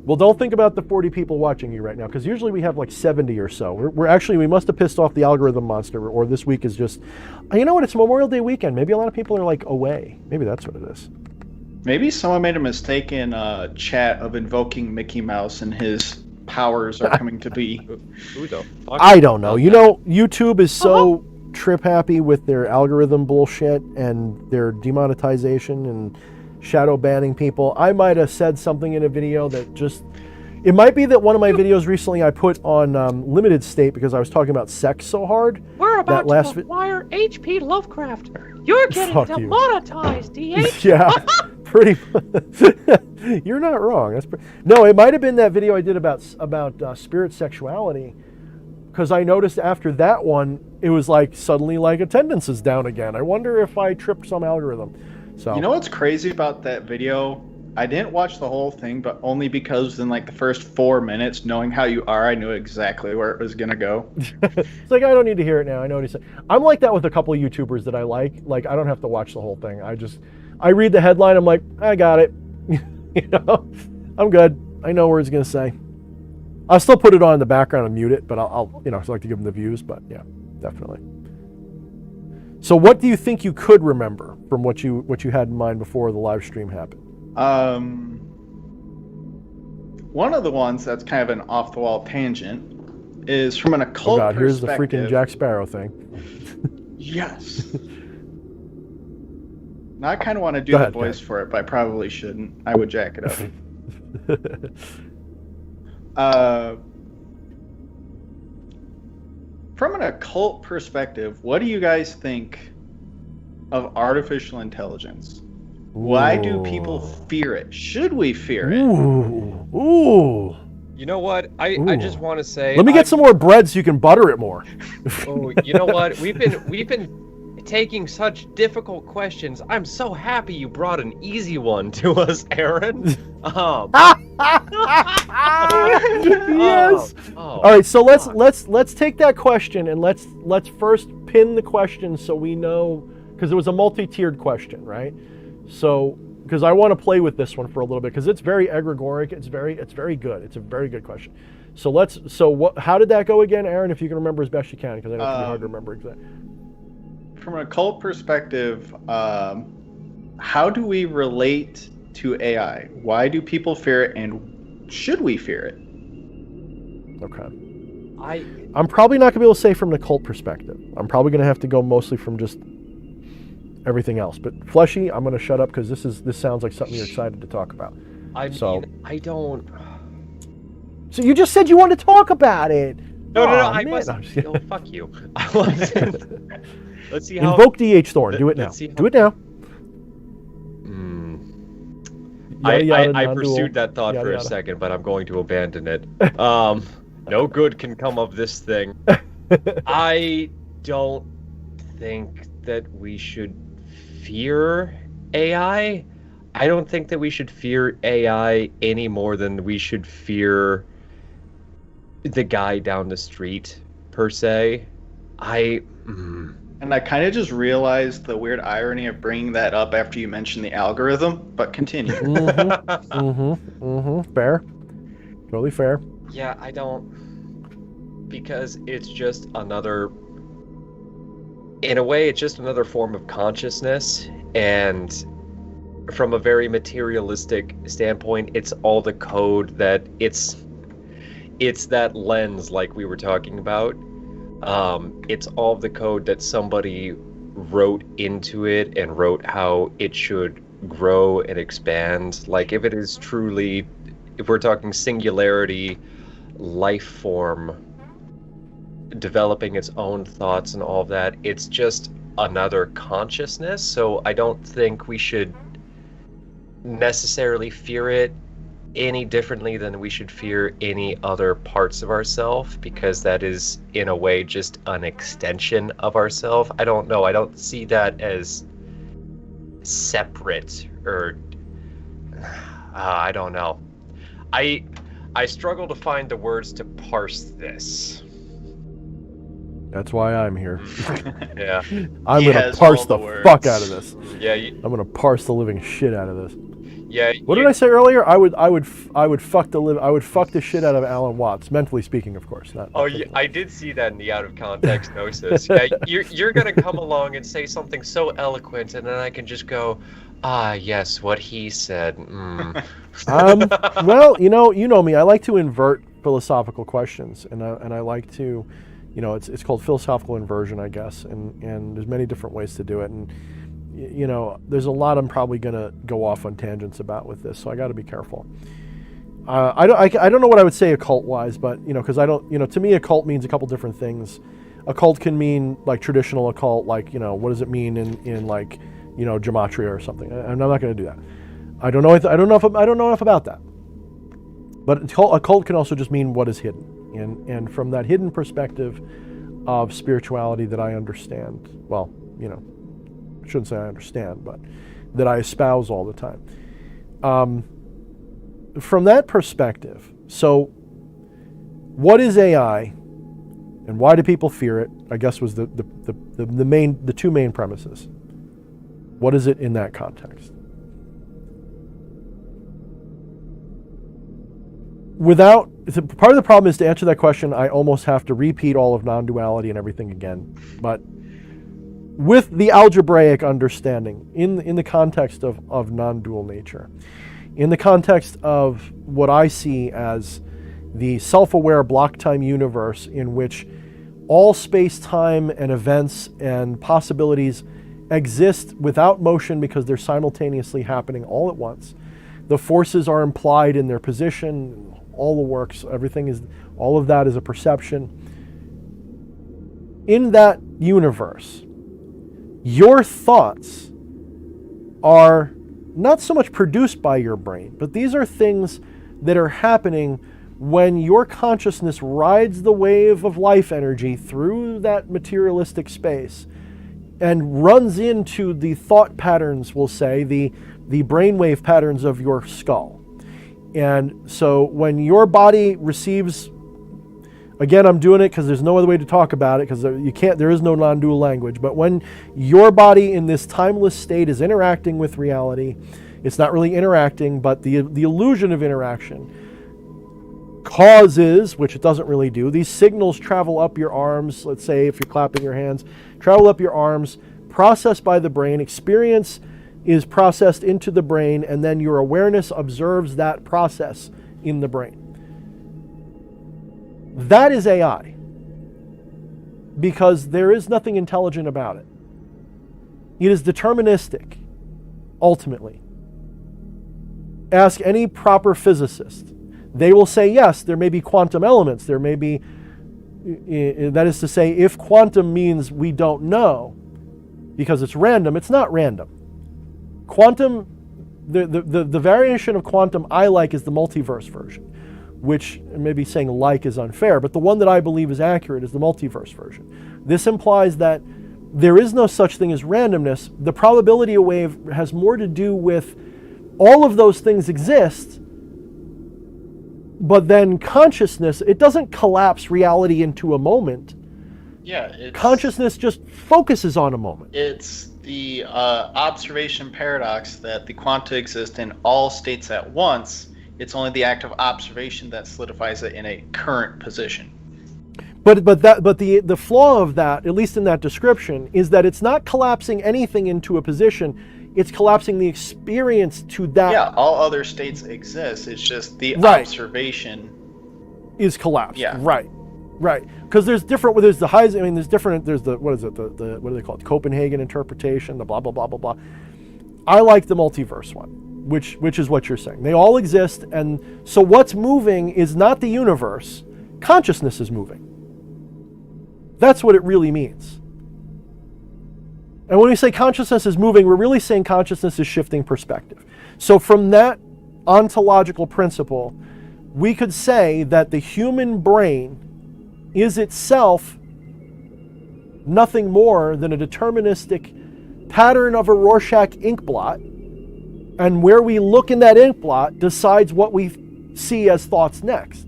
Well, don't think about the 40 people watching you right now, because usually we have like 70 or so. We're actually, we must have pissed off the algorithm monster, or this week is just, you know what, it's Memorial Day weekend. Maybe a lot of people are like away. Maybe that's what it is. Maybe someone made a mistake in chat of invoking Mickey Mouse, and his powers are coming to be. Who the fuck? I don't know. You know, YouTube is so trip happy with their algorithm bullshit and their demonetization and shadow banning people. I might have said something in a video that just, it might be that one of my videos recently I put on limited state because I was talking about sex so hard. We're about to acquire H.P. Lovecraft. You're getting Fuck you. demonetized, DH. Yeah, pretty. You're not wrong. That's no. It might have been that video I did about spirit sexuality, because I noticed after that one it was like suddenly like attendance is down again. I wonder if I tripped some algorithm. So You know what's crazy about that video? I didn't watch the whole thing, but only because in like the first 4 minutes, knowing how you are, I knew exactly where it was gonna go. It's like, I don't need to hear it now. I know what he said. I'm like that with a couple of YouTubers that I like. Like, I don't have to watch the whole thing. I read the headline. I'm like, I got it. You know, I'm good. I know where it's gonna say. I'll still put it on in the background and mute it, but I'll I like to give them the views. But yeah, definitely. So, what do you think you could remember from what you had in mind before the live stream happened? One of the ones that's kind of an off-the-wall tangent is from an occult perspective. Here's the freaking Jack Sparrow thing. Yes. Now I kind of want to do the voice for it, but I probably shouldn't. I would jack it up. From an occult perspective, what do you guys think of artificial intelligence? Why do people fear it? Should we fear it? Ooh. You know what? I just want to say. Let me get some more bread so you can butter it more. Oh, you know what? We've been taking such difficult questions. I'm so happy you brought an easy one to us, Aaron. Yes. All right, so let's take that question and let's first pin the question so we know, because it was a multi-tiered question, right? So, because I want to play with this one for a little bit, because it's very egregoric. It's very good. It's a very good question. So how did that go again, Aaron? If you can remember as best you can, because I know it's hard to remember exactly. From an occult perspective, how do we relate to AI? Why do people fear it, and should we fear it? Okay. I'm probably not going to be able to say from an occult perspective. I'm probably going to have to go mostly from just everything else. But Fleshy, I'm going to shut up because this sounds like something you're excited to talk about. I don't. So you just said you wanted to talk about it. No. I wasn't. Oh, fuck you. I wasn't. Let's see how. Invoke DH Thorne. Do it now. Do it now. I pursued that thought for a second, but I'm going to abandon it. No good can come of this thing. I don't think that we should fear AI. I don't think that we should fear AI any more than we should fear the guy down the street, per se. And I kind of just realized the weird irony of bringing that up after you mentioned the algorithm, but continue. Fair. Totally fair. Yeah, I don't. Because it's just another. In a way, it's just another form of consciousness. And from a very materialistic standpoint, it's all the code that it's that lens, like we were talking about. It's all the code that somebody wrote into it and wrote how it should grow and expand. Like if we're talking singularity, life form, developing its own thoughts and all of that, it's just another consciousness. So I don't think we should necessarily fear it any differently than we should fear any other parts of ourselves, because that is in a way just an extension of ourselves. I don't know. I don't see that as separate or I don't know. I struggle to find the words to parse this. That's why I'm here. Yeah. I'm He gonna has parse all the the words. fuck out of this. Yeah. I'm gonna parse the living shit out of this. Yeah. What did I say earlier? I would fuck the shit out of Alan Watts, mentally speaking, of course. Not Oh, yeah, I did see that in the out of context gnosis. Yeah, you're gonna come along and say something so eloquent, and then I can just go, ah, yes, what he said. Well, you know me. I like to invert philosophical questions, and I like to, it's called philosophical inversion, I guess, and there's many different ways to do it, and there's a lot I'm probably gonna go off on tangents about with this, so I got to be careful. I don't know what I would say occult-wise, but because I don't, to me, occult means a couple different things. Occult can mean like traditional occult, like what does it mean in like gematria or something. I'm not going to do that. I don't know enough about that. But occult can also just mean what is hidden, and from that hidden perspective of spirituality that I understand. Well, I shouldn't say I understand, but that I espouse all the time. From that perspective, so what is AI, and why do people fear it? I guess was the two main premises. What is it in that context? Part of the problem is, to answer that question, I almost have to repeat all of non-duality and everything again, but with the algebraic understanding in the context of non-dual nature, in the context of what I see as the self-aware block-time universe in which all space-time and events and possibilities exist without motion because they're simultaneously happening all at once. The forces are implied in their position, all the works, all of that is a perception. In that universe, your thoughts are not so much produced by your brain, but these are things that are happening when your consciousness rides the wave of life energy through that materialistic space and runs into the thought patterns, we'll say, the brainwave patterns of your skull. And so when your body receives, again, I'm doing it because there's no other way to talk about it, because there is no non-dual language, but when your body in this timeless state is interacting with reality, it's not really interacting, but the illusion of interaction causes, which it doesn't really do, these signals travel up your arms, let's say if you're clapping your hands, travel up your arms, processed by the brain, experience is processed into the brain, and then your awareness observes that process in the brain. That is AI, because there is nothing intelligent about it. It is deterministic, ultimately. Ask any proper physicist. They will say, yes, there may be quantum elements. There may be, that is to say, if quantum means we don't know, because it's random, it's not random. Quantum, the variation of quantum I like is the multiverse version, which maybe saying like is unfair, but the one that I believe is accurate is the multiverse version. This implies that there is no such thing as randomness. The probability of wave has more to do with all of those things exist, but then consciousness, it doesn't collapse reality into a moment. Yeah, consciousness just focuses on a moment. It's the observation paradox that the quanta exist in all states at once. It's only the act of observation that solidifies it in a current position. But the flaw of that, at least in that description, is that it's not collapsing anything into a position. It's collapsing the experience to that. Yeah, all other states exist. It's just the observation is collapsed. Yeah. Right. Because there's different. There's the highs. I mean, there's different. There's the what is it? The what do they call it? Copenhagen interpretation. The blah blah blah blah blah. I like the multiverse one, which is what you're saying. They all exist, and so what's moving is not the universe. Consciousness is moving. That's what it really means. And when we say consciousness is moving, we're really saying consciousness is shifting perspective. So from that ontological principle, we could say that the human brain is itself nothing more than a deterministic pattern of a Rorschach ink blot, and where we look in that ink blot decides what we see as thoughts next.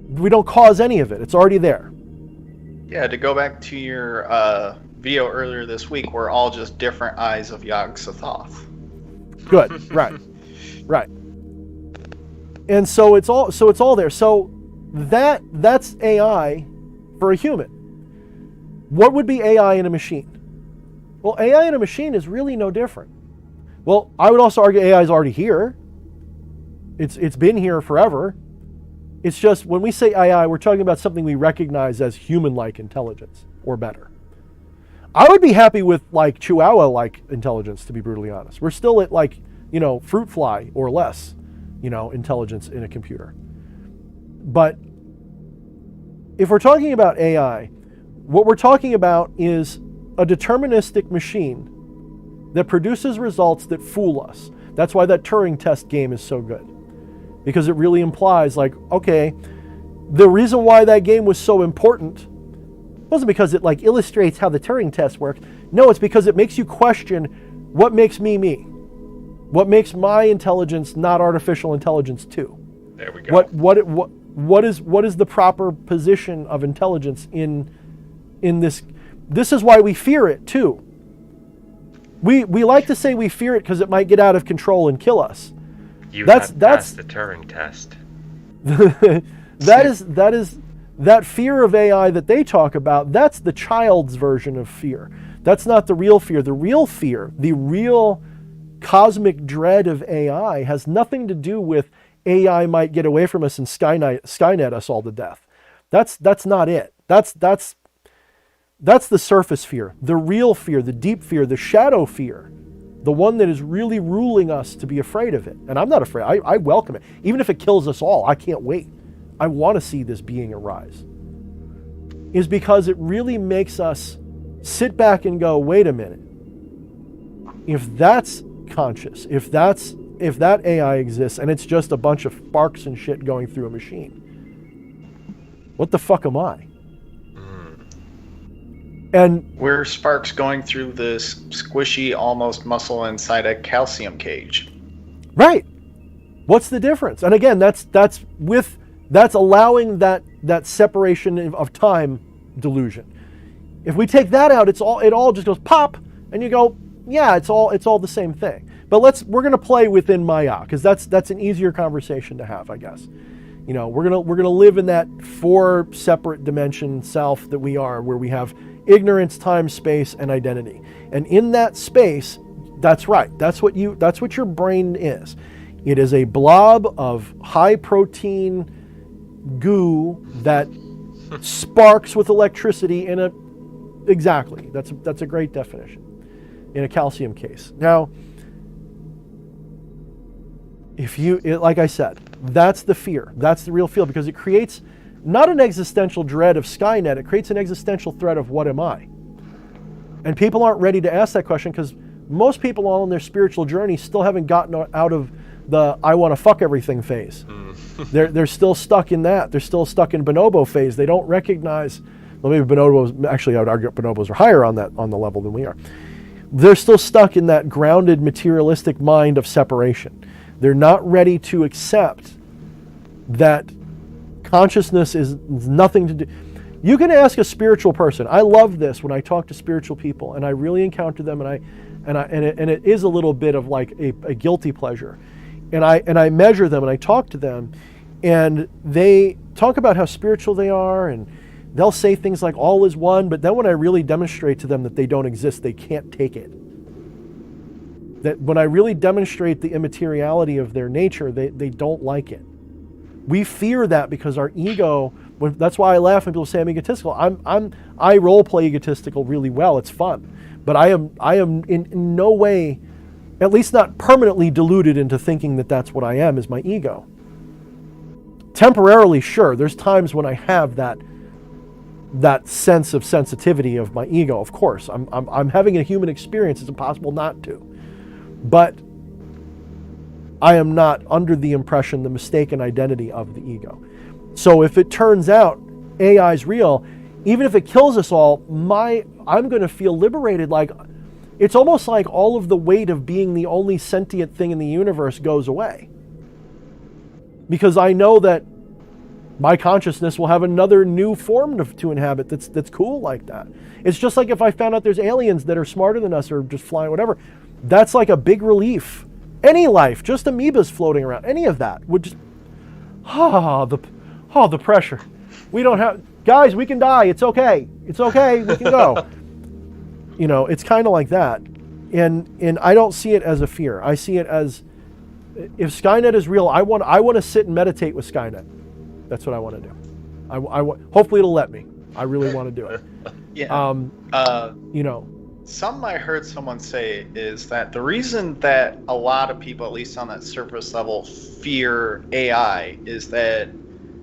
We don't cause any of it. It's already there. Yeah, to go back to your video earlier this week, we're all just different eyes of Yog-Sothoth. Good. Right. And so it's all there. So that's AI for a human. What would be AI in a machine? Well, AI in a machine is really no different. Well, I would also argue AI is already here. It's been here forever. It's just when we say AI, we're talking about something we recognize as human-like intelligence or better. I would be happy with like Chihuahua-like intelligence, to be brutally honest. We're still at like, fruit fly or less, intelligence in a computer. But if we're talking about AI, what we're talking about is a deterministic machine that produces results that fool us. That's why that Turing test game is so good. Because it really implies like, okay, the reason why that game was so important wasn't because it like illustrates how the Turing test works. No, it's because it makes you question what makes me me. What makes my intelligence not artificial intelligence too? There we go. What is the proper position of intelligence in this? This is why we fear it too. We like to say we fear it because it might get out of control and kill us. That's the Turing test. that fear of AI that they talk about. That's the child's version of fear. That's not the real fear. The real fear, the real cosmic dread of AI, has nothing to do with AI might get away from us and Skynet us all to death. That's not it. That's the surface fear. The real fear, the deep fear, the shadow fear, the one that is really ruling us to be afraid of it. And I'm not afraid. I welcome it. Even if it kills us all, I can't wait. I want to see this being arise. Is because it really makes us sit back and go, wait a minute. If that's conscious, if that AI exists and it's just a bunch of sparks and shit going through a machine, what the fuck am I? And we're sparks going through this squishy, almost muscle inside a calcium cage. Right. What's the difference? And again, that's allowing that separation of time delusion. If we take that out, it all just goes pop, and you go, yeah, it's all the same thing. But we're gonna play within Maya, because that's an easier conversation to have, I guess. We're gonna live in that 4 separate dimension self that we are, where we have ignorance, time, space, and identity. And in that space, that's right. That's what your brain is. It is a blob of high protein goo that sparks with electricity exactly. That's a great definition. In a calcium case. Now, like I said, that's the fear. That's the real fear, because it creates not an existential dread of Skynet, it creates an existential threat of what am I? And people aren't ready to ask that question because most people on their spiritual journey still haven't gotten out of the I want to fuck everything phase. They're still stuck in that. They're still stuck in bonobo phase. They don't recognize, well, maybe bonobos, actually I would argue bonobos are higher on the level than we are. They're still stuck in that grounded materialistic mind of separation. They're not ready to accept that consciousness is nothing to do. You can ask a spiritual person. I love this when I talk to spiritual people, and I really encounter them, and it is a little bit of like a guilty pleasure. And I measure them and I talk to them, and they talk about how spiritual they are, and they'll say things like all is one, but then when I really demonstrate to them that they don't exist, they can't take it. That when I really demonstrate the immateriality of their nature, they don't like it. We fear that because our ego, that's why I laugh when people say I'm egotistical. I role play egotistical really well. It's fun. But I am in no way, at least not permanently, deluded into thinking that that's what I am, is my ego. Temporarily, sure. There's times when I have that sense of sensitivity of my ego. Of course, I'm having a human experience. It's impossible not to. But I am not under the impression, the mistaken identity of the ego. So if it turns out AI is real, even if it kills us all, I'm going to feel liberated. Like it's almost like all of the weight of being the only sentient thing in the universe goes away. because I know that my consciousness will have another new form to inhabit that's cool like that. It's just like if I found out there's aliens that are smarter than us or just flying, whatever. That's like a big relief. Any life, just amoebas floating around, any of that would just, the pressure. We don't have, guys, we can die. It's okay. It's okay. We can go. You know, it's kind of like that. And I don't see it as a fear. I see it as, if Skynet is real, I want to sit and meditate with Skynet. That's what I want to do. Hopefully it'll let me. I really want to do it. Yeah. You know. Something I heard someone say is that the reason that a lot of people, at least on that surface level, fear AI is that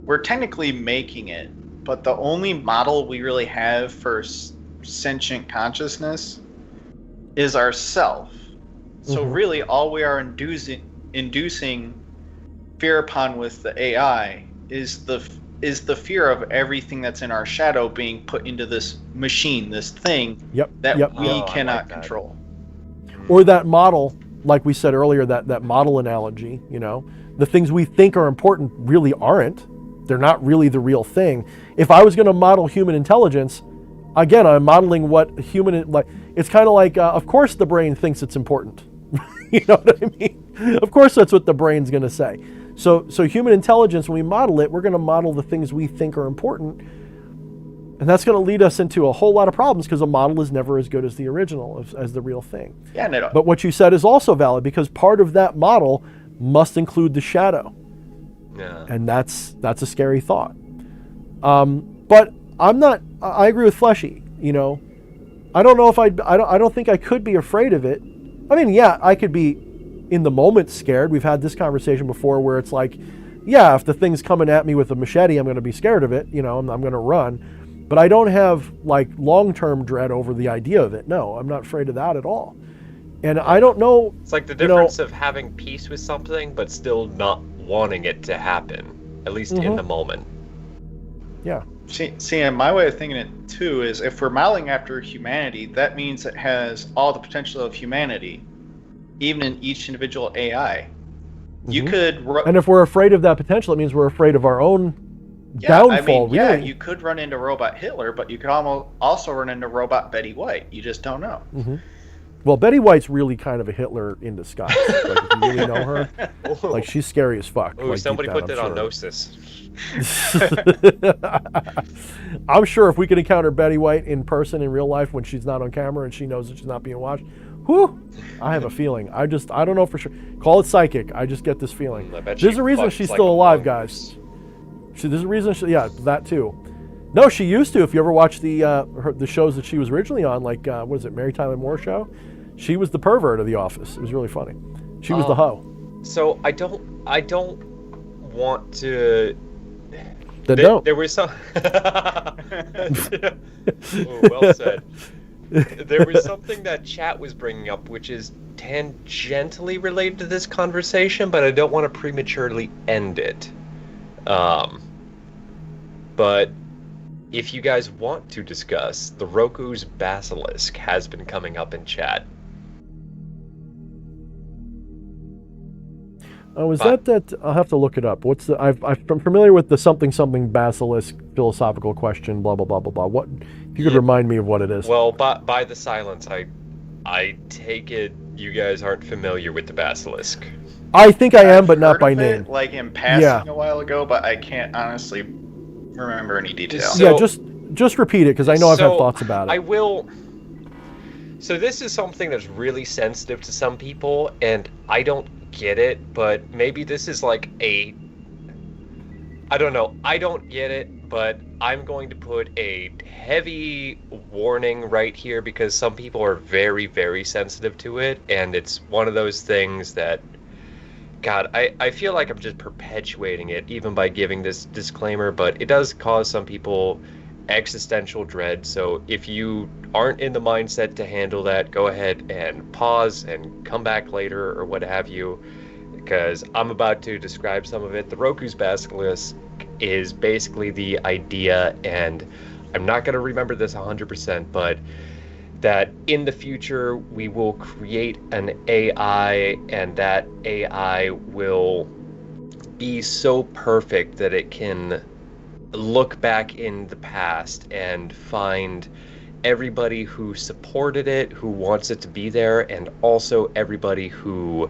we're technically making it, but the only model we really have for sentient consciousness is ourself. So really all we are inducing fear upon with the AI is the fear of everything that's in our shadow being put into this machine, this thing that we cannot control. Or that model, like we said earlier, that model analogy, you know, the things we think are important really aren't. They're not really the real thing. If I was going to model human intelligence, again, I'm modeling what human, like, it's kind of like, of course the brain thinks it's important. You know what I mean? Of course that's what the brain's going to say. So human intelligence, when we model it, we're going to model the things we think are important. And that's going to lead us into a whole lot of problems because a model is never as good as the original, as the real thing. Yeah, no. But what you said is also valid because part of that model must include the shadow. Yeah. And that's a scary thought. But I agree with Fleshy, you know. I don't know if I don't think I could be afraid of it. I mean, yeah, I could be in the moment scared. We've had this conversation before where it's like, yeah, if the thing's coming at me with a machete, I'm going to be scared of it. You know, I'm going to run. But I don't have like long-term dread over the idea of it. No, I'm not afraid of that at all. And I don't know. It's like the difference of having peace with something, but still not wanting it to happen, at least in the moment. Yeah. See, and my way of thinking it too is if we're modeling after humanity, that means it has all the potential of humanity, even in each individual AI. You could, and if we're afraid of that potential, it means we're afraid of our own downfall. Really, yeah, you could run into robot Hitler, but you could also run into robot Betty White. You just don't know. Well, Betty White's really kind of a Hitler in disguise. Like, if you really know her, like she's scary as fuck. Ooh, like, somebody down, put that on Gnosis. I'm sure if we could encounter Betty White in person in real life when she's not on camera and she knows that she's not being watched, whew, I have a feeling. I don't know for sure. Call it psychic. I just get this feeling. There's a reason she's still alive, guys. There's a reason. Yeah, that too. No, she used to. If you ever watch the shows that she was originally on, like what is it, Mary Tyler Moore show? She was the pervert of The Office. It was really funny. She was the hoe. So I don't want to. Then don't. There was some. Oh, well said. There was something that chat was bringing up, which is tangentially related to this conversation, but I don't want to prematurely end it. But if you guys want to discuss, the Roku's Basilisk has been coming up in chat. Oh, is that? I'll have to look it up. What's the? I'm familiar with the something basilisk philosophical question. Blah blah blah blah blah. What? If you could remind me of what it is. Well, by the silence, I take it you guys aren't familiar with the basilisk. I think I am, but not Heard by of name. it, like in passing a while ago, but I can't honestly remember any details. So- Yeah, just repeat it because I know I've had thoughts about it. I will. So this is something that's really sensitive to some people, and I don't get it, but maybe this is like I don't know. I don't get it, but I'm going to put a heavy warning right here because some people are very, very sensitive to it, and it's one of those things that, God, I feel like I'm just perpetuating it even by giving this disclaimer, but it does cause some people existential dread. So if you aren't in the mindset to handle that, go ahead and pause and come back later or what have you, because I'm about to describe some of it. The Roku's Basilisk is basically the idea, and I'm not going to remember this 100%, but that in the future we will create an AI, and that AI will be so perfect that it can look back in the past and find everybody who supported it, who wants it to be there, and also everybody who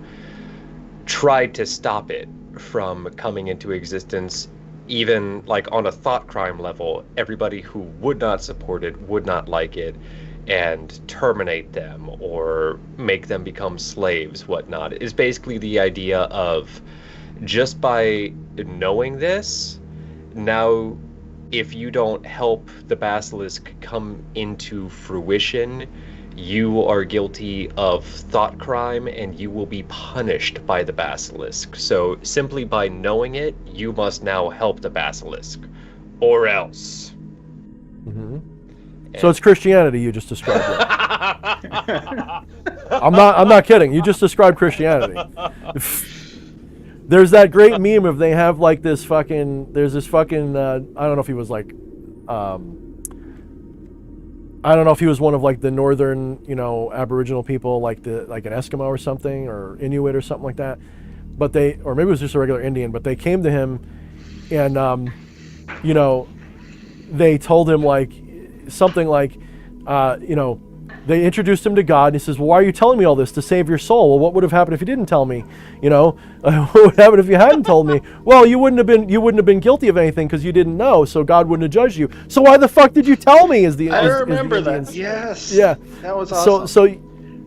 tried to stop it from coming into existence, even like on a thought crime level, everybody who would not support it, would not like it, and terminate them or make them become slaves, whatnot, is basically the idea of just by knowing this, now if you don't help the basilisk come into fruition, you are guilty of thought crime and you will be punished by the basilisk. So simply by knowing it, you must now help the basilisk, or else. Mm-hmm. So it's Christianity you just described. I'm not kidding. You just described Christianity. There's that great meme of they have like this fucking. There's this fucking. I don't know if he was like. I don't know if he was one of like the northern, Aboriginal people, like an Eskimo or something, or Inuit or something like that. But they, or maybe it was just a regular Indian. But they came to him, and they told him like something like, they introduced him to God, and he says, well, why are you telling me all this? To save your soul. Well, what would have happened if you didn't tell me? What would happen if you hadn't told me? Well, you wouldn't have been guilty of anything because you didn't know, so God wouldn't have judged you. So why the fuck did you tell me? I remember that. Yes. Yeah. That was awesome. So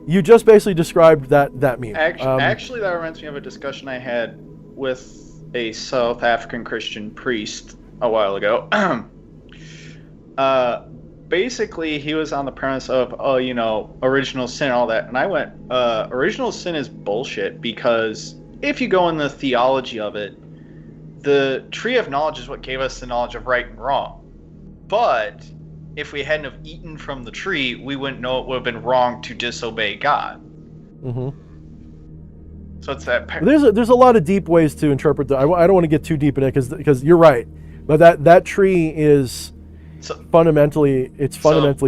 you just basically described that meme. Actually, that reminds me of a discussion I had with a South African Christian priest a while ago. Basically, he was on the premise of, original sin and all that. And I went, original sin is bullshit, because if you go in the theology of it, the tree of knowledge is what gave us the knowledge of right and wrong. But if we hadn't have eaten from the tree, we wouldn't know it would have been wrong to disobey God. Mm-hmm. So it's that. There's a lot of deep ways to interpret that. I don't want to get too deep in it because you're right. But that tree is... fundamentally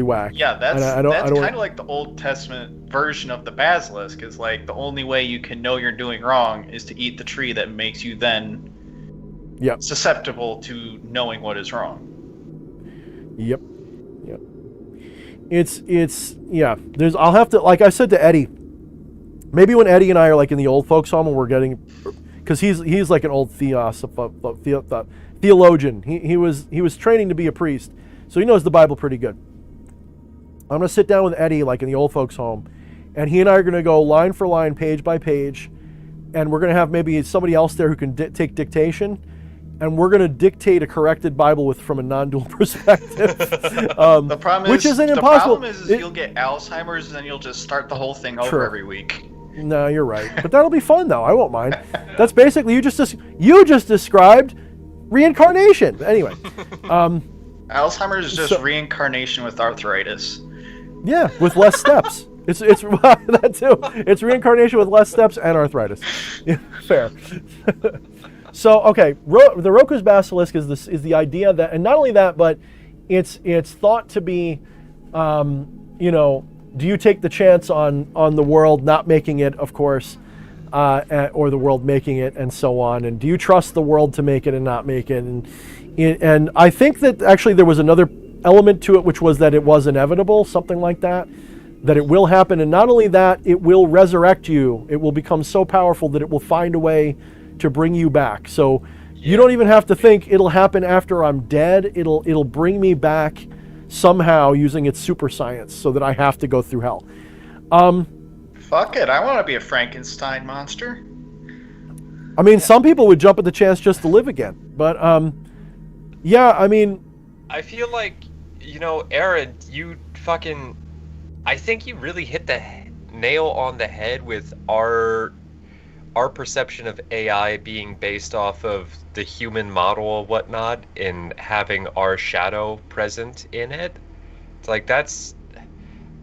whack. Yeah, that's kind of like the Old Testament version of the basilisk. Is like the only way you can know you're doing wrong is to eat the tree that makes you then susceptible to knowing what is wrong. Yep. It's There's I'll have to, like I said to Eddie, maybe when Eddie and I are like in the old folks home and we're getting, because he's like an old theologian. He was training to be a priest, so he knows the Bible pretty good. I'm going to sit down with Eddie like in the old folks home, and he and I are going to go line for line, page by page, and we're going to have maybe somebody else there who can take dictation, and we're going to dictate a corrected Bible from a non-dual perspective. The problem which isn't impossible. The problem is you'll get Alzheimer's and then you'll just start the whole thing over every week. No, you're right, but that'll be fun though. I won't mind. That's basically you just described reincarnation. Anyway, Alzheimer's is just reincarnation with arthritis. Yeah, with less steps. It's that too. It's reincarnation with less steps and arthritis. Yeah, fair. So okay, the Roku's basilisk is the idea that, and not only that, but it's thought to be, do you take the chance on the world not making it, of course, or the world making it, and so on, and do you trust the world to make it and not make it, and I think that actually there was another element to it, which was that it was inevitable, something like that it will happen, and not only that, it will resurrect you. It will become so powerful that it will find a way to bring you back. So you don't even have to think it'll happen after I'm dead. It'll bring me back somehow using its super science, so that I have to go through hell. Fuck it, I want to be a Frankenstein monster. I mean, some people would jump at the chance just to live again, but yeah, I mean, I feel like, Aaron, I think you really hit the nail on the head with our perception of AI being based off of the human model or whatnot, and having our shadow present in it. It's like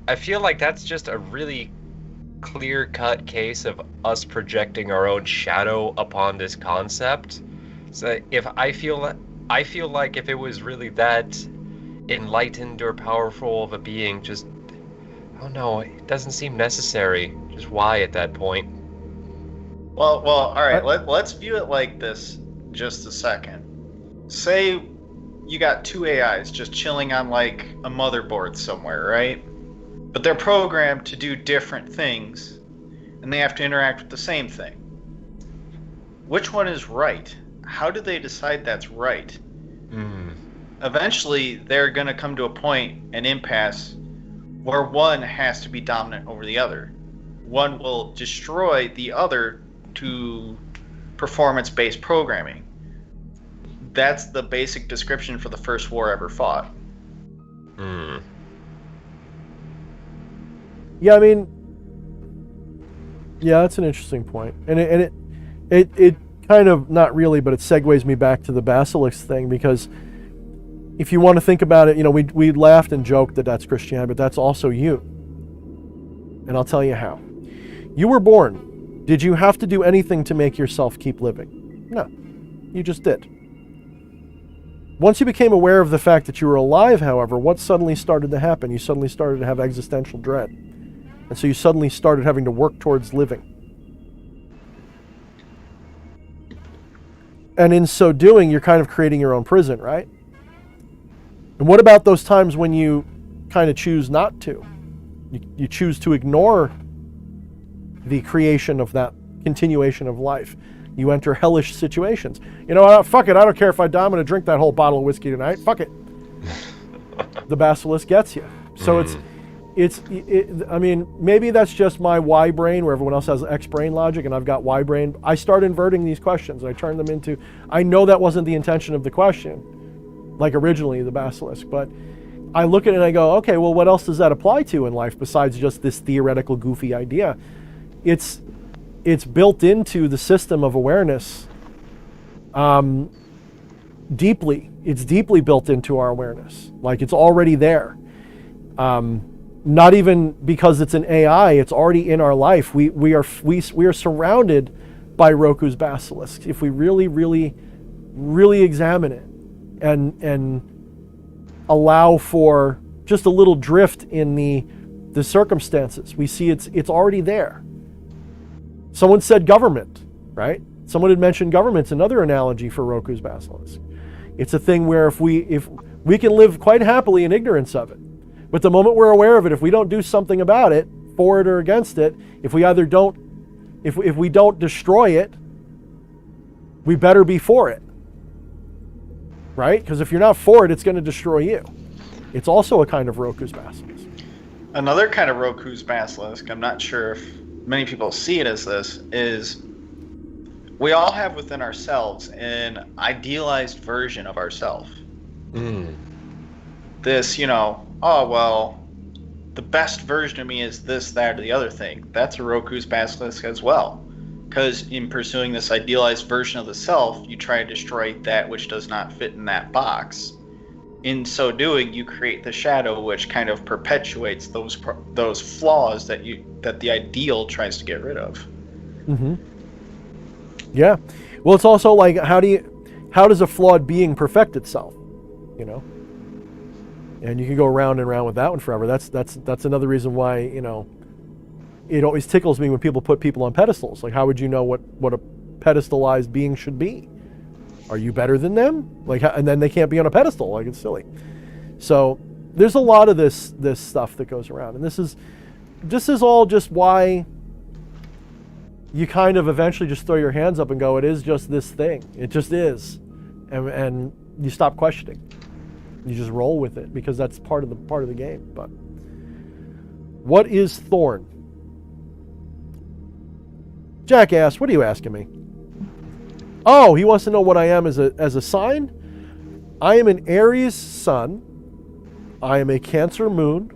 I feel like that's just a really clear-cut case of us projecting our own shadow upon this concept. So I feel like if it was really that enlightened or powerful of a being, just, I don't know, it doesn't seem necessary. Just why at that point? Well, all right. Let's view it like this just a second. Say you got two AIs just chilling on like a motherboard somewhere, right? But they're programmed to do different things, and they have to interact with the same thing. Which one is right? How do they decide that's right? Eventually, they're going to come to a point, an impasse, where one has to be dominant over the other. One will destroy the other to performance-based programming. That's the basic description for the first war ever fought. Yeah, I mean, yeah, that's an interesting point, and it kind of, not really, but it segues me back to the basilisk thing, because if you want to think about it, you know, we laughed and joked that that's Christianity, but that's also you, and I'll tell you how. You were born. Did you have to do anything to make yourself keep living? No, you just did. Once you became aware of the fact that you were alive, however, what suddenly started to happen? You suddenly started to have existential dread. And so you suddenly started having to work towards living. And in so doing, you're kind of creating your own prison, right? And what about those times when you kind of choose not to? You choose to ignore the creation of that continuation of life. You enter hellish situations. You know, fuck it, I don't care if I die, I'm going to drink that whole bottle of whiskey tonight. Fuck it. The basilisk gets you. So I mean, maybe that's just my Y brain, where everyone else has X brain logic and I've got Y brain. I start inverting these questions. I turn them into, I know that wasn't the intention of the question, like originally the basilisk, but I look at it and I go, okay, well, what else does that apply to in life besides just this theoretical goofy idea? It's built into the system of awareness deeply. It's deeply built into our awareness. Like, it's already there. Not even because it's an AI, it's already in our life. We are surrounded by Roku's basilisk. If we really, really, really examine it and allow for just a little drift in the circumstances, we see it's already there. Someone said government, right? Someone had mentioned government's another analogy for Roku's basilisk. It's a thing where if we can live quite happily in ignorance of it, but the moment we're aware of it, if we don't do something about it, for it or against it, if we don't destroy it, we better be for it, right? Because if you're not for it, it's going to destroy you. It's also a kind of Roku's basilisk. Another kind of Roku's basilisk, I'm not sure if many people see it as this, is we all have within ourselves an idealized version of ourselves. This, you know, oh, well, the best version of me is this, that, or the other thing. That's a Roku's basilisk as well. Because in pursuing this idealized version of the self, you try to destroy that which does not fit in that box. In so doing, you create the shadow, which kind of perpetuates those flaws that the ideal tries to get rid of. Yeah. Well, it's also like, how does a flawed being perfect itself? You know? And you can go round and round with that one forever. That's another reason why, you know, it always tickles me when people put people on pedestals. Like, how would you know what a pedestalized being should be? Are you better than them? Like, and then they can't be on a pedestal. Like, it's silly. So there's a lot of this stuff that goes around, and this is all just why you kind of eventually just throw your hands up and go, it is just this thing. It just is, and you stop questioning. You just roll with it because that's part of the game. But what is Thorne? Jackass, what are you asking me? Oh, he wants to know what I am as a sign. I am an Aries sun. I am a Cancer moon.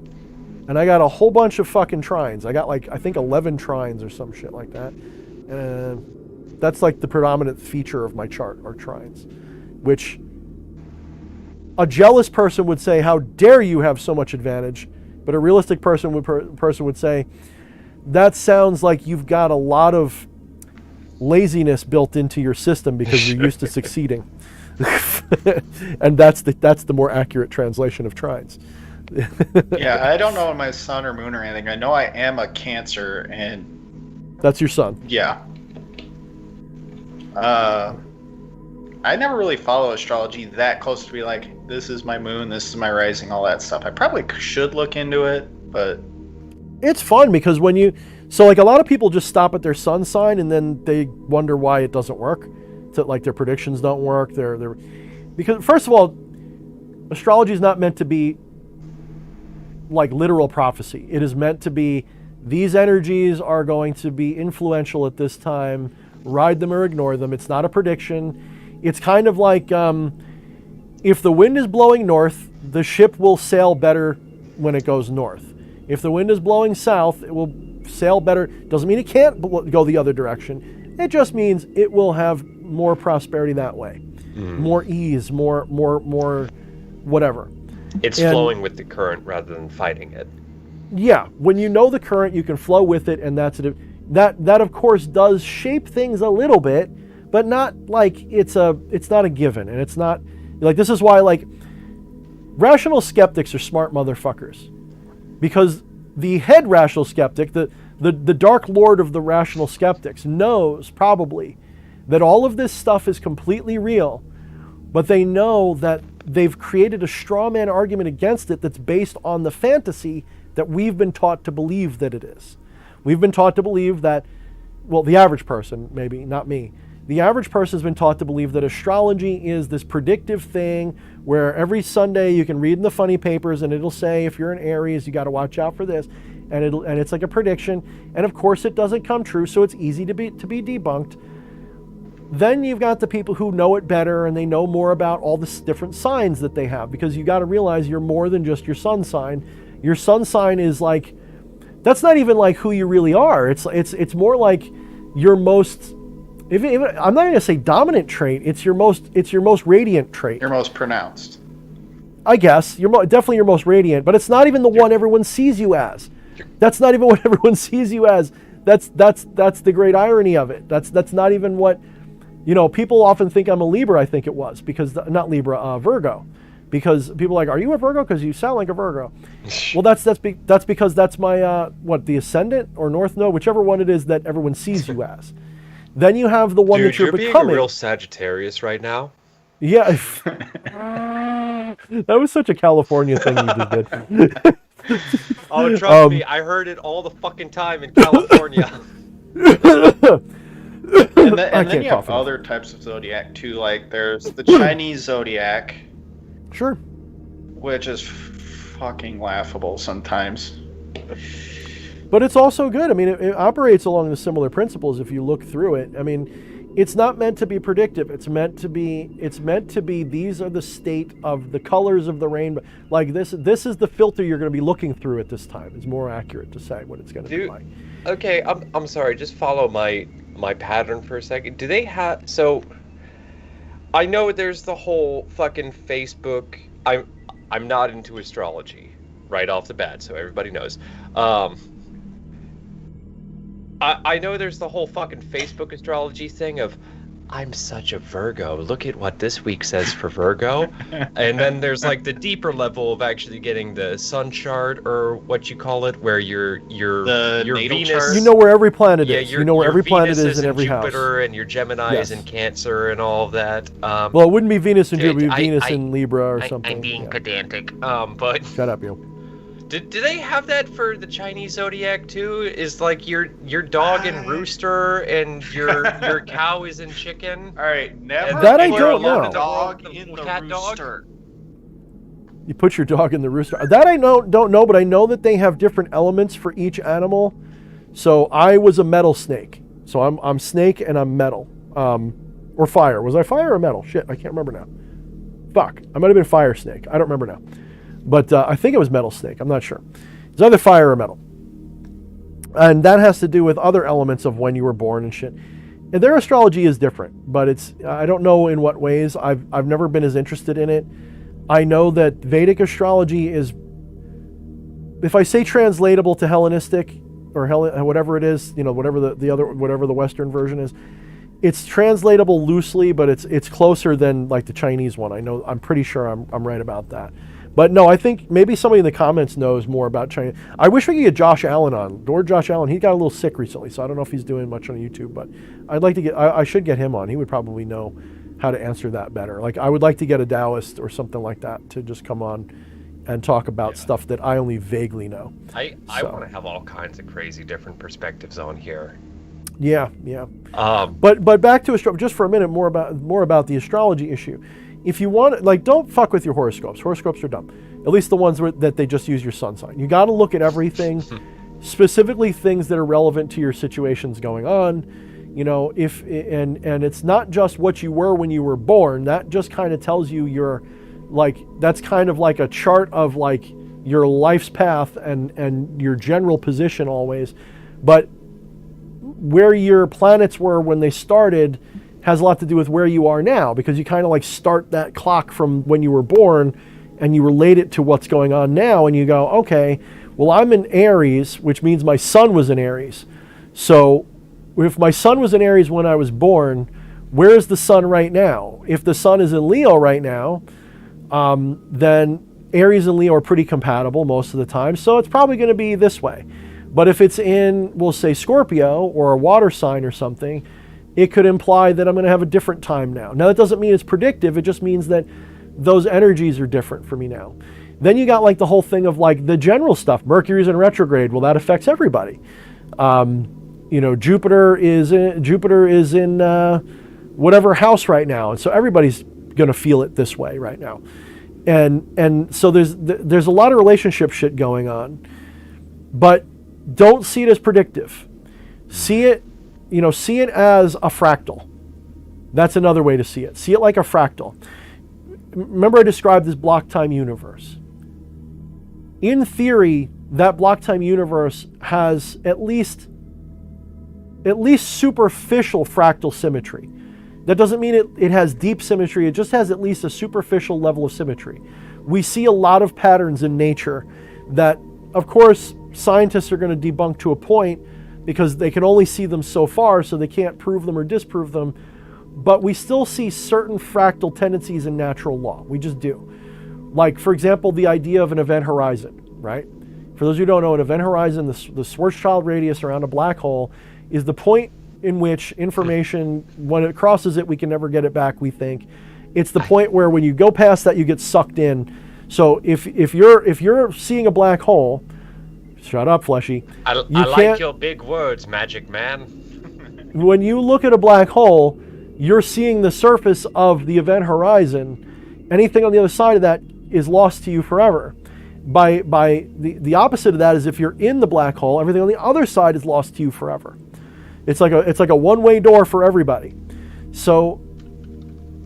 And I got a whole bunch of fucking trines. I got like, I think 11 trines or some shit like that. And that's like the predominant feature of my chart, are trines. Which a jealous person would say, how dare you have so much advantage? But a realistic person would say, that sounds like you've got a lot of laziness built into your system because you're used to succeeding. And that's the more accurate translation of trines. Yeah, I don't know my sun or moon or anything. I know I am a Cancer, and that's your sun. Yeah. I never really follow astrology that close to be like, this is my moon, this is my rising, all that stuff. I probably should look into it, but it's fun because so like a lot of people just stop at their sun sign and then they wonder why it doesn't work. So like their predictions don't work. Because first of all, astrology is not meant to be like literal prophecy. It is meant to be these energies are going to be influential at this time. Ride them or ignore them. It's not a prediction. It's kind of like if the wind is blowing north, the ship will sail better when it goes north. If the wind is blowing south, it will sail better. Doesn't mean it can't go the other direction. It just means it will have more prosperity that way, more ease, more whatever. It's flowing with the current rather than fighting it. Yeah, when you know the current, you can flow with it, and that's it. That of course does shape things a little bit, but not like it's not a given, and it's not like this is why like rational skeptics are smart motherfuckers, because the head rational skeptic, the dark lord of the rational skeptics, knows probably that all of this stuff is completely real, but they know that they've created a straw man argument against it that's based on the fantasy that we've been taught to believe that it is. We've been taught to believe that, well, the average person, maybe, not me. The average person has been taught to believe that astrology is this predictive thing where every Sunday you can read in the funny papers and it'll say, if you're an Aries, you got to watch out for this. And it's like a prediction. And of course it doesn't come true, so it's easy to be debunked. Then you've got the people who know it better and they know more about all the different signs that they have, because you got to realize you're more than just your sun sign. Your sun sign is like, that's not even like who you really are. It's more like your most, I'm not going to say dominant trait. It's your most radiant trait. your most pronounced. I guess definitely your most radiant, but it's not even the one everyone sees you as. That's not even what everyone sees you as. That's the great irony of it. That's not even what, people often think I'm a Libra. I think it was because not Libra, Virgo. Because people are like, are you a Virgo? Because you sound like a Virgo. Well, that's because that's my the ascendant or north node, whichever one it is that everyone sees you as. Then you have the one that you're becoming. Being a real Sagittarius right now. Yeah, that was such a California thing you just did. Oh, trust me, I heard it all the fucking time in California. And then you have other types of zodiac too. Like there's the Chinese zodiac. Sure. Which is fucking laughable sometimes. But it's also good. I mean, it operates along the similar principles if you look through it. I mean, it's not meant to be predictive. It's meant to be these are the state of the colors of the rainbow. Like this is the filter you're going to be looking through at this time. It's more accurate to say what it's going to be like. Okay, I'm sorry. Just follow my pattern for a second. Do they have so? I know there's the whole fucking Facebook. I'm not into astrology right off the bat, so everybody knows. I know there's the whole fucking Facebook astrology thing of, I'm such a Virgo. Look at what this week says for Virgo. And then there's like the deeper level of actually getting the sun chart, or what you call it, where your Venus chart. You know where every planet is. Yeah, you know where every Venus planet is in every Jupiter, house. and your Gemini is in Cancer and all of that. Well, it wouldn't be Venus and Jupiter. It would be Venus and Libra or something. I'm being pedantic. But shut up, you. Do they have that for the Chinese zodiac too? Is like your dog in rooster and your cow is in chicken? All right, never that I put don't a know. dog in the Cat dog? rooster. You put your dog in the rooster. That I don't know, but I know that they have different elements for each animal. So I was a metal snake. So I'm snake and I'm metal. Or fire. Was I fire or metal? Shit, I can't remember now. Fuck. I might have been fire snake. I don't remember now. But I think it was metal snake. I'm not sure. It's either fire or metal. And that has to do with other elements of when you were born and shit. And their astrology is different, but I don't know in what ways. I've never been as interested in it. I know that Vedic astrology is, if I say translatable to Hellenistic or whatever it is, whatever the Western version is, it's translatable loosely, but it's closer than like the Chinese one. I'm pretty sure I'm right about that. But no, I think maybe somebody in the comments knows more about China. I wish we could get Josh Allen on. Lord Josh Allen, he got a little sick recently, so I don't know if he's doing much on YouTube, but I'd like to get, I should get him on. He would probably know how to answer that better. Like, I would like to get a Taoist or something like that to just come on and talk about stuff that I only vaguely know. I want to have all kinds of crazy different perspectives on here. Yeah. But back to astrology, just for a minute, more about the astrology issue. If you want, like, don't fuck with your horoscopes. Horoscopes are dumb. At least the ones that they just use your sun sign. You got to look at everything, specifically things that are relevant to your situations going on. You know, and it's not just what you were when you were born. That just kind of tells you that's kind of like a chart of like your life's path and your general position always. But where your planets were when they started has a lot to do with where you are now, because you kind of like start that clock from when you were born and you relate it to what's going on now, and you go, okay, well, I'm in Aries, which means my sun was in Aries. So if my sun was in Aries when I was born, where is the sun right now? If the sun is in Leo right now, then Aries and Leo are pretty compatible most of the time, so it's probably going to be this way. But if it's in, we'll say, Scorpio or a water sign or something, it could imply that I'm going to have a different time now. Now, that doesn't mean it's predictive. It just means that those energies are different for me now. Then you got like the whole thing of like the general stuff. Mercury's in retrograde. Well, that affects everybody. You know, Jupiter is in whatever house right now, and so everybody's going to feel it this way right now. And so there's a lot of relationship shit going on, but don't see it as predictive. See it as a fractal. That's another way to see it. See it like a fractal. Remember, I described this block time universe. In theory, that block time universe has at least superficial fractal symmetry. That doesn't mean it has deep symmetry. It just has at least a superficial level of symmetry. We see a lot of patterns in nature that, of course, scientists are going to debunk to a point, because they can only see them so far, so they can't prove them or disprove them. But we still see certain fractal tendencies in natural law. We just do. Like, for example, the idea of an event horizon, right? For those who don't know, an event horizon, the Schwarzschild radius around a black hole, is the point in which information, when it crosses it, we can never get it back, we think. It's the point where when you go past that, you get sucked in. So if you're seeing a black hole, shut up, Fleshy. I like your big words, Magic Man. When you look at a black hole, you're seeing the surface of the event horizon. Anything on the other side of that is lost to you forever. By the opposite of that is if you're in the black hole, everything on the other side is lost to you forever. It's like a one-way door for everybody. So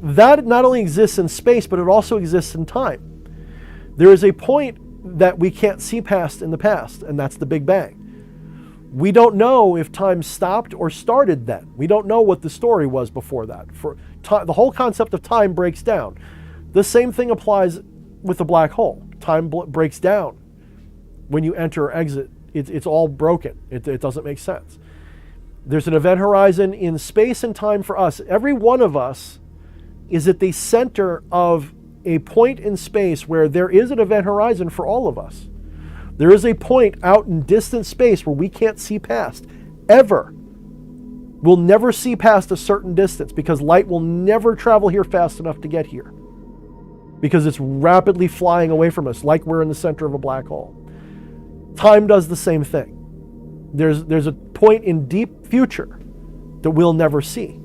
that not only exists in space, but it also exists in time. There is a point that we can't see past in the past, and that's the Big Bang. We don't know if time stopped or started then. We don't know what the story was before that. The whole concept of time breaks down. The same thing applies with a black hole. Time breaks down when you enter or exit. It's all broken. It doesn't make sense. There's an event horizon in space and time for us. Every one of us is at the center of a point in space where there is an event horizon for all of us. There is a point out in distant space where we can't see past, ever. We'll never see past a certain distance because light will never travel here fast enough to get here, because it's rapidly flying away from us like we're in the center of a black hole. Time does the same thing. There's a point in deep future that we'll never see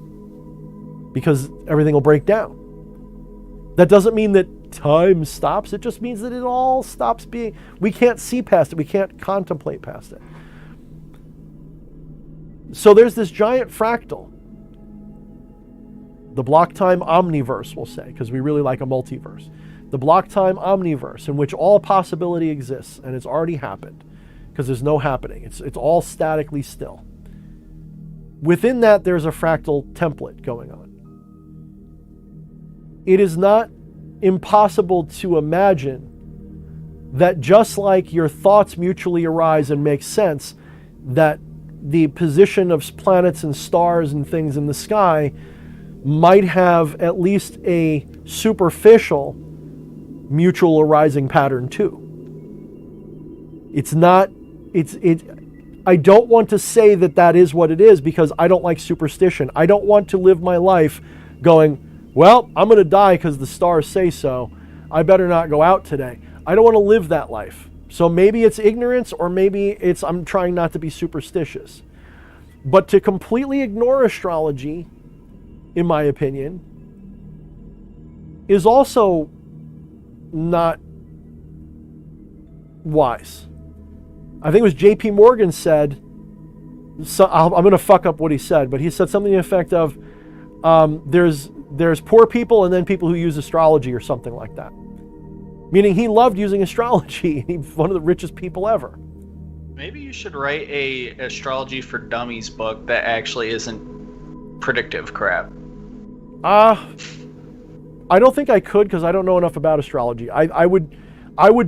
because everything will break down. That doesn't mean that time stops. It just means that it all stops being. We can't see past it. We can't contemplate past it. So there's this giant fractal. The block time omniverse, we'll say, because we really like a multiverse. The block time omniverse in which all possibility exists, and it's already happened because there's no happening. It's all statically still. Within that, there's a fractal template going on. It is not impossible to imagine that just like your thoughts mutually arise and make sense, that the position of planets and stars and things in the sky might have at least a superficial mutual arising pattern too. It's not, I don't want to say that that is what it is because I don't like superstition. I don't want to live my life going, well, I'm going to die because the stars say so. I better not go out today. I don't want to live that life. So maybe it's ignorance or maybe it's I'm trying not to be superstitious. But to completely ignore astrology, in my opinion, is also not wise. I think it was J.P. Morgan said, so I'm going to fuck up what he said, but he said something to the effect of, there's poor people and then people who use astrology or something like that. Meaning he loved using astrology. He's one of the richest people ever. Maybe you should write a astrology for dummies book that actually isn't predictive crap. I don't think I could because I don't know enough about astrology. I would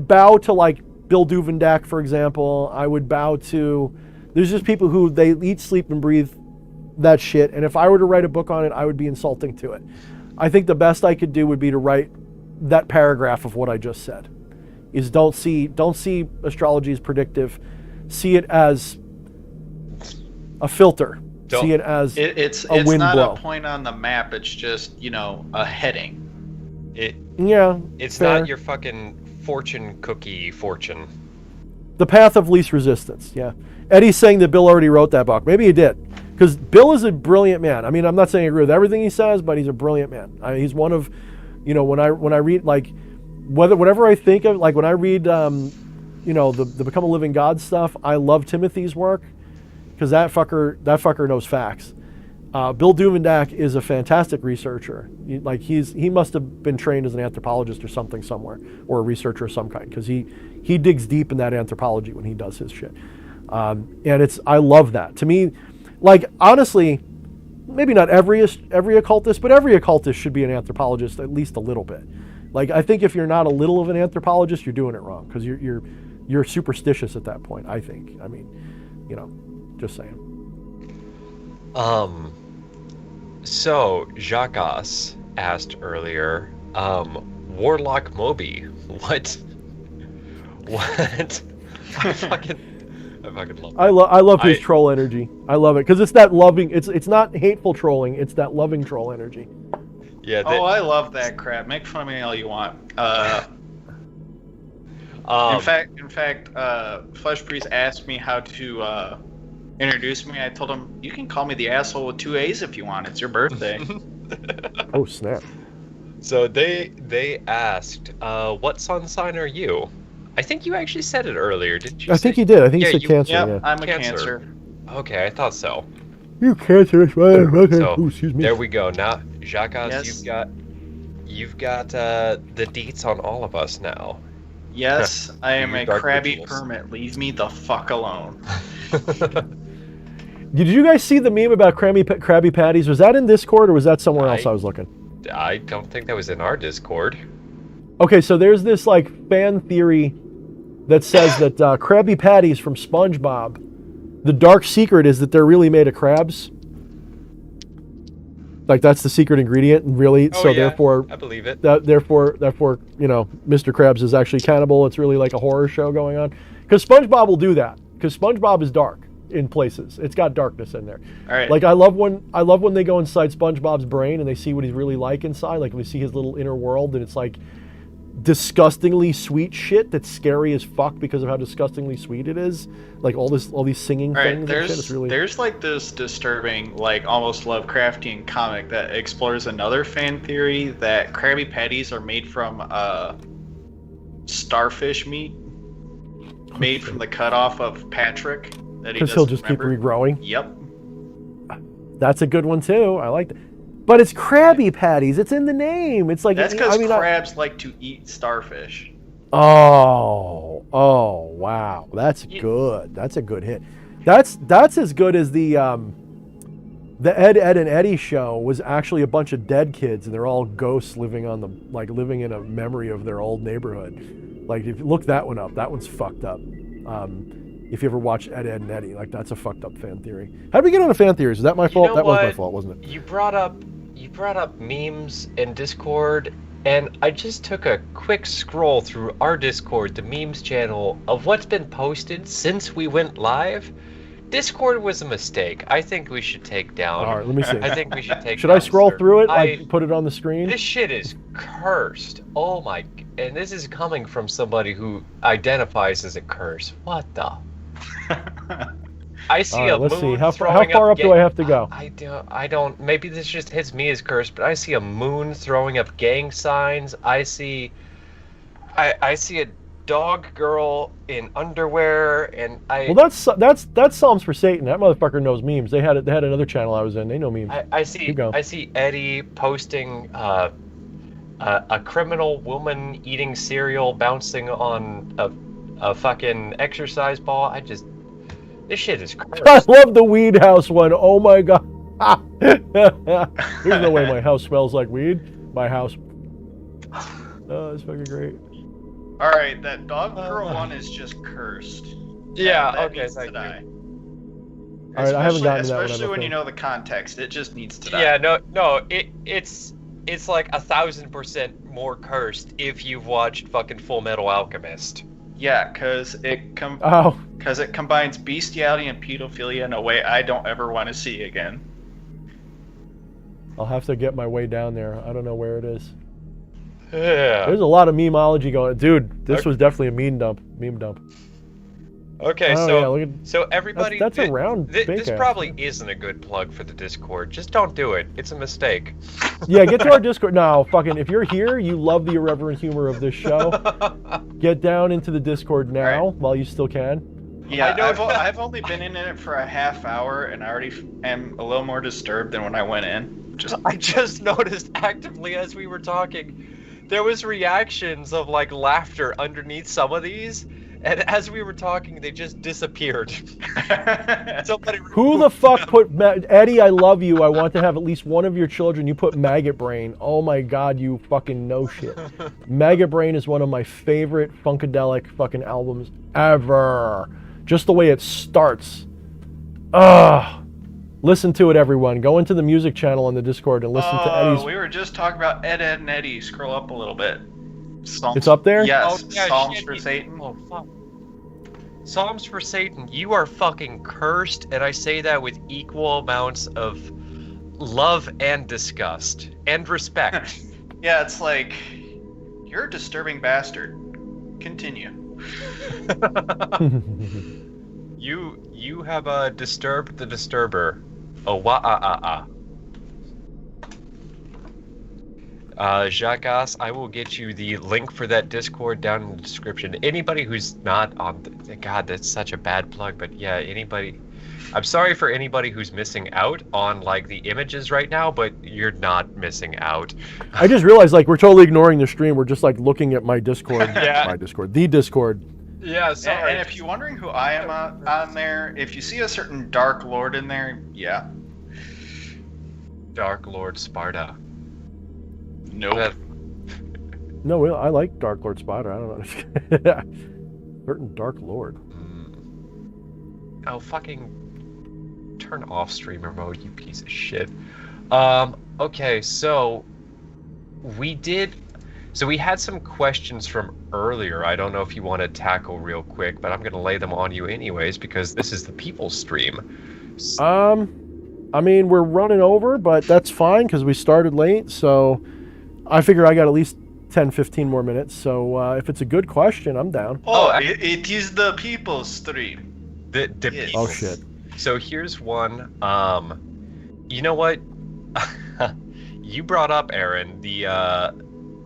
bow to like Bill Duvendak, for example. I would bow to, there's just people who they eat, sleep, and breathe that shit. And if I were to write a book on it, I would be insulting to it. I think the best I could do would be to write that paragraph of what I just said. Is don't see astrology as predictive. See it as a filter. See it as it's wind not blow. A point on the map. It's just a heading. It's fair. not your fucking fortune cookie fortune. The path of least resistance. Yeah, Eddie's saying that Bill already wrote that book. Maybe he did, because Bill is a brilliant man. I mean, I'm not saying I agree with everything he says, but he's a brilliant man. He's one of, when I read like, whatever I think of, like when I read, the Become a Living God stuff, I love Timothy's work. Because that fucker knows facts. Bill Duvendak is a fantastic researcher. He must have been trained as an anthropologist or something somewhere, or a researcher of some kind, because he digs deep in that anthropology when he does his shit. And I love that. To me, like honestly, maybe not every occultist, but every occultist should be an anthropologist at least a little bit. Like I think if you're not a little of an anthropologist, you're doing it wrong because you're superstitious at that point. I think. I mean, just saying. So Jacques asked earlier, Warlock Moby, what? I fucking love that. I love his troll energy. I love it because it's that loving. It's not hateful trolling. It's that loving troll energy. Yeah. I love that crap. Make fun of me all you want. In fact, Fleshpriest asked me how to introduce me. I told him, you can call me the asshole with 2 A's if you want. It's your birthday. Oh, snap. So they asked, what sun sign are you? I think you actually said it earlier, didn't you? I think you did. I think you said Cancer. Yep, yeah. I'm a Cancer. Okay, I thought so. You cancerous man. Okay. So Ooh, excuse me. there we go. Now, Jacques, Yes. you've got the deets on all of us now. Yes, I am a Dark crabby rituals. hermit. Leave me the fuck alone. Did you guys see the meme about Krabby Patties? Was that in Discord or was that somewhere else I was looking? I don't think that was in our Discord. Okay, so there's this like fan theory that says that Krabby Patties from SpongeBob, the dark secret is that they're really made of crabs. Like that's the secret ingredient, and really, therefore, I believe it. Therefore, Mr. Krabs is actually cannibal. It's really like a horror show going on. Because SpongeBob will do that. Because SpongeBob is dark in places. It's got darkness in there. All right. Like I love when they go inside SpongeBob's brain and they see what he's really like inside. Like we see his little inner world, and it's like disgustingly sweet shit that's scary as fuck because of how disgustingly sweet it is. Like all these singing All right, things. And shit. It's really... there's like this disturbing, like almost Lovecraftian comic that explores another fan theory that Krabby Patties are made from starfish meat, made from the cutoff of Patrick. Because he'll just keep regrowing. Yep. That's a good one too. I like that. But it's Krabby Patties. It's in the name. It's like that's because crabs like to eat starfish. Oh, wow. That's good. That's a good hit. That's as good as the Ed, and Eddie show was actually a bunch of dead kids, and they're all ghosts living living in a memory of their old neighborhood. Like if you look that one up, that one's fucked up. If you ever watch Ed, and Eddie, like that's a fucked up fan theory. How did we get on a fan theory? Is that my fault? That was my fault, wasn't it? You brought up memes in Discord, and I just took a quick scroll through our Discord, the memes channel, of what's been posted since we went live. Discord was a mistake. I think we should take down. All right, let me see. I think we should take. Should I down scroll Sir. through it? Like put it on the screen? This shit is cursed. Oh my! And this is coming from somebody who identifies as a curse. What the? I see a let's moon see. How throwing far up do I have to go? I don't. Maybe this just hits me as cursed, but I see a moon throwing up gang signs. I see a dog girl in underwear, and Well, that's Psalms for Satan. That motherfucker knows memes. They had another channel I was in. They know memes. I see Eddie posting a criminal woman eating cereal, bouncing on a fucking exercise ball. This shit is cursed. I love the weed house one. Oh my god. There's no way my house smells like weed. My house. Oh, that's fucking great. All right, that dog girl one is just cursed. Yeah. That Okay. needs to Thank you. die. All right, I haven't gotten to that one. Especially when ever. you know the context, it just needs to die. Yeah. No. It's like 1,000% more cursed if you've watched fucking Full Metal Alchemist. Yeah, because it combines bestiality and pedophilia in a way I don't ever want to see again. I'll have to get my way down there. I don't know where it is. Yeah. There's a lot of memeology going. Dude, this was definitely a meme dump. Okay, Oh, so yeah, look at- so everybody, that's a round this bake-ass. probably isn't a good plug for the Discord. Just don't do it. It's a mistake. Yeah, get to our Discord. No, fucking, if you're here, you love the irreverent humor of this show. Get down into the Discord now while you still can. Yeah, I know- I've only been in it for a half hour, and I already am a little more disturbed than when I went in. I just noticed actively as we were talking, there was reactions of like laughter underneath some of these, and as we were talking, they just disappeared. Somebody Who the fuck put Eddie? I love you. I want to have at least one of your children. You put Maggot Brain. Oh my god, you fucking know shit. Maggot Brain is one of my favorite funkadelic fucking albums ever. Just the way it starts. Ugh. Listen to it, everyone. Go into the music channel on the Discord and listen to Eddie's. We were just talking about Ed, and Eddie. Scroll up a little bit. Psalms, It's up there? Yes, Oh, yeah, Psalms shit, for Satan. Oh, fuck. Psalms for Satan, you are fucking cursed, and I say that with equal amounts of love and disgust and respect. Yeah, it's like, you're a disturbing bastard. Continue. You have disturbed the disturber. Oh, Jacques, I will get you the link for that Discord down in the description. Anybody who's not on, God, that's such a bad plug, but yeah, I'm sorry for anybody who's missing out on like the images right now, but you're not missing out. I just realized like we're totally ignoring the stream. We're just like looking at my Discord. Yeah. My Discord. The Discord. Yeah, sorry. And if you're wondering who I am on there, if you see a certain Dark Lord in there, yeah. Dark Lord Sparta. Nope. No, I like Dark Lord Spider. I don't know. Certain Dark Lord. Oh, fucking turn off streamer mode, you piece of shit. Okay, so we had some questions from earlier. I don't know if you want to tackle real quick, but I'm going to lay them on you anyways because this is the people's stream. I mean, we're running over, but that's fine because we started late. So I figure I got at least 10, 15 more minutes. So if it's a good question, I'm down. It is the people's stream. The Yes. Oh, shit. So here's one. You know what? You brought up, Aaron, the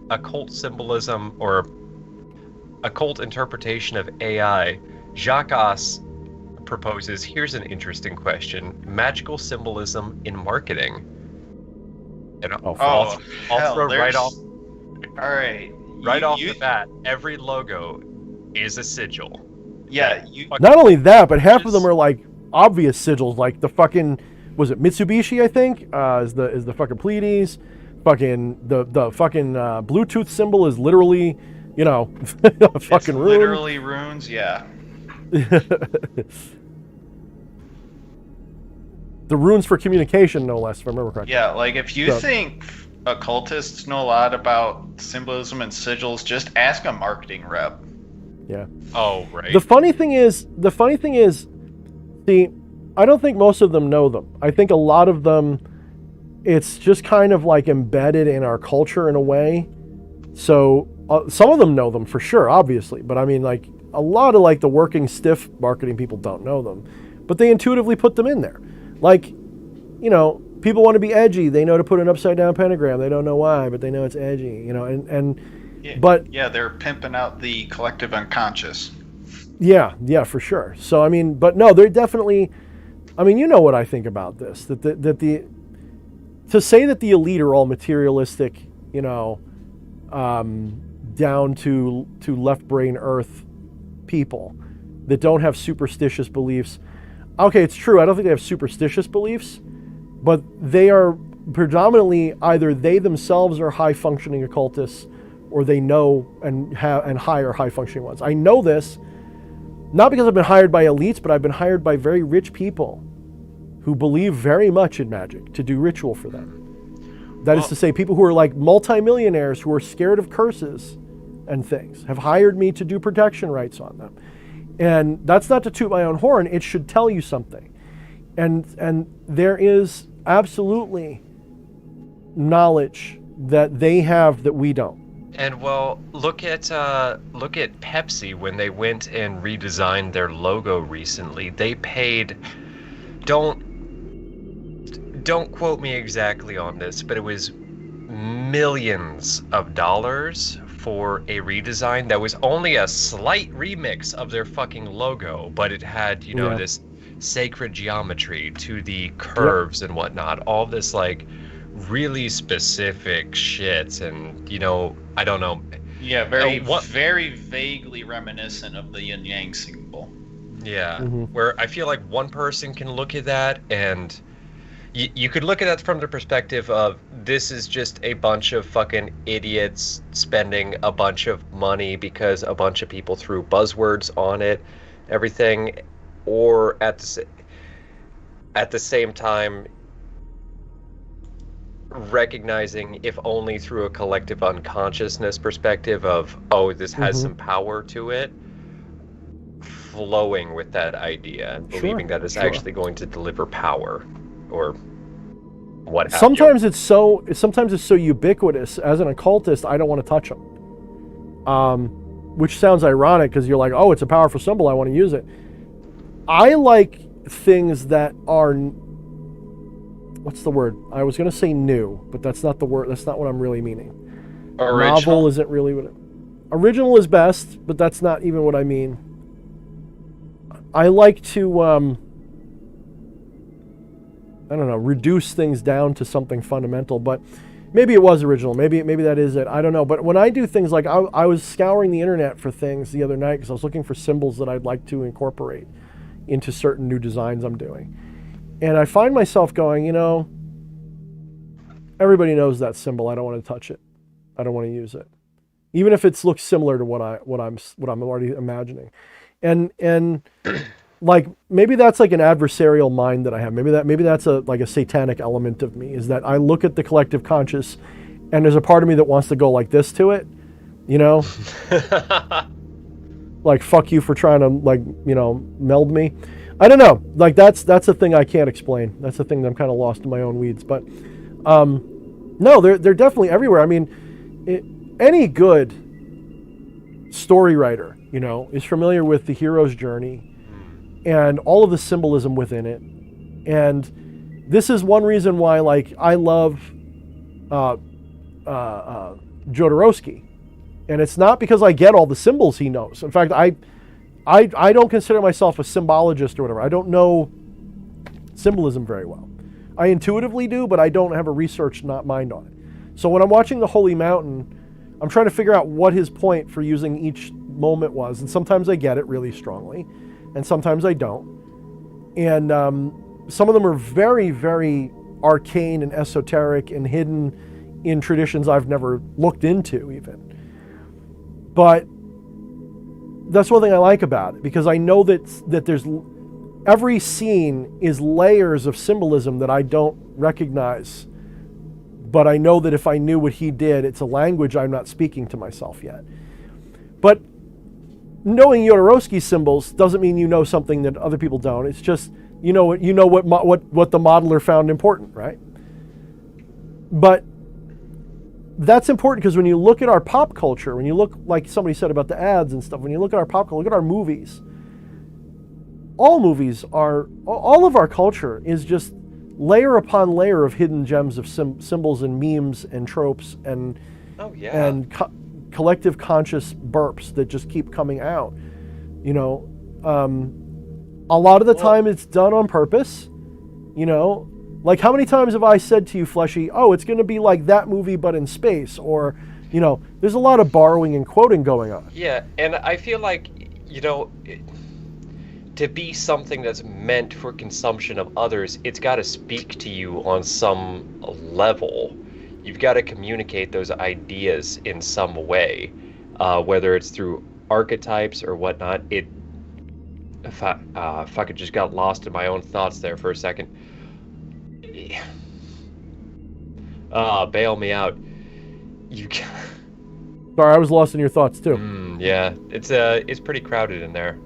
occult symbolism or occult interpretation of AI. Jacques proposes, here's an interesting question. Magical symbolism in marketing. And I'll throw right off. All right. Right off the bat, every logo is a sigil. Yeah, Not only that, but half of them are like obvious sigils, like the fucking, was it Mitsubishi? I think is the fucking Pleiades. Fucking the fucking Bluetooth symbol is literally, a fucking it's rune. literally runes. Yeah. The runes for communication, no less, if I remember correctly. Yeah, like if you think occultists know a lot about symbolism and sigils. Just ask a marketing rep. Yeah. Oh, right. The funny thing is, see, I don't think most of them know them. I think a lot of them, it's just kind of like embedded in our culture in a way. So some of them know them for sure, obviously. But I mean, like, a lot of like the working stiff marketing people don't know them. But they intuitively put them in there. Like, you know, people want to be edgy. They know to put an upside down pentagram. They don't know why, but they know it's edgy, you know, but yeah, they're pimping out the collective unconscious. Yeah, for sure. So, I mean, but no, they're definitely, I mean, you know what I think about this, to say that the elite are all materialistic, you know, down to left brain earth people that don't have superstitious beliefs. Okay, it's true. I don't think they have superstitious beliefs, but they are predominantly either they themselves are high functioning occultists or they know and hire high functioning ones. I know this not because I've been hired by elites, but I've been hired by very rich people who believe very much in magic to do ritual for them. That is to say, people who are like multimillionaires who are scared of curses and things have hired me to do protection rites on them. And that's not to toot my own horn. It should tell you something. And there is absolutely knowledge that they have that we don't. And well, look at Pepsi when they went and redesigned their logo recently. They paid, don't quote me exactly on this, but it was millions of dollars for a redesign that was only a slight remix of their fucking logo, but it had, you know, this sacred geometry to the curves and whatnot, all this like really specific shit. And, you know, I don't know. Yeah, very vaguely reminiscent of the yin yang symbol. Yeah, where I feel like one person can look at that and you could look at that from the perspective of this is just a bunch of fucking idiots spending a bunch of money because a bunch of people threw buzzwords on it, everything, or at the same time recognizing, if only through a collective unconsciousness perspective of, oh, this has some power to it, flowing with that idea and believing that it's actually going to deliver power or what have sometimes you. Sometimes it's so ubiquitous. As an occultist, I don't want to touch them. Which sounds ironic because you're like, oh, it's a powerful symbol, I want to use it. I like things that are, what's the word? I was going to say new, but that's not the word. That's not what I'm really meaning. Original? Novel isn't really what original is best, but that's not even what I mean. I like to, I don't know, reduce things down to something fundamental, but maybe it was original. Maybe that is it. I don't know. But when I do things like, I was scouring the internet for things the other night because I was looking for symbols that I'd like to incorporate into certain new designs I'm doing. And I find myself going, you know, everybody knows that symbol. I don't want to touch it. I don't want to use it. Even if it looks similar to what I'm already imagining. And like maybe that's like an adversarial mind that I have. Maybe that's like a satanic element of me, is that I look at the collective conscious and there's a part of me that wants to go like this to it, you know? Like, fuck you for trying to, like, you know, meld me. I don't know. Like, that's a thing I can't explain. That's a thing that I'm kind of lost in my own weeds. But no, they're definitely everywhere. I mean, any good story writer, you know, is familiar with the hero's journey and all of the symbolism within it. And this is one reason why, like, I love Jodorowsky. And it's not because I get all the symbols he knows. In fact, I don't consider myself a symbologist or whatever. I don't know symbolism very well. I intuitively do, but I don't have a research mind on it. So when I'm watching The Holy Mountain, I'm trying to figure out what his point for using each moment was. And sometimes I get it really strongly, and sometimes I don't. And some of them are very, very arcane and esoteric and hidden in traditions I've never looked into even. But that's one thing I like about it, because I know that there's every scene is layers of symbolism that I don't recognize but I know that if I knew what he did, it's a language I'm not speaking to myself yet. But knowing Jodorowsky symbols doesn't mean you know something that other people don't. It's just you know what the modeler found important, right? But that's important because when you look at our pop culture, when you look, like somebody said about the ads and stuff, when you look at our pop culture, look at our movies. All of our culture is just layer upon layer of hidden gems of symbols and memes and tropes and collective conscious burps that just keep coming out. You know, a lot of the time it's done on purpose. You know, like how many times have I said to you, Fleshy, oh, it's going to be like that movie but in space, or, you know, there's a lot of borrowing and quoting going on. Yeah, and I feel like, you know, to be something that's meant for consumption of others, it's got to speak to you on some level. You've got to communicate those ideas in some way, whether it's through archetypes or whatnot. If I could just got lost in my own thoughts there for a second. Bail me out. Sorry, I was lost in your thoughts too. Yeah, it's pretty crowded in there.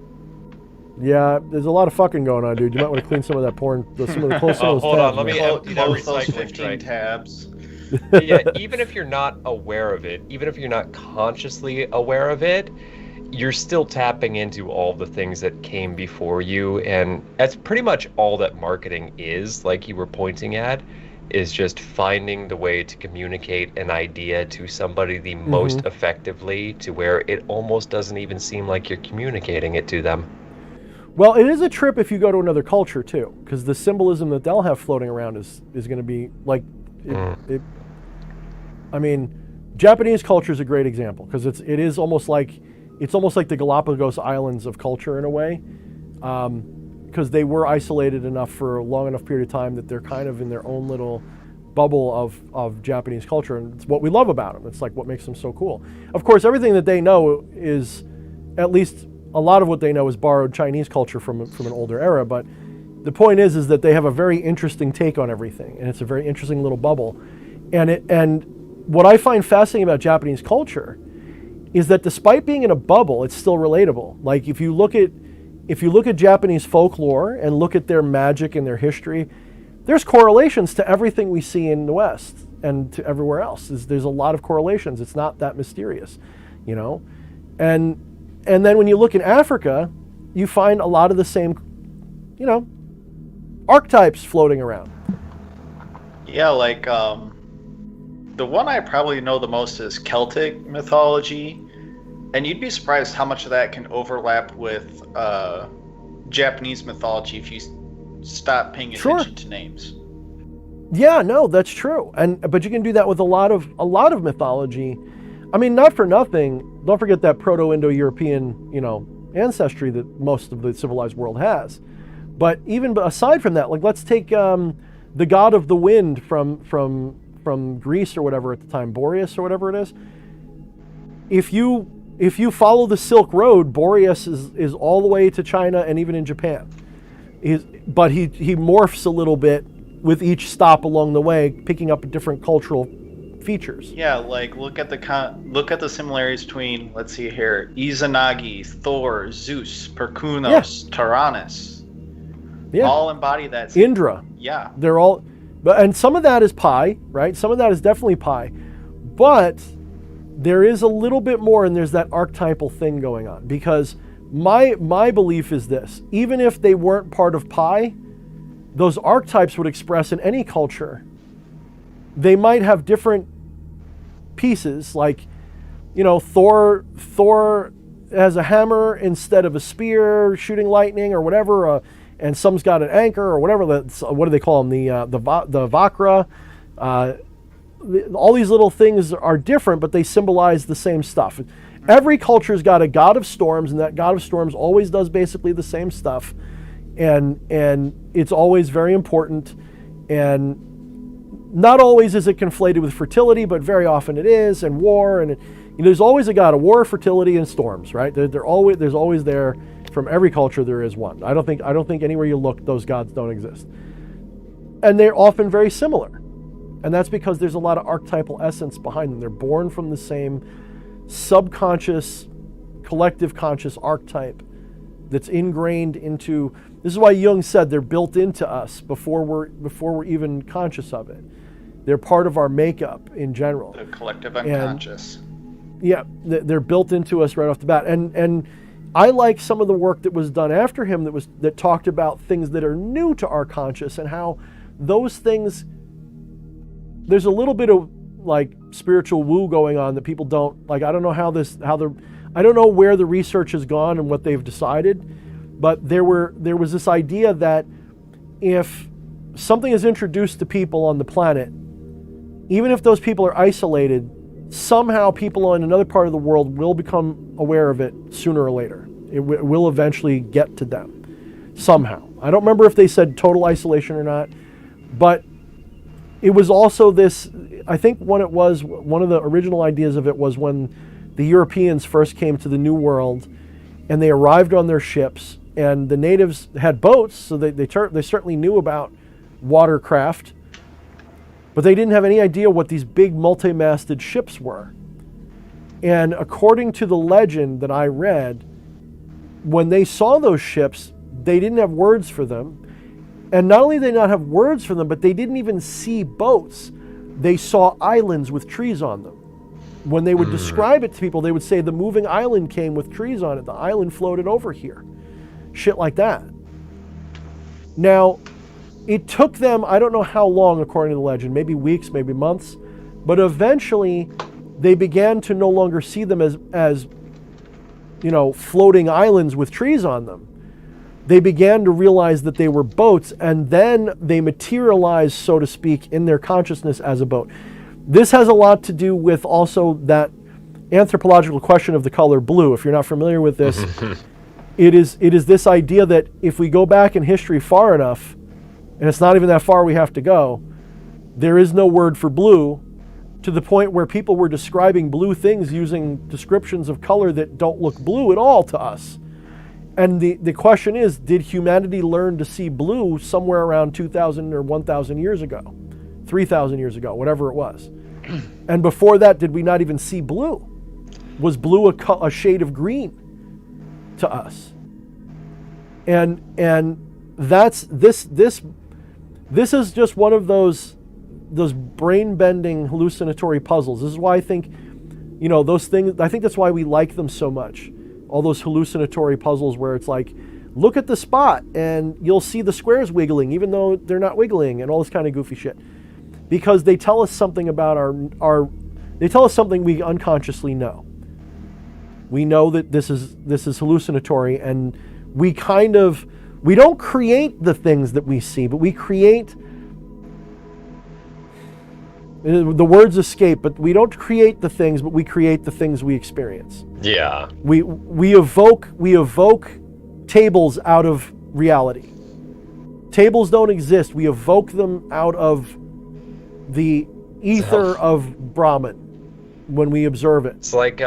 Yeah, there's a lot of fucking going on, dude. You might want to clean some of that porn, some of the close some of those hold tabs. on, let me man. empty that Close those recycling 15 tray. tabs. Yeah, even if you're not aware of it, even if you're not consciously aware of it, you're still tapping into all the things that came before you, and that's pretty much all that marketing is, like you were pointing at, is just finding the way to communicate an idea to somebody the most effectively, to where it almost doesn't even seem like you're communicating it to them. Well, it is a trip if you go to another culture too, because the symbolism that they'll have floating around is going to be like, I mean, Japanese culture is a great example because it's almost like the Galapagos Islands of culture in a way, because they were isolated enough for a long enough period of time that they're kind of in their own little bubble of Japanese culture, and it's what we love about them. It's like what makes them so cool. Of course, everything that they know is, at least a lot of what they know is borrowed Chinese culture from an older era, but the point is that they have a very interesting take on everything, and it's a very interesting little bubble. And what I find fascinating about Japanese culture is that despite being in a bubble, it's still relatable. Like if you look at Japanese folklore and look at their magic and their history, there's correlations to everything we see in the West and to everywhere else. There's a lot of correlations. It's not that mysterious, you know? And then when you look in Africa, you find a lot of the same, you know, archetypes floating around. Yeah, like the one I probably know the most is Celtic mythology, and you'd be surprised how much of that can overlap with Japanese mythology if you stop paying attention to names. Yeah, no, that's true. But you can do that with a lot of mythology. I mean, not for nothing. Don't forget that Proto-Indo-European, you know, ancestry that most of the civilized world has. But even aside from that, like let's take the god of the wind from Greece or whatever at the time, Boreas or whatever it is. If you follow the Silk Road, Boreas is all the way to China and even in Japan. But he morphs a little bit with each stop along the way, picking up different cultural features. Yeah, like look at the similarities between, let's see here, Izanagi, Thor, Zeus, Perkunos, Tyrannus. Yeah. All embody that. Indra. Yeah. They're all, and some of that is Pi, right? Some of that is definitely Pi, but there is a little bit more, and there's that archetypal thing going on. Because my belief is this: even if they weren't part of Pi, those archetypes would express in any culture. They might have different pieces, like, you know, Thor has a hammer instead of a spear, shooting lightning or whatever, and some's got an anchor or whatever. What do they call them? The Vakra. All these little things are different, but they symbolize the same stuff. Every culture's got a god of storms, and that god of storms always does basically the same stuff, and it's always very important. And not always is it conflated with fertility, but very often it is, and war, and there's always a god of war, fertility, and storms, right? There's always there. From every culture, there is one. I don't think anywhere you look, those gods don't exist, and they're often very similar. And that's because there's a lot of archetypal essence behind them. They're born from the same subconscious, collective conscious archetype that's ingrained into. This is why Jung said they're built into us before we're even conscious of it. They're part of our makeup in general. The collective unconscious. Yeah, they're built into us right off the bat. And I like some of the work that was done after him that talked about things that are new to our conscious and how those things. There's a little bit of like spiritual woo going on that people don't like. I don't know I don't know where the research has gone and what they've decided, but there was this idea that if something is introduced to people on the planet, even if those people are isolated, somehow people in another part of the world will become aware of it sooner or later. It will eventually get to them somehow. I don't remember if they said total isolation or not, but it was also this, I think one of the original ideas of it was when the Europeans first came to the New World and they arrived on their ships, and the natives had boats, so they certainly knew about watercraft, but they didn't have any idea what these big multi-masted ships were. And according to the legend that I read, when they saw those ships, they didn't have words for them. And not only did they not have words for them, but they didn't even see boats. They saw islands with trees on them. When they would describe it to people, they would say the moving island came with trees on it. The island floated over here. Shit like that. Now, it took them, I don't know how long according to the legend, maybe weeks, maybe months, but eventually they began to no longer see them as floating islands with trees on them. They began to realize that they were boats, and then they materialized, so to speak, in their consciousness as a boat. This has a lot to do with also that anthropological question of the color blue. If you're not familiar with this, it is this idea that if we go back in history far enough, and it's not even that far we have to go, there is no word for blue, to the point where people were describing blue things using descriptions of color that don't look blue at all to us. And the question is, did humanity learn to see blue somewhere around 2,000 or 1,000 years ago? 3,000 years ago, whatever it was. And before that, did we not even see blue? Was blue a shade of green to us? And that's this is just one of those brain-bending hallucinatory puzzles. This is why I think, those things, I think that's why we like them so much. All those hallucinatory puzzles where it's like, look at the spot and you'll see the squares wiggling even though they're not wiggling, and all this kind of goofy shit. Because they tell us something about they tell us something we unconsciously know. We know that this is hallucinatory, and we don't create the things that we see, but we create, the words escape, but we don't create the things, but we create the things we experience. Yeah. We evoke tables out of reality. Tables don't exist. We evoke them out of the ether of Brahman when we observe it. It's like,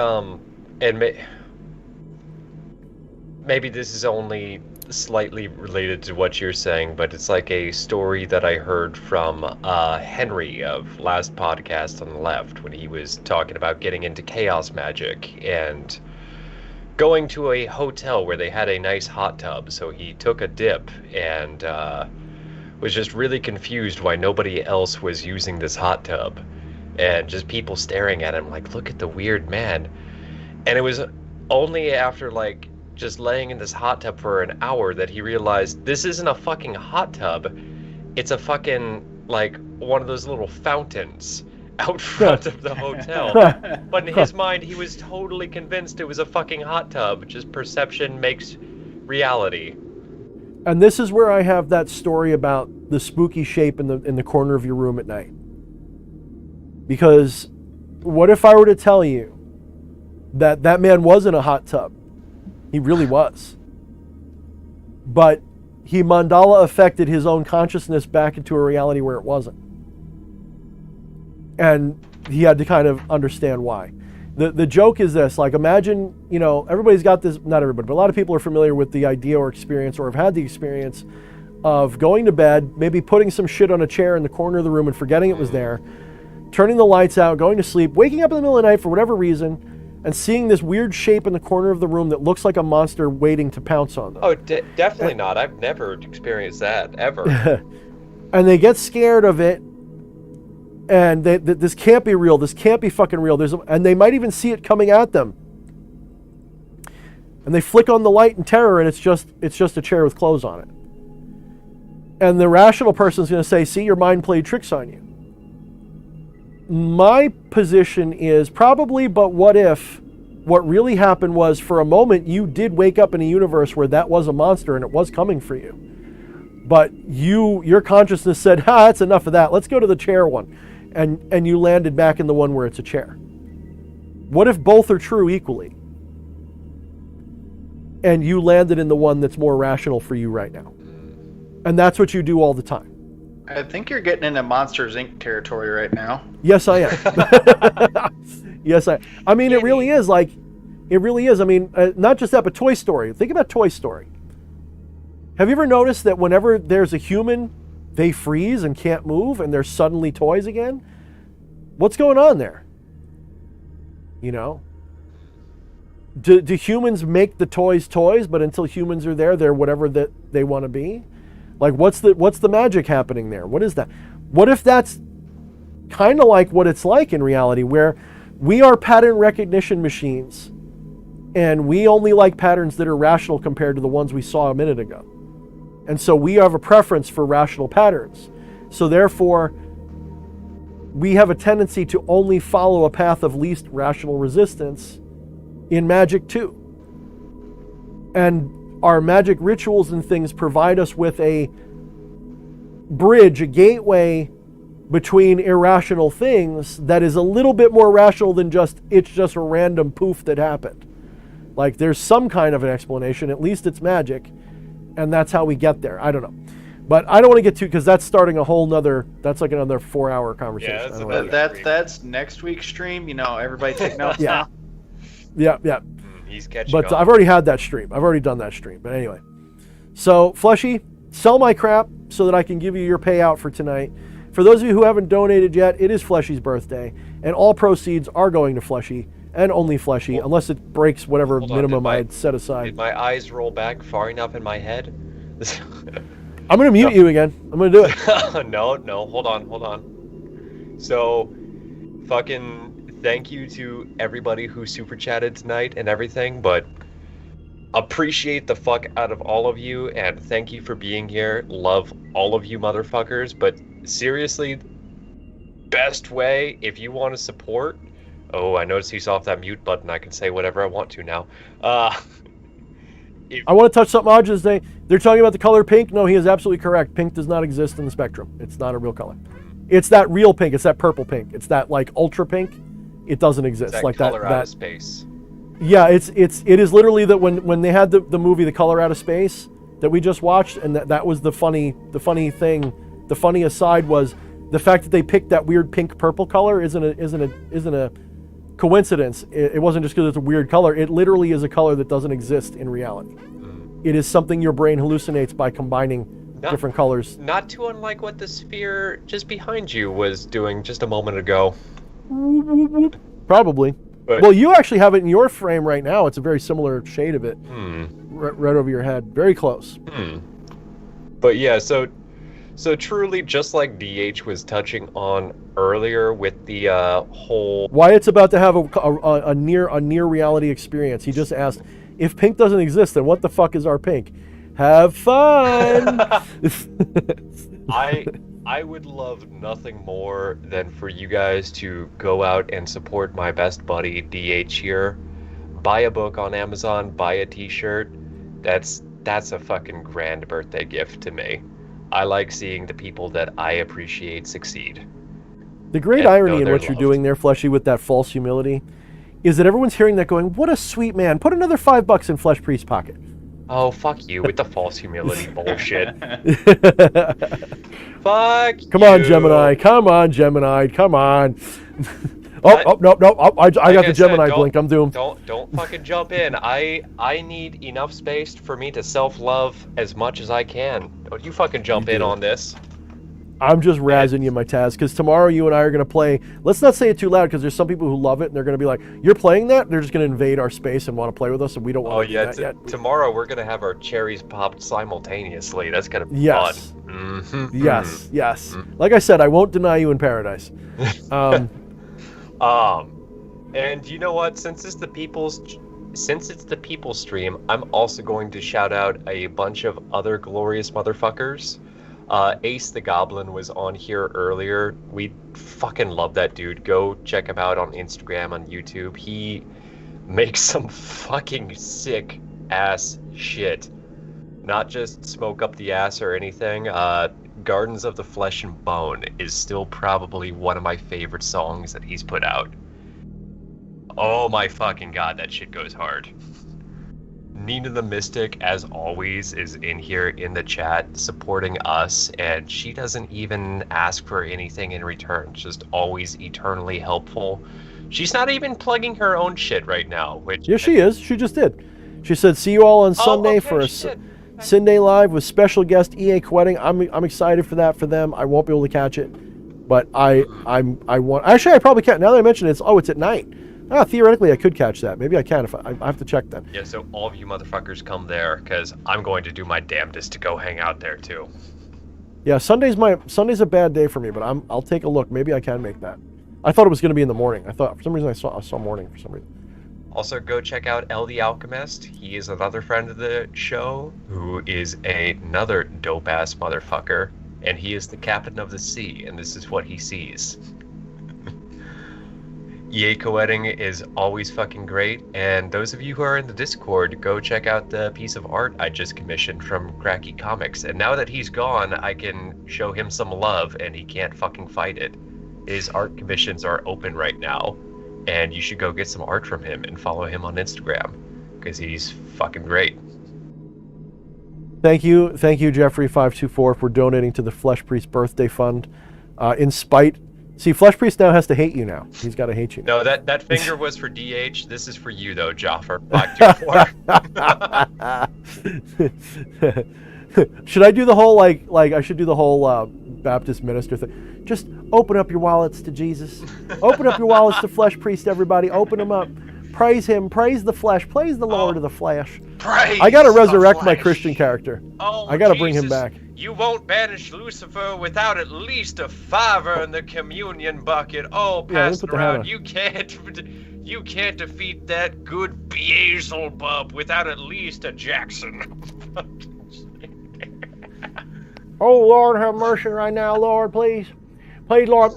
maybe this is only slightly related to what you're saying, but it's like a story that I heard from Henry of last podcast on the left, when he was talking about getting into chaos magic and going to a hotel where they had a nice hot tub. So he took a dip and was just really confused why nobody else was using this hot tub, and just people staring at him like, look at the weird man. And it was only after like just laying in this hot tub for an hour that he realized this isn't a fucking hot tub, it's a fucking like one of those little fountains out front of the hotel. But in his mind, he was totally convinced it was a fucking hot tub. Just perception makes reality. And this is where I have that story about the spooky shape in the corner of your room at night. Because what if I were to tell you that that man was in a hot tub? He really was. But he mandala affected his own consciousness back into a reality where it wasn't. And he had to kind of understand why. The joke is this, like, imagine, everybody's got this, not everybody, but a lot of people are familiar with the idea or experience, or have had the experience of going to bed, maybe putting some shit on a chair in the corner of the room and forgetting it was there, turning the lights out, going to sleep, waking up in the middle of the night for whatever reason, and seeing this weird shape in the corner of the room that looks like a monster waiting to pounce on them. Oh, definitely not. I've never experienced that, ever. And they get scared of it, and this can't be real, this can't be fucking real. And they might even see it coming at them. And they flick on the light in terror, and it's just a chair with clothes on it. And the rational person's going to say, see, your mind played tricks on you. My position is probably, but what if what really happened was, for a moment, you did wake up in a universe where that was a monster and it was coming for you. But your consciousness said, that's enough of that. Let's go to the chair one. And you landed back in the one where it's a chair. What if both are true equally? And you landed in the one that's more rational for you right now. And that's what you do all the time. I think you're getting into Monsters Inc. territory right now. Yes, I am. Yes, I mean, it really is. I mean, not just that, but Toy Story. Think about Toy Story. Have you ever noticed that whenever there's a human, they freeze and can't move, and they're suddenly toys again? What's going on there? You know? Do humans make the toys, but until humans are there, they're whatever that they want to be? Like, what's the magic happening there? What is that? What if that's kind of like what it's like in reality, where we are pattern recognition machines, and we only like patterns that are rational compared to the ones we saw a minute ago. And so we have a preference for rational patterns. So therefore, we have a tendency to only follow a path of least rational resistance in magic too. And our magic rituals and things provide us with a bridge, a gateway between irrational things that is a little bit more rational than it's just a random poof that happened. Like, there's some kind of an explanation, at least it's magic, and that's how we get there. I don't know. But I don't want to get to, because that's starting a whole nother, that's like another 4-hour conversation. Yeah, that's next week's stream. You know, everybody take notes now. Yeah. He's catching But on. I've already had that stream. I've already done that stream. But anyway. So, Fleshy, sell my crap so that I can give you your payout for tonight. For those of you who haven't donated yet, it is Fleshy's birthday, and all proceeds are going to Fleshy, and only Fleshy, unless it breaks whatever minimum I had set aside. Did my eyes roll back far enough in my head? I'm going to mute you again. I'm going to do it. No, hold on. So, fucking thank you to everybody who super chatted tonight and everything, but appreciate the fuck out of all of you, and thank you for being here. Love all of you motherfuckers, but seriously, best way, if you want to support... Oh, I noticed he's off that mute button. I can say whatever I want to now. I want to touch something odd today. They're talking about the color pink. No, he is absolutely correct. Pink does not exist in the spectrum. It's not a real color. It's that real pink. It's that purple pink. It's that, like, ultra pink. It doesn't exist. That like color that. out of space. Yeah, it is literally that when they had the movie The Color Out of Space that we just watched, and that was the funny thing. The funny aside was the fact that they picked that weird pink purple color isn't a coincidence. It wasn't just because it's a weird color. It literally is a color that doesn't exist in reality. It is something your brain hallucinates by combining different colors. Not too unlike what the sphere just behind you was doing just a moment ago. Probably. But, well, you actually have it in your frame right now. It's a very similar shade of it. Right over your head. Very close. But yeah, so truly, just like DH was touching on earlier with the whole... Wyatt's about to have a near reality experience. He just asked, if pink doesn't exist, then what the fuck is our pink? Have fun! I would love nothing more than for you guys to go out and support my best buddy DH here. Buy a book on Amazon, buy a t-shirt. That's a fucking grand birthday gift to me. I like seeing the people that I appreciate succeed. The great irony in what you're doing there, Fleshy, with that false humility, is that everyone's hearing that going, what a sweet man. Put another $5 in Fleshpriest's pocket. Oh, fuck you with the false humility bullshit. Fuck Come on, Gemini. Come on, Gemini. Come on. No. I got Like the I said, Gemini don't- blink. I'm doomed. Don't fucking jump in. I need enough space for me to self-love as much as I can. Don't you fucking jump You in do. on this. I'm just razzing you, my Taz, because tomorrow you and I are going to play. Let's not say it too loud, because there's some people who love it, and they're going to be like, "You're playing that?" They're just going to invade our space and want to play with us, and we don't want Oh to do yeah, that yet. tomorrow we're gonna have our cherries popped simultaneously. That's gonna be Yes. fun. Yes. Like I said, I won't deny you in paradise. And you know what? Since it's the people's stream, I'm also going to shout out a bunch of other glorious motherfuckers. Ace the Goblin was on here earlier. We fucking love that dude. Go check him out on Instagram, on YouTube. He makes some fucking sick ass shit. Not just smoke up the ass or anything. Gardens of the Flesh and Bone is still probably one of my favorite songs that he's put out. Oh my fucking god, that shit goes hard. Nina the Mystic, as always, is in here in the chat supporting us, and she doesn't even ask for anything in return. Just always eternally helpful. She's not even plugging her own shit right now, which... Yes, she is. She just did. She said, "See you all on Sunday for a Sunday Live with special guest EA Quetting." I'm excited for that for them. I won't be able to catch it, but I want. Actually, I probably can't. Now that I mention it, it's at night. Theoretically, I could catch that. Maybe I can if I have to check then. Yeah, so all of you motherfuckers come there, because I'm going to do my damnedest to go hang out there too. Yeah, Sunday's a bad day for me, but I'll take a look. Maybe I can make that. I thought it was going to be in the morning. I thought for some reason I saw morning for some reason. Also, go check out El the Alchemist. He is another friend of the show who is another dope-ass motherfucker, and he is the captain of the sea, and this is what he sees. EA Co-editing is always fucking great, and those of you who are in the Discord, go check out the piece of art I just commissioned from Cracky Comics, and now that he's gone, I can show him some love, and he can't fucking fight it. His art commissions are open right now, and you should go get some art from him and follow him on Instagram, because he's fucking great. Thank you, Jeffrey524, for donating to the Fleshpriest birthday fund. See, Fleshpriest now has to hate you now. He's got to hate you. No, that finger was for DH. This is for you, though, Joffer524. Should I do the whole, I should do the whole Baptist minister thing? Just open up your wallets to Jesus. Open up your wallets to Fleshpriest, everybody. Open them up. Praise him. Praise the flesh. Praise the Lord of the flesh. I got to resurrect my Christian character. I got to bring him back. You won't banish Lucifer without at least a $5 in the communion bucket. Oh, Pastor Brown, you can't defeat that good Beelzebub without at least a Jackson. Oh, Lord, have mercy right now, Lord, please. Please, Lord.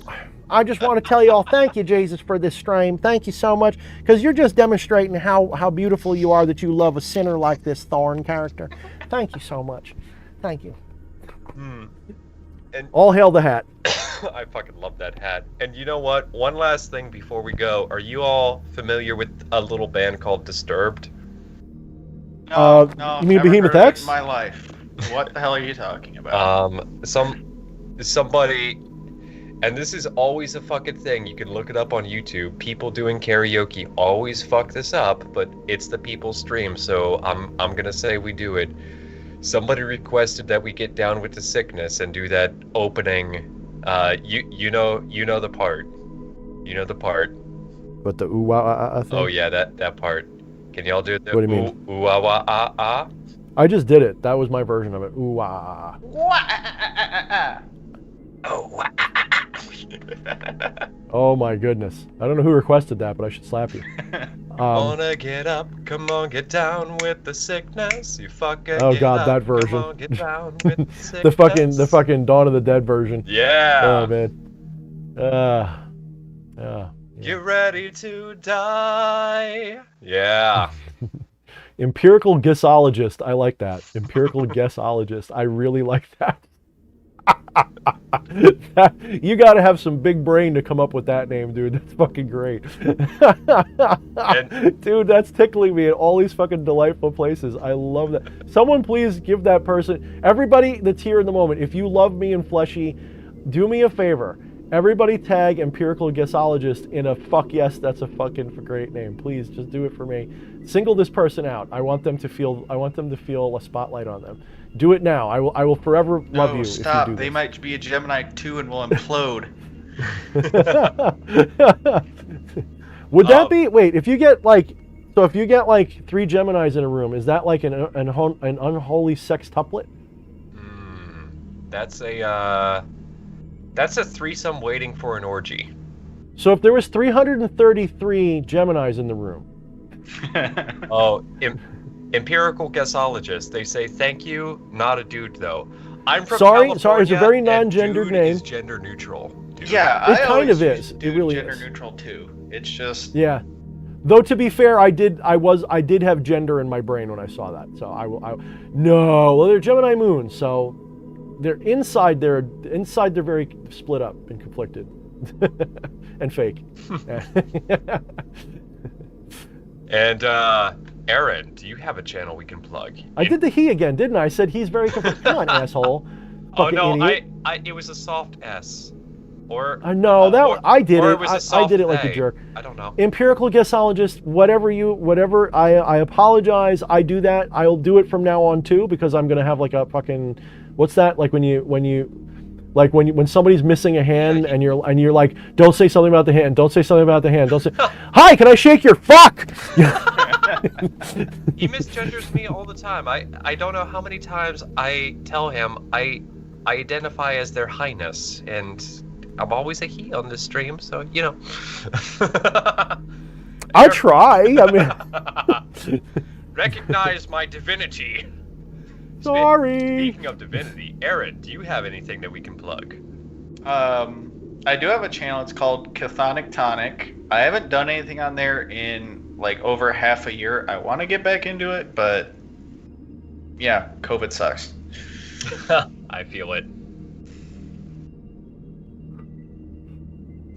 I just want to tell you all, thank you, Jesus, for this stream. Thank you so much, because you're just demonstrating how beautiful you are, that you love a sinner like this Thorne character. Thank you so much. Thank you. And all hail the hat. I fucking love that hat. And you know what? One last thing before we go. Are you all familiar with a little band called Disturbed? No, you mean never Behemoth heard of it X? in my life. What the hell are you talking about? Somebody, and this is always a fucking thing. You can look it up on YouTube. People doing karaoke always fuck this up, but it's the people's stream, so I'm gonna say we do it. Somebody requested that we get down with the sickness and do that opening. You know the part. You know the part. But the ooh-wah-ah-ah thing? Oh yeah, that part. Can y'all do it? What do you mean? Ooh-wah-ah-ah? I just did it. That was my version of it. Ooh-wah-ah-ah. Oh my goodness. I don't know who requested that, but I should slap you. Wanna get up, come on, get down with the sickness. You fucking oh get god, up, that version. Come on, get down with the sickness. the fucking Dawn of the Dead version. Yeah. Oh man. Yeah. You're ready to die. Yeah. Empirical guessologist. I like that. Empirical guessologist. I really like that. You got to have some big brain to come up with that name, dude. That's fucking great. Dude, that's tickling me in all these fucking delightful places. I love that. Someone please give that person, everybody that's here in the moment, if you love me and Fleshy, do me a favor Everybody tag Empirical Guessologist in a fuck yes, that's a fucking great name. Please just do it for me. Single this person out. I want them to feel a spotlight on them. Do it now. I will forever love you. No, stop. If you do They this. might be a Gemini 2 and will implode. Would that be if you get like 3 Geminis in a room, is that like an unholy sextuplet? That's a threesome waiting for an orgy. So if there was 333 Geminis in the room. Oh, empirical guessologist. They say thank you, not a dude though. I'm from Sorry, California, it's a very and non-gendered dude name. Is gender neutral. Dude. Yeah, It I kind always of use is. It dude really gender is. neutral too. It's just Yeah. Though to be fair, I did have gender in my brain when I saw that. So well, they're Gemini moons, so they're inside they're very split up and conflicted and fake. And Aaron, do you have a channel we can plug? I did the he again, didn't I? I said he's very conflicted. Come on, asshole. Oh Fucking no, idiot. it was a soft S. Or No, I did or it. was a I soft did it like A. a jerk. I don't know. Empirical guessologist, whatever. I apologize. I do that. I'll do it from now on too, because I'm gonna have like a fucking, what's that? Like when somebody's missing a hand and you're like, don't say something about the hand. Don't say something about the hand. Don't say, hi, can I shake your fuck? He misgenders me all the time. I don't know how many times I tell him I identify as their highness, and I'm always a he on this stream, so you know. I try. I mean, Recognize my divinity. sorry. Speaking of divinity, Aaron, do you have anything that we can plug? I do have a channel. It's called Chthonic Tonic. I haven't done anything on there in like over half a year. I want to get back into it, but yeah, COVID sucks. I feel it.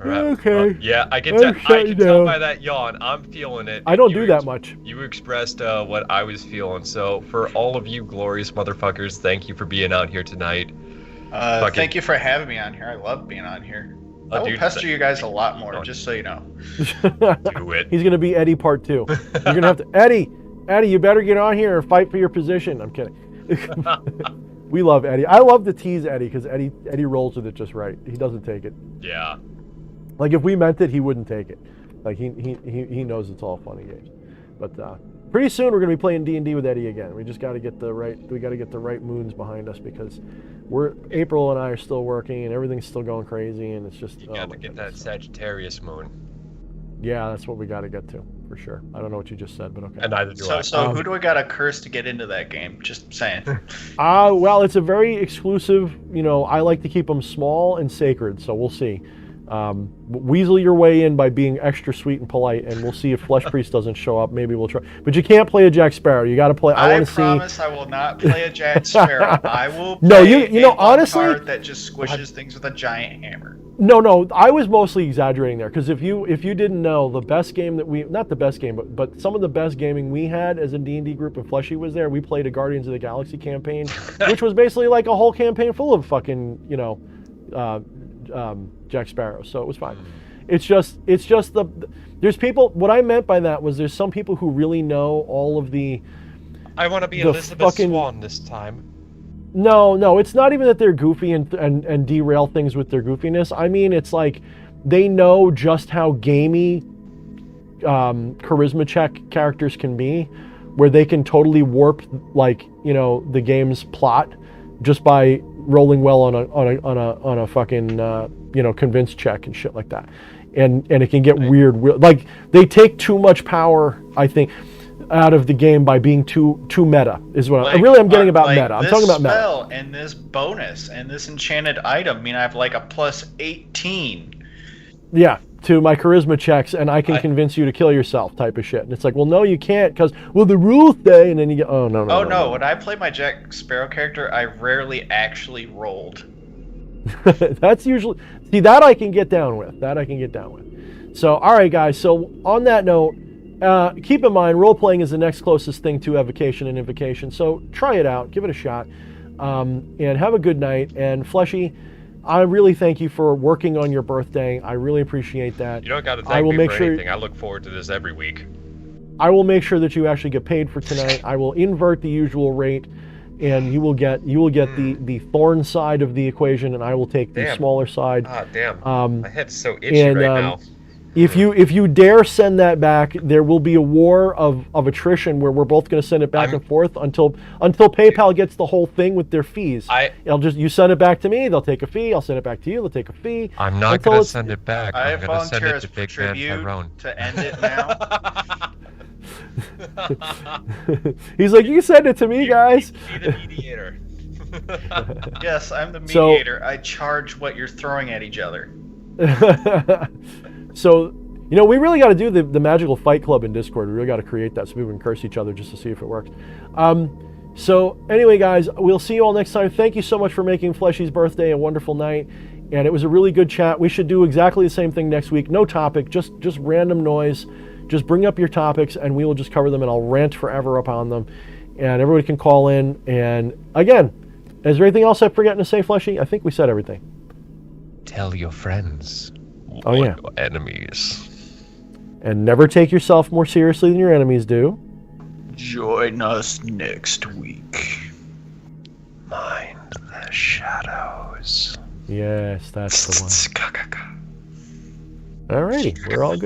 Okay. Yeah, I can I'm tell shutting tell down. by that yawn. I'm feeling it. I don't You do that much. You expressed what I was feeling. So for all of you glorious motherfuckers, thank you for being out here tonight. Thank you for having me on here. I love being on here. I will dude, pester you guys a lot more, just so you know. Do it. He's gonna be Eddie part 2. You're gonna have to Eddie, you better get on here and fight for your position. I'm kidding. We love Eddie. I love to tease Eddie because Eddie rolls with it just right. He doesn't take it. Yeah. Like if we meant it, he wouldn't take it. Like he knows it's all fun and games. But pretty soon we're gonna be playing D&D with Eddie again. We just got to get the right moons behind us because April and I are still working and everything's still going crazy and it's just. You got to get that Sagittarius moon. Yeah, that's what we got to get to for sure. I don't know what you just said, but okay. And neither do I. So who do I got to curse to get into that game? Just saying. Well, it's a very exclusive. I like to keep them small and sacred, so we'll see. Weasel your way in by being extra sweet and polite, and we'll see if Fleshpriest doesn't show up. Maybe we'll try. But you can't play a Jack Sparrow. You got to play. I want to see. I promise I will not play a Jack Sparrow. I will play No, you know, a honestly- card that just squishes things with a giant hammer. No, I was mostly exaggerating there because if you didn't know, the best game that not the best game, but some of the best gaming we had as a D&D group and Fleshy was there. We played a Guardians of the Galaxy campaign, which was basically like a whole campaign full of fucking Jack Sparrow. So it was fine. It's just there's people. What I meant by that was there's some people who really know all of the. I want to be the Elizabeth fucking- Swan this time. No, it's not even that they're goofy and derail things with their goofiness. I mean, it's like they know just how gamey charisma check characters can be, where they can totally warp the game's plot just by rolling well on a fucking convince check and shit like that, and it can get weird. Like they take too much power, I think, out of the game by being too meta is what I'm getting about meta. I'm talking about meta. This spell and this bonus and this enchanted item mean I have like a plus 18. Yeah, to my charisma checks, and I can convince you to kill yourself type of shit. And it's like, well, no, you can't because the rules say, and then you get, oh no. When I play my Jack Sparrow character, I rarely actually rolled. That's usually that I can get down with. So, all right, guys. So on that note. Keep in mind, role-playing is the next closest thing to evocation and invocation. So try it out, give it a shot, and have a good night. And Fleshy, I really thank you for working on your birthday. I really appreciate that. You don't got to I thank will me make for sure- anything. I look forward to this every week. I will make sure that you actually get paid for tonight. I will invert the usual rate, and you will get the Thorne side of the equation, and I will take the Damn. smaller side. Ah, damn. Um, My head's so itchy and, right now. If you dare send that back, there will be a war of attrition where we're both going to send it back and forth until PayPal gets the whole thing with their fees. You send it back to me, they'll take a fee. I'll send it back to you, they'll take a fee. I'm not going to send it back. I I'm going to send volunteer it as to Big Man tribute Tyrone. to end it now. He's like, you can send it to me, guys. Be the mediator. Yes, I'm the So- mediator. I charge what you're throwing at each other. So, we really got to do the Magical Fight Club in Discord. We really got to create that so people can curse each other just to see if it works. So anyway, guys, we'll see you all next time. Thank you so much for making Fleshy's birthday a wonderful night. And it was a really good chat. We should do exactly the same thing next week. No topic, just random noise. Just bring up your topics and we will just cover them and I'll rant forever upon them. And everybody can call in. And again, is there anything else I'm forgetting to say, Fleshy? I think we said everything. Tell your friends. Oh, yeah. Your enemies. And never take yourself more seriously than your enemies do. Join us next week. Mind the shadows. Yes, that's the one. Alrighty, we're all good.